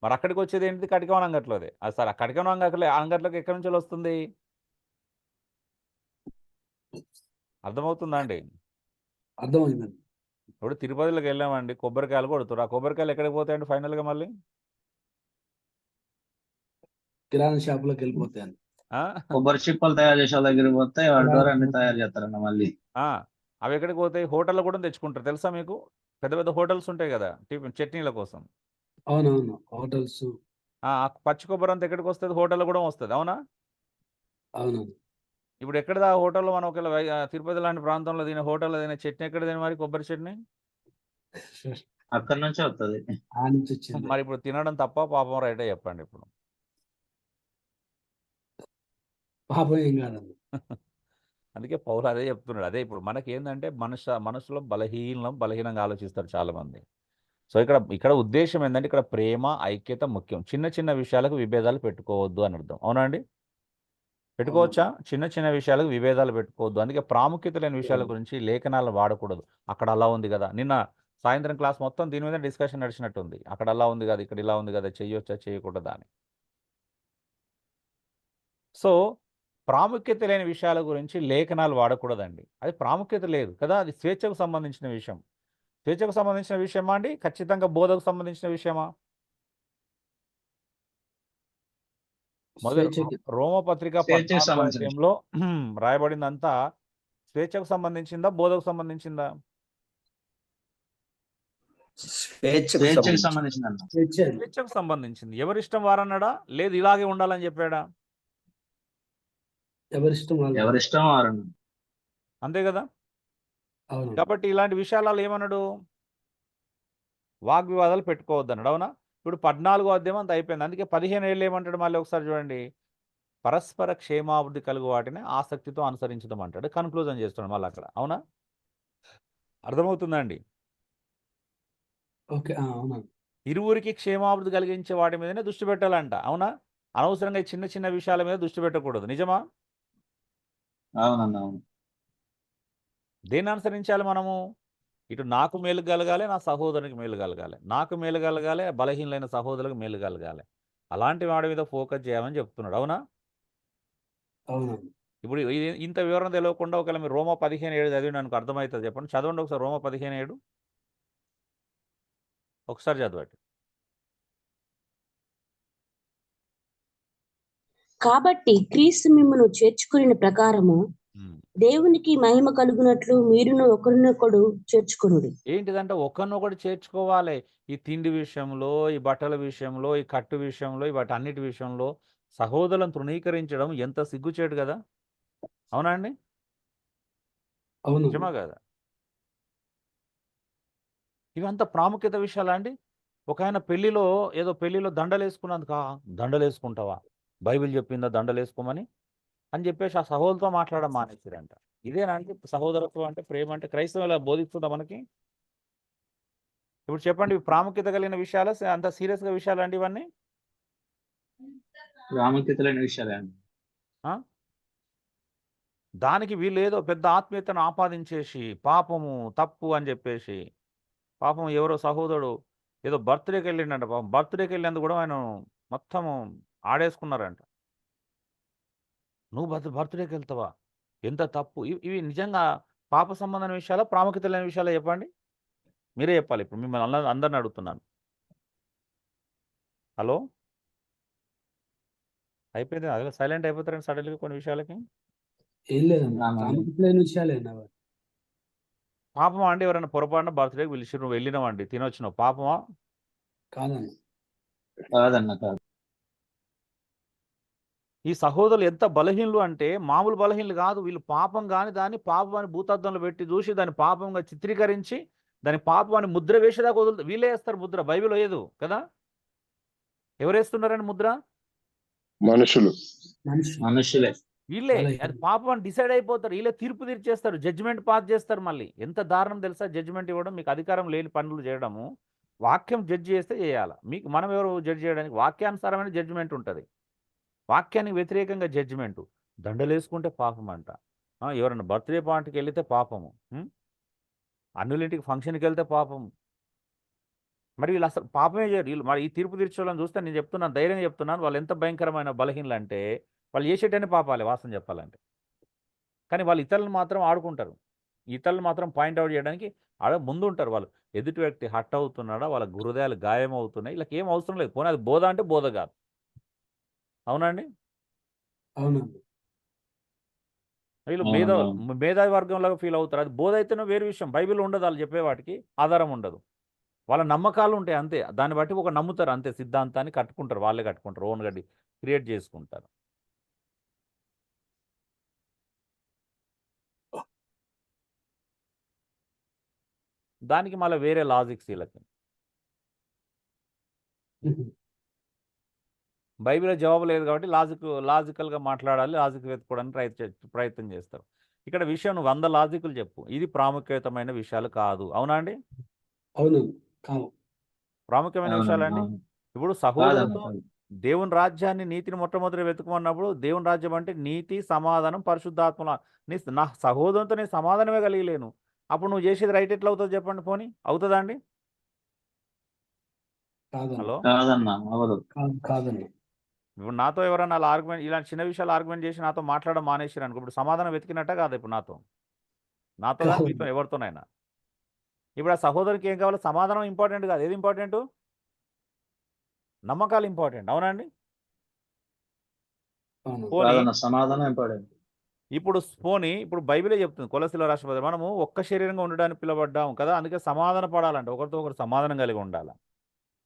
మరి అక్కడికి వచ్చేది ఏంటిది? కటికవాని అంగట్లోదే. అది సరే ఆ కటికవాని అంగట్లోకి ఎక్కడి నుంచి వస్తుంది? అర్థమవుతుందా అండి? అర్థమైందండి. ఇప్పుడు తిరుపతిలోకి వెళ్ళామండి, కొబ్బరికాయలు కొడుతురు. ఆ కొబ్బరికాయలు ఎక్కడికి పోతాయండి ఫైనల్గా మళ్ళీ? కిరాణా షాపులోకి వెళ్ళిపోతాయన్న. ఆ? కొబ్బరి చిప్పలు తయారు చేసే వాళ్ళ దగ్గరికి పోతే వాడి ద్వారా అన్ని తయారు చేస్తారన్న మళ్ళీ. ఆ, అవి ఎక్కడికి పోతాయి? హోటల్లో కూడా తెచ్చుకుంటారు. తెలుసా మీకు? పెద్ద పెద్ద హోటల్స్ ఉంటాయి కదా టిఫిన్ చట్నీల కోసం. అవునవును హోటల్స్. ఆ పచ్చి కొబ్బరి అంతా ఎక్కడికి వస్తుంది? హోటల్లో కూడా వస్తుంది. అవునా? అవునండి. ఇప్పుడు ఎక్కడ హోటల్లో మనం ఒకవేళ తిరుపతి లాంటి ప్రాంతంలో తినే హోటల్లో తినే చట్నీ ఎక్కడ తినే మరి కొబ్బరి చట్నీ? అక్కడి నుంచే వస్తుంది. ఆ నుంచి వచ్చింది. మరి ఇప్పుడు తినడం తప్ప పాపం రైటే చెప్పండి ఇప్పుడు. పాపం ఏం కాదండి. అందుకే పౌలు అదే చెప్తున్నాడు. అదే ఇప్పుడు మనకేందంటే మనసులో బలహీనంగా ఆలోచిస్తారు చాలామంది. సో ఇక్కడ ఉద్దేశ్యం ఏంటంటే ఇక్కడ ప్రేమ, ఐక్యత ముఖ్యం. చిన్న చిన్న విషయాలకు విభేదాలు పెట్టుకోవద్దు అని అర్థం. అవునా అండి? పెట్టుకోవచ్చా? చిన్న చిన్న విషయాలకు విభేదాలు పెట్టుకోవద్దు. అందుకే ప్రాముఖ్యత లేని విషయాల గురించి లేఖనాలు వాడకూడదు. అక్కడ అలా ఉంది కదా! నిన్న సాయంత్రం క్లాస్ మొత్తం దీని మీద డిస్కషన్ నడిచినట్టుంది. అక్కడ అలా ఉంది కదా! ఇక్కడ ఇలా ఉంది కదా! చెయ్యొచ్చా? చేయకూడదా అని. సో ప్రాముఖ్యత లేని విషయాల గురించి లేఖనాలు వాడకూడదండి. అది ప్రాముఖ్యత లేదు కదా! అది స్వేచ్ఛకు సంబంధించిన విషయం. స్వేచ్ఛకు సంబంధించిన విషయమా అండి? ఖచ్చితంగా బోధకు సంబంధించిన విషయమా? మొదటి స్వేచ్ఛకి రోమపత్రిక స్వేచ్ఛకు 14వ సంబంధించిన విషయం. అధ్యాయంలో రాయబడిందంతా స్వేచ్ఛకు సంబంధించిందా? బోధకు సంబంధించిందా? స్వేచ్ఛకు స్వేచ్ఛకు సంబంధించి సంబంధించింది అన్న. స్వేచ్ఛ అండి. స్వేచ్ఛకు సంబంధించింది. ఎవరిష్టం వారన్నాడా? లేదు ఇలాగే ఉండాలని చెప్పాడా? ఎవరిష్టం వాళ్ళు. ఎవరిష్టం వారన్న. అంతే కదా! అవును. కాబట్టి ఇలాంటి విషయాలలో ఏమన్నాడు? వాగ్వివాదాలు పెట్టుకోవద్దన్నాడు. అవునా? ఇప్పుడు 14వ అధ్యాయం అంతా అయిపోయింది. అందుకే 15 ఏళ్ళు ఏమంటాడు మళ్ళీ ఒకసారి చూడండి. పరస్పర క్షేమాభివృద్ధి కలుగు వాటిని ఆసక్తితో అనుసరించడం అంటాడు. కన్క్లూజన్ చేస్తున్నాడు మళ్ళీ అక్కడ. అవునా? అర్థమవుతుందండి? ఓకే. అవునా. ఇరువురికి క్షేమాభివృద్ధి కలిగించే వాటి మీదనే దృష్టి పెట్టాలంట. అవునా? అనవసరంగా ఈ చిన్న చిన్న విషయాల మీద దృష్టి పెట్టకూడదు. నిజమా? అవునన్న, అవును. దేన్ని అనుసరించాలి మనము? ఇటు నాకు మేలు కలగాలి, నా సహోదరునికి మేలు కలగాలి. నాకు మేలు కలగాలి, బలహీనమైన సహోదరులకు మేలు కలగాలి. అలాంటి వాడి మీద ఫోకస్ చేయమని చెప్తున్నాడు. అవునా? అవునా. ఇప్పుడు ఇంత వివరణ తెలియకుండా ఒకవేళ మీరు రోమా 15:7 చదివి నాకు అర్థమవుతుంది చెప్పండి. చదవండి ఒకసారి రోమా 15:7 ఒకసారి చదవండి. కాబట్టి క్రీస్తు మిమ్మును చేర్చుకుని ప్రకారము ఉమ్. దేవునికి మహిమ కలుగునట్లు మీరును ఒకరినొకడు చేర్చుకునుడి. ఏంటిదంటే ఒకరినొకటి చేర్చుకోవాలి. ఈ తిండి విషయంలో, ఈ బట్టల విషయంలో, ఈ కట్టు విషయంలో, ఈ వాటి అన్నిటి విషయంలో సహోదరులను తృణీకరించడం ఎంత సిగ్గుచేటు కదా! అవునా అండి? అవును. నిజమా కదా? ఇవంతా ప్రాముఖ్యత విషయాలా అండి? ఒక ఆయన పెళ్లిలో దండలేసుకున్నందుకు దండలేసుకుంటావా? బైబిల్ చెప్పిందా దండలేసుకోమని అని చెప్పేసి ఆ సహోదరులతో మాట్లాడడం మానేసిరంట. ఇదేనా అంటే సహోదరత్వం అంటే, ప్రేమ అంటే? క్రైస్తవం ఇలా బోధిస్తుందా మనకి? ఇప్పుడు చెప్పండి, ఇవి ప్రాముఖ్యత కలిగిన విషయాలు, అంత సీరియస్గా విషయాలు అండి ఇవన్నీ? ప్రాముఖ్యత లేని విషయాలే అన్న. ఆ? దానికి వీళ్ళు ఏదో పెద్ద ఆత్మీయతను ఆపాదించేసి పాపము తప్పు అని చెప్పేసి, పాపం ఎవరో సహోదరుడు ఏదో బర్త్డేకి వెళ్ళిండంట. పాపం బర్త్డేకి వెళ్ళినందుకు కూడా ఆయన మొత్తం ఆడేసుకున్నారంట. నువ్వు బర్త్డేకి వెళ్తావా? ఎంత తప్పు! ఇవి నిజంగా పాప సంబంధమైన విషయాలా, ప్రాముఖ్యత లేని విషయాలా చెప్పండి? మీరే చెప్పాలి. ఇప్పుడు మిమ్మల్ని అందరిని అడుగుతున్నాను. హలో, అయిపోయింది. అదే సైలెంట్ అయిపోతారండి సడన్గా కొన్ని విషయాలకి. ఏం లేదన్న. ప్రాముఖ్యత లేని విషయాలేనా అవి. పాపమా అండి? ఎవరైనా పొరపాటున బర్త్డేకి పిలిచి నువ్వు వెళ్ళినావండి, తినొచ్చినావు, పాపమా? కాదన్న. కాదన్న, కాదు. ఈ సహోదరులు ఎంత బలహీనులు అంటే మామూలు బలహీనులు కాదు. వీళ్ళు పాపం కాని దాన్ని పాపం అని భూతద్దంలో పెట్టి చూసి దాన్ని పాపంగా చిత్రీకరించి దాని పాపం అని ముద్ర వేసేదాకా వదులుతారు. వీళ్ళే వేస్తారు ముద్ర. బైబిల్ లేదు కదా? ఎవరు వేస్తున్నారని ముద్ర? మనుషులు. మనుషులే. వీళ్ళే. అది పాపం అని డిసైడ్ అయిపోతారు. వీళ్ళే తీర్పు తీర్చేస్తారు, జడ్జిమెంట్ పాస్ చేస్తారు. మళ్ళీ ఎంత దారుణం తెలుసా? జడ్జిమెంట్ ఇవ్వడం. మీకు అధికారం లేని పనులు చేయడము. వాక్యం జడ్జి చేస్తే చేయాలి. మీకు మనం ఎవరు జడ్జి చేయడానికి? వాక్యానుసారమైన జడ్జిమెంట్ ఉంటుంది. వాక్యానికి వ్యతిరేకంగా జడ్జిమెంటు. దండలేసుకుంటే పాపం అంట. ఎవరన్నా బర్త్డే పార్టీకి వెళితే పాపము. అన్నులింటికి ఫంక్షన్కి వెళ్తే పాపం. మరి వీళ్ళు అసలు పాపమే చేయరు. వీళ్ళు మరి ఈ తీర్పు తీర్చోళ్ళని చూస్తే నేను చెప్తున్నాను, ధైర్యంగా చెప్తున్నాను, వాళ్ళు ఎంత భయంకరమైన బలహీనలు అంటే వాళ్ళు చేసేటనే పాపాలే వాస్తవం చెప్పాలంటే. కానీ వాళ్ళు ఇతరులను మాత్రం ఆడుకుంటారు. ఇతరులను మాత్రం పాయింట్అవుట్ చేయడానికి ముందు ఉంటారు. వాళ్ళు ఎదుటి వ్యక్తి హట్ అవుతున్నాడా, వాళ్ళ హృదయాలు గాయం అవుతున్నాయి, వీళ్ళకి ఏం అవసరం లేదు. పోనీ అది బోధ అంటే బోధ కాదు. అవునండి? అవునండి. వీళ్ళు అవునవును. మేధావి వర్గంలాగా ఫీల్ అవుతారు. అది బోధ అయితేనే వేరే విషయం. బైబిల్ ఉండదు, వాళ్ళు చెప్పే వాటికి ఆధారం ఉండదు. వాళ్ళ నమ్మకాలు ఉంటాయి అంతే. దాన్ని బట్టి ఒక నమ్ముతారు అంతే. సిద్ధాంతాన్ని కట్టుకుంటారు, వాళ్ళే కట్టుకుంటారు, ఓన్ గడ్డి క్రియేట్ చేసుకుంటారు. దానికి మళ్ళీ వేరే లాజిక్స్ వీళ్ళకి. బైబిల్లో జవాబు లేదు కాబట్టి లాజికల్గా మాట్లాడాలి, లాజిక్ వెతుక్కోవడానికి ప్రయత్నం చేస్తారు. ఇక్కడ విషయం నువ్వు 100 లాజిక్లు చెప్పు, ఇది ప్రాముఖ్యతమైన విషయాలు కాదు. అవునా అండి? అవును కావు. ప్రాముఖ్యమైన అవునన్నా విషయాలండి. అవును. ఇప్పుడు కాదన్న సహోదరులతో కాదు. దేవుని రాజ్యాన్ని, నీతిని మొట్టమొదటి వెతుకుమన్నప్పుడు దేవుని రాజ్యం అంటే నీతి, సమాధానం, పరిశుద్ధాత్మల. నా సహోదరునితో నేను సమాధానమే కలిగలేను, అప్పుడు నువ్వు చేసేది రైట్ ఎట్లా అవుతుంది చెప్పండి? పోనీ అవుతుందా అండి? కాదన్న హలో, కాదన్నా అవదు. కాదన్న. ఇప్పుడు నాతో ఎవరైనా అలా ఆర్గ్యుమెంట్, ఇలాంటి చిన్న విషయాలు ఆర్గ్యుమెంట్ చేసి నాతో మాట్లాడడం మానేసారు అనుకో, ఇప్పుడు సమాధానం వెతికినట్ట కాదు ఇప్పుడు నాతో కానీ మీతో ఎవరితోనైనా. ఇప్పుడు ఆ సహోదరికి ఏం కావాలి? సమాధానం ఇంపార్టెంట్ కాదు, ఏది ఇంపార్టెంట్? నమ్మకాలు ఇంపార్టెంట్. అవునండి? పోనీ కాదన్న సమాధానం ఇంపార్టెంట్. ఇప్పుడు బైబిలే చెప్తుంది, కొలస్సీలో రాష్ట్రపతి మనము ఒక్క శరీరంగా ఉండడానికి పిలవడ్డాం కదా, అందుకే సమాధాన పడాలంటే ఒకరితో ఒకరు సమాధానం కలిగి ఉండాలి.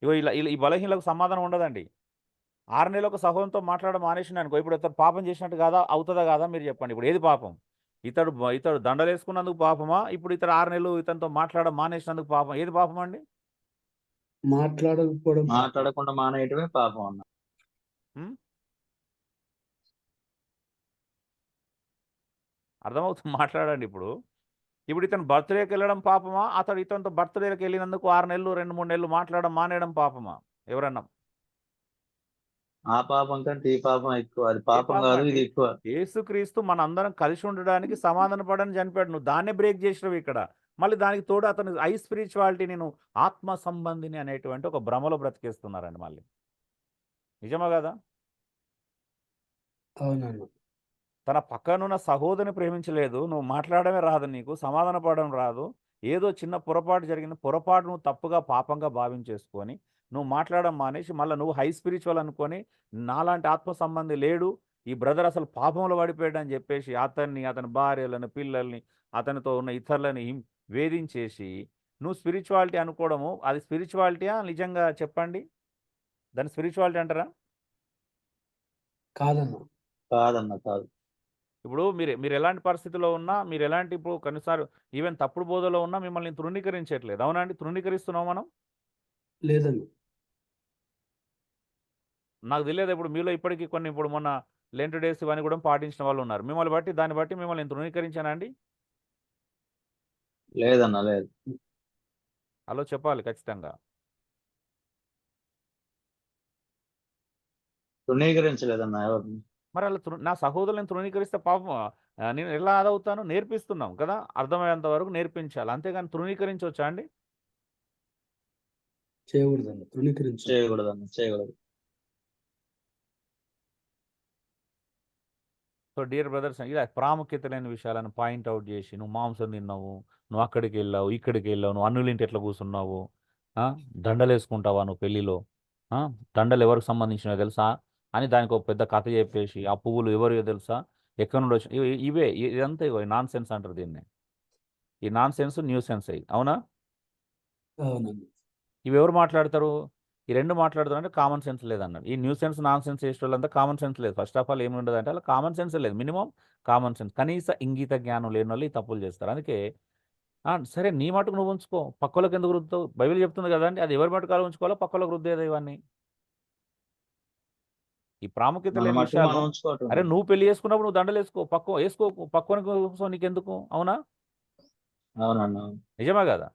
ఇగో ఇలా ఈ బలహీనలకు సమాధానం ఉండదండి. 6 నెలలు ఒక సహోదరునితో మాట్లాడడం మానేసిన అనుకో, ఇప్పుడు ఇతను పాపం చేసినట్టు కాదా, అవుతుందా కాదా మీరు చెప్పండి? ఇప్పుడు ఏది పాపం? ఇతడు దండలేసుకున్నందుకు పాపమా, ఇప్పుడు ఇతడు 6 నెలలు ఇతనితో మాట్లాడడం మానేసినందుకు పాపం? ఏది పాపం అండి? మాట్లాడకుండా మానేయటమే పాపం అన్న. అర్థమవుతుంది? మాట్లాడండి. ఇప్పుడు ఇతను బర్త్డేకి వెళ్ళడం పాపమా, ఇతనితో బర్త్డేకి వెళ్ళినందుకు 6 నెలలు 2-3 నెలలు మాట్లాడడం మానేయడం పాపమా? ఎవరన్నా? ఆ పాపం కంటే ఈ పాపం ఎక్కువ. అది ఏ పాపం పాపం కాదు, అండి? ఇది ఎక్కువ. యేసుక్రీస్తు మన అందరం కలిసి ఉండడానికి సమాధాన పడని చనిపోయాడు, నువ్వు దాన్నే బ్రేక్ చేసినావు ఇక్కడ. మళ్ళీ దానికి తోడు అతను స్పిరిచువాలిటీ, నేను ఆత్మ సంబంధిని అనేటువంటి ఒక భ్రమలో బ్రతికేస్తున్నారండి మళ్ళీ. నిజమా కదా? అవునన్నా. తన పక్కనున్న సహోదరుని ప్రేమించలేదు, నువ్వు మాట్లాడమే రాదు, నీకు సమాధాన పడడం రాదు, ఏదో చిన్న పొరపాటు జరిగిన పొరపాటు నువ్వు తప్పుగా పాపంగా భావించేసుకొని నువ్వు మాట్లాడడం మానేసి మళ్ళీ నువ్వు హై స్పిరిచువల్ అనుకొని నాలాంటి ఆత్మ సంబంధి లేడు, ఈ బ్రదర్ అసలు పాపంలో పడిపోయాడు అని చెప్పేసి అతని భార్యలను, పిల్లల్ని, అతనితో ఉన్న ఇతరులని వేధించేసి నువ్వు స్పిరిచువాలిటీ అనుకోవడము, అది స్పిరిచువాలిటీయా నిజంగా చెప్పండి? దాన్ని స్పిరిచువాలిటీ అంటారా? కాదన్న కాదు. ఇప్పుడు మీరు ఎలాంటి పరిస్థితిలో ఉన్నా, మీరు ఎలాంటి ఇప్పుడు కొన్నిసార్లు ఈవెన్ తప్పుడు బోధలో ఉన్నా మిమ్మల్ని తృణీకరించట్లేదు. అవునండి? తృణీకరిస్తున్నాం మనం? లేదండి. నాకు తెలియదు, ఇప్పుడు మీలో ఇప్పటికీ ఇప్పుడు మొన్న లెంట్ డేస్ ఇవన్నీ కూడా పాటించిన వాళ్ళు ఉన్నారు. దాన్ని బట్టి మిమ్మల్ని తృణీకరించానా అండి? లేదన్న లేదు. అలా చెప్పాలి ఖచ్చితంగా. తృణీకరించలేదన్న ఎవరిని. మరి అలా నా సహోదరులను తృణీకరిస్తే పాపం నేను ఎలా అదవుతాను? నేర్పిస్తున్నాం కదా, అర్థమయ్యేంత వరకు నేర్పించాలి, అంతేగాని తృణీకరించవచ్చా అండి? చేయకూడదు. సో డియర్ బ్రదర్స్, ఇలా ప్రాముఖ్యత లేని విషయాలను పాయింట్అవుట్ చేసి నువ్వు మాంసం తిన్నావు, నువ్వు అక్కడికి వెళ్ళావు, ఇక్కడికి వెళ్ళావు, నువ్వు అన్నులింటి ఎట్లా కూర్చున్నావు, దండలు వేసుకుంటావా నువ్వు పెళ్ళిలో, దండలు ఎవరికి సంబంధించినవి తెలుసా అని దానికి ఒక పెద్ద కథ చెప్పేసి, ఆ పువ్వులు ఎవరియో తెలుసా, ఎక్కడి నుండి వచ్చి ఇదంతా ఇవో నాన్ సెన్స్ అంటారు దీన్ని. ఈ నాన్ సెన్స్ న్యూ సెన్స్ అయ్యి, అవునా? ఇవి ఎవరు మాట్లాడతారు? ఈ రెండు మాట్లాడుతారు అంటే కామన్ సెన్స్ లేదన్నాడు. ఈ న్యూ సెన్స్, నాన్ సెన్స్ చేసే వాళ్ళంతా కామన్ సెన్స్ లేదు. ఫస్ట్ ఆఫ్ ఆల్ ఏమి ఉండదు అంటే అలా కామన్ సెన్స్ లేదు, మినిమం కామన్ సెన్స్, కనీస ఇంగిత జ్ఞానం లేని వాళ్ళు ఈ తప్పులు చేస్తారు. అందుకే సరే నీ మటుకు నువ్వు ఉంచుకో, పక్కలకు ఎందుకు రుద్దుతావు? బైబిల్ చెప్తుంది కదండి, అది ఎవరి మటుకాలు ఉంచుకోవాలో పక్కలకు రుద్దేది ఇవన్నీ. ఈ ప్రాముఖ్యత లేని విషయాలు. అరే నువ్వు పెళ్లి చేసుకున్నప్పుడు నువ్వు దండలు వేసుకోకు, పక్కన కోసం నీకెందుకు? అవునా? నిజమా కదా?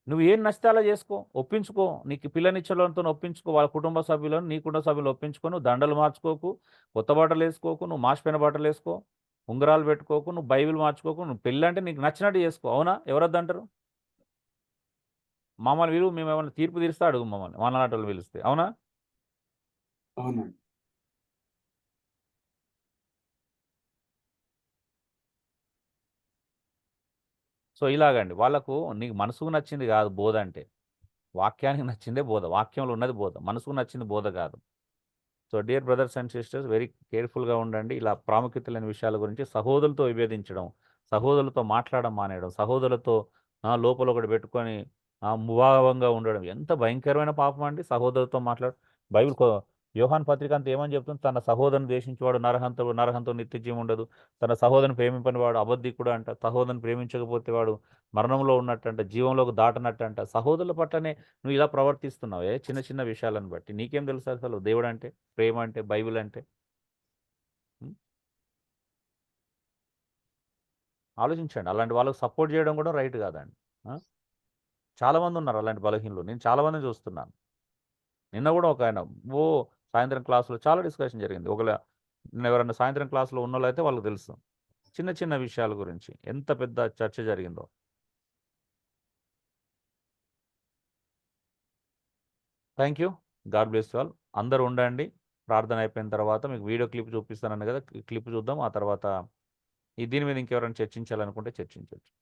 నువ్వు ఏం నచ్చితే అలా చేసుకో, ఒప్పించుకో, నీకు పిల్లనిచ్చలతో ఒప్పించుకో, వాళ్ళ కుటుంబ సభ్యులను, నీ కుటుంబ సభ్యులు ఒప్పించుకో, నువ్వు దండలు మార్చుకోకు, కొత్త బట్టలు వేసుకోకు, నువ్వు మాసిపోయిన బట్టలు వేసుకో, ఉంగరాలు పెట్టుకోకు, నువ్వు బైబిల్ మార్చుకోకు, నువ్వు పెళ్ళి అంటే నీకు నచ్చినట్టు చేసుకో. అవునా? ఎవరొద్దంటారు? మమ్మల్ని విలువ, మేము ఏమైనా తీర్పు తీరుస్తే అడుగు మమ్మల్ని, వాళ్ళ పిలిస్తే. అవునా? అవునండి. సో ఇలాగండి, వాళ్ళకు నీకు మనసుకు నచ్చింది కాదు బోధ అంటే, వాక్యానికి నచ్చిందే బోధ, వాక్యంలో ఉన్నది బోధ, మనసుకు నచ్చింది బోధ కాదు. So dear brothers and sisters, very కేర్ఫుల్గా ఉండండి. ఇలా ప్రాముఖ్యత లేని విషయాల గురించి సహోదరులతో విభేదించడం, సహోదరులతో మాట్లాడడం మానేయడం, సహోదరులతో లోపల ఒకటి పెట్టుకొని ముభావంగా ఉండడం ఎంత భయంకరమైన పాపం అండి. సహోదరులతో బైబిల్ యోహాన్ పత్రిక అంతా ఏమని చెప్తుంది? తన సహోదరుని ద్వేషించేవాడు నరహంతో నిత్య జీవం ఉండదు. తన సహోదరుని ప్రేమింపని వాడు అబద్ధికుడు అంట. సహోదరుని ప్రేమించకపోతే వాడు మరణంలో ఉన్నట్టంట, జీవంలోకి దాటనట్టంట. సహోదరుల పట్లనే నువ్వు ఇలా ప్రవర్తిస్తున్నావే చిన్న చిన్న విషయాలను బట్టి. నీకేం తెలుసు అసలు దేవుడు అంటే, ప్రేమ అంటే, బైబిల్ అంటే? ఉం? ఆలోచించండి. అలాంటి వాళ్ళకి సపోర్ట్ చేయడం కూడా రైట్ కాదండి. చాలామంది ఉన్నారు అలాంటి బలహీనలు. నేను చాలామందిని చూస్తున్నాను. నిన్న కూడా ఒక ఆయన సాయంత్రం క్లాసులో చాలా డిస్కషన్ జరిగింది. నిన్న ఎవరైనా సాయంత్రం క్లాసులో ఉన్నోళ్ళు అయితే వాళ్ళకి తెలుసు చిన్న చిన్న విషయాల గురించి ఎంత పెద్ద చర్చ జరిగిందో. Thank you. God bless you all. అందరూ ఉండండి. ప్రార్థన అయిపోయిన తర్వాత మీకు వీడియో క్లిప్ చూపిస్తానని కదా, క్లిప్ చూద్దాం. ఆ తర్వాత దీని మీద ఇంకెవరైనా చర్చించాలనుకుంటే చర్చించవచ్చు.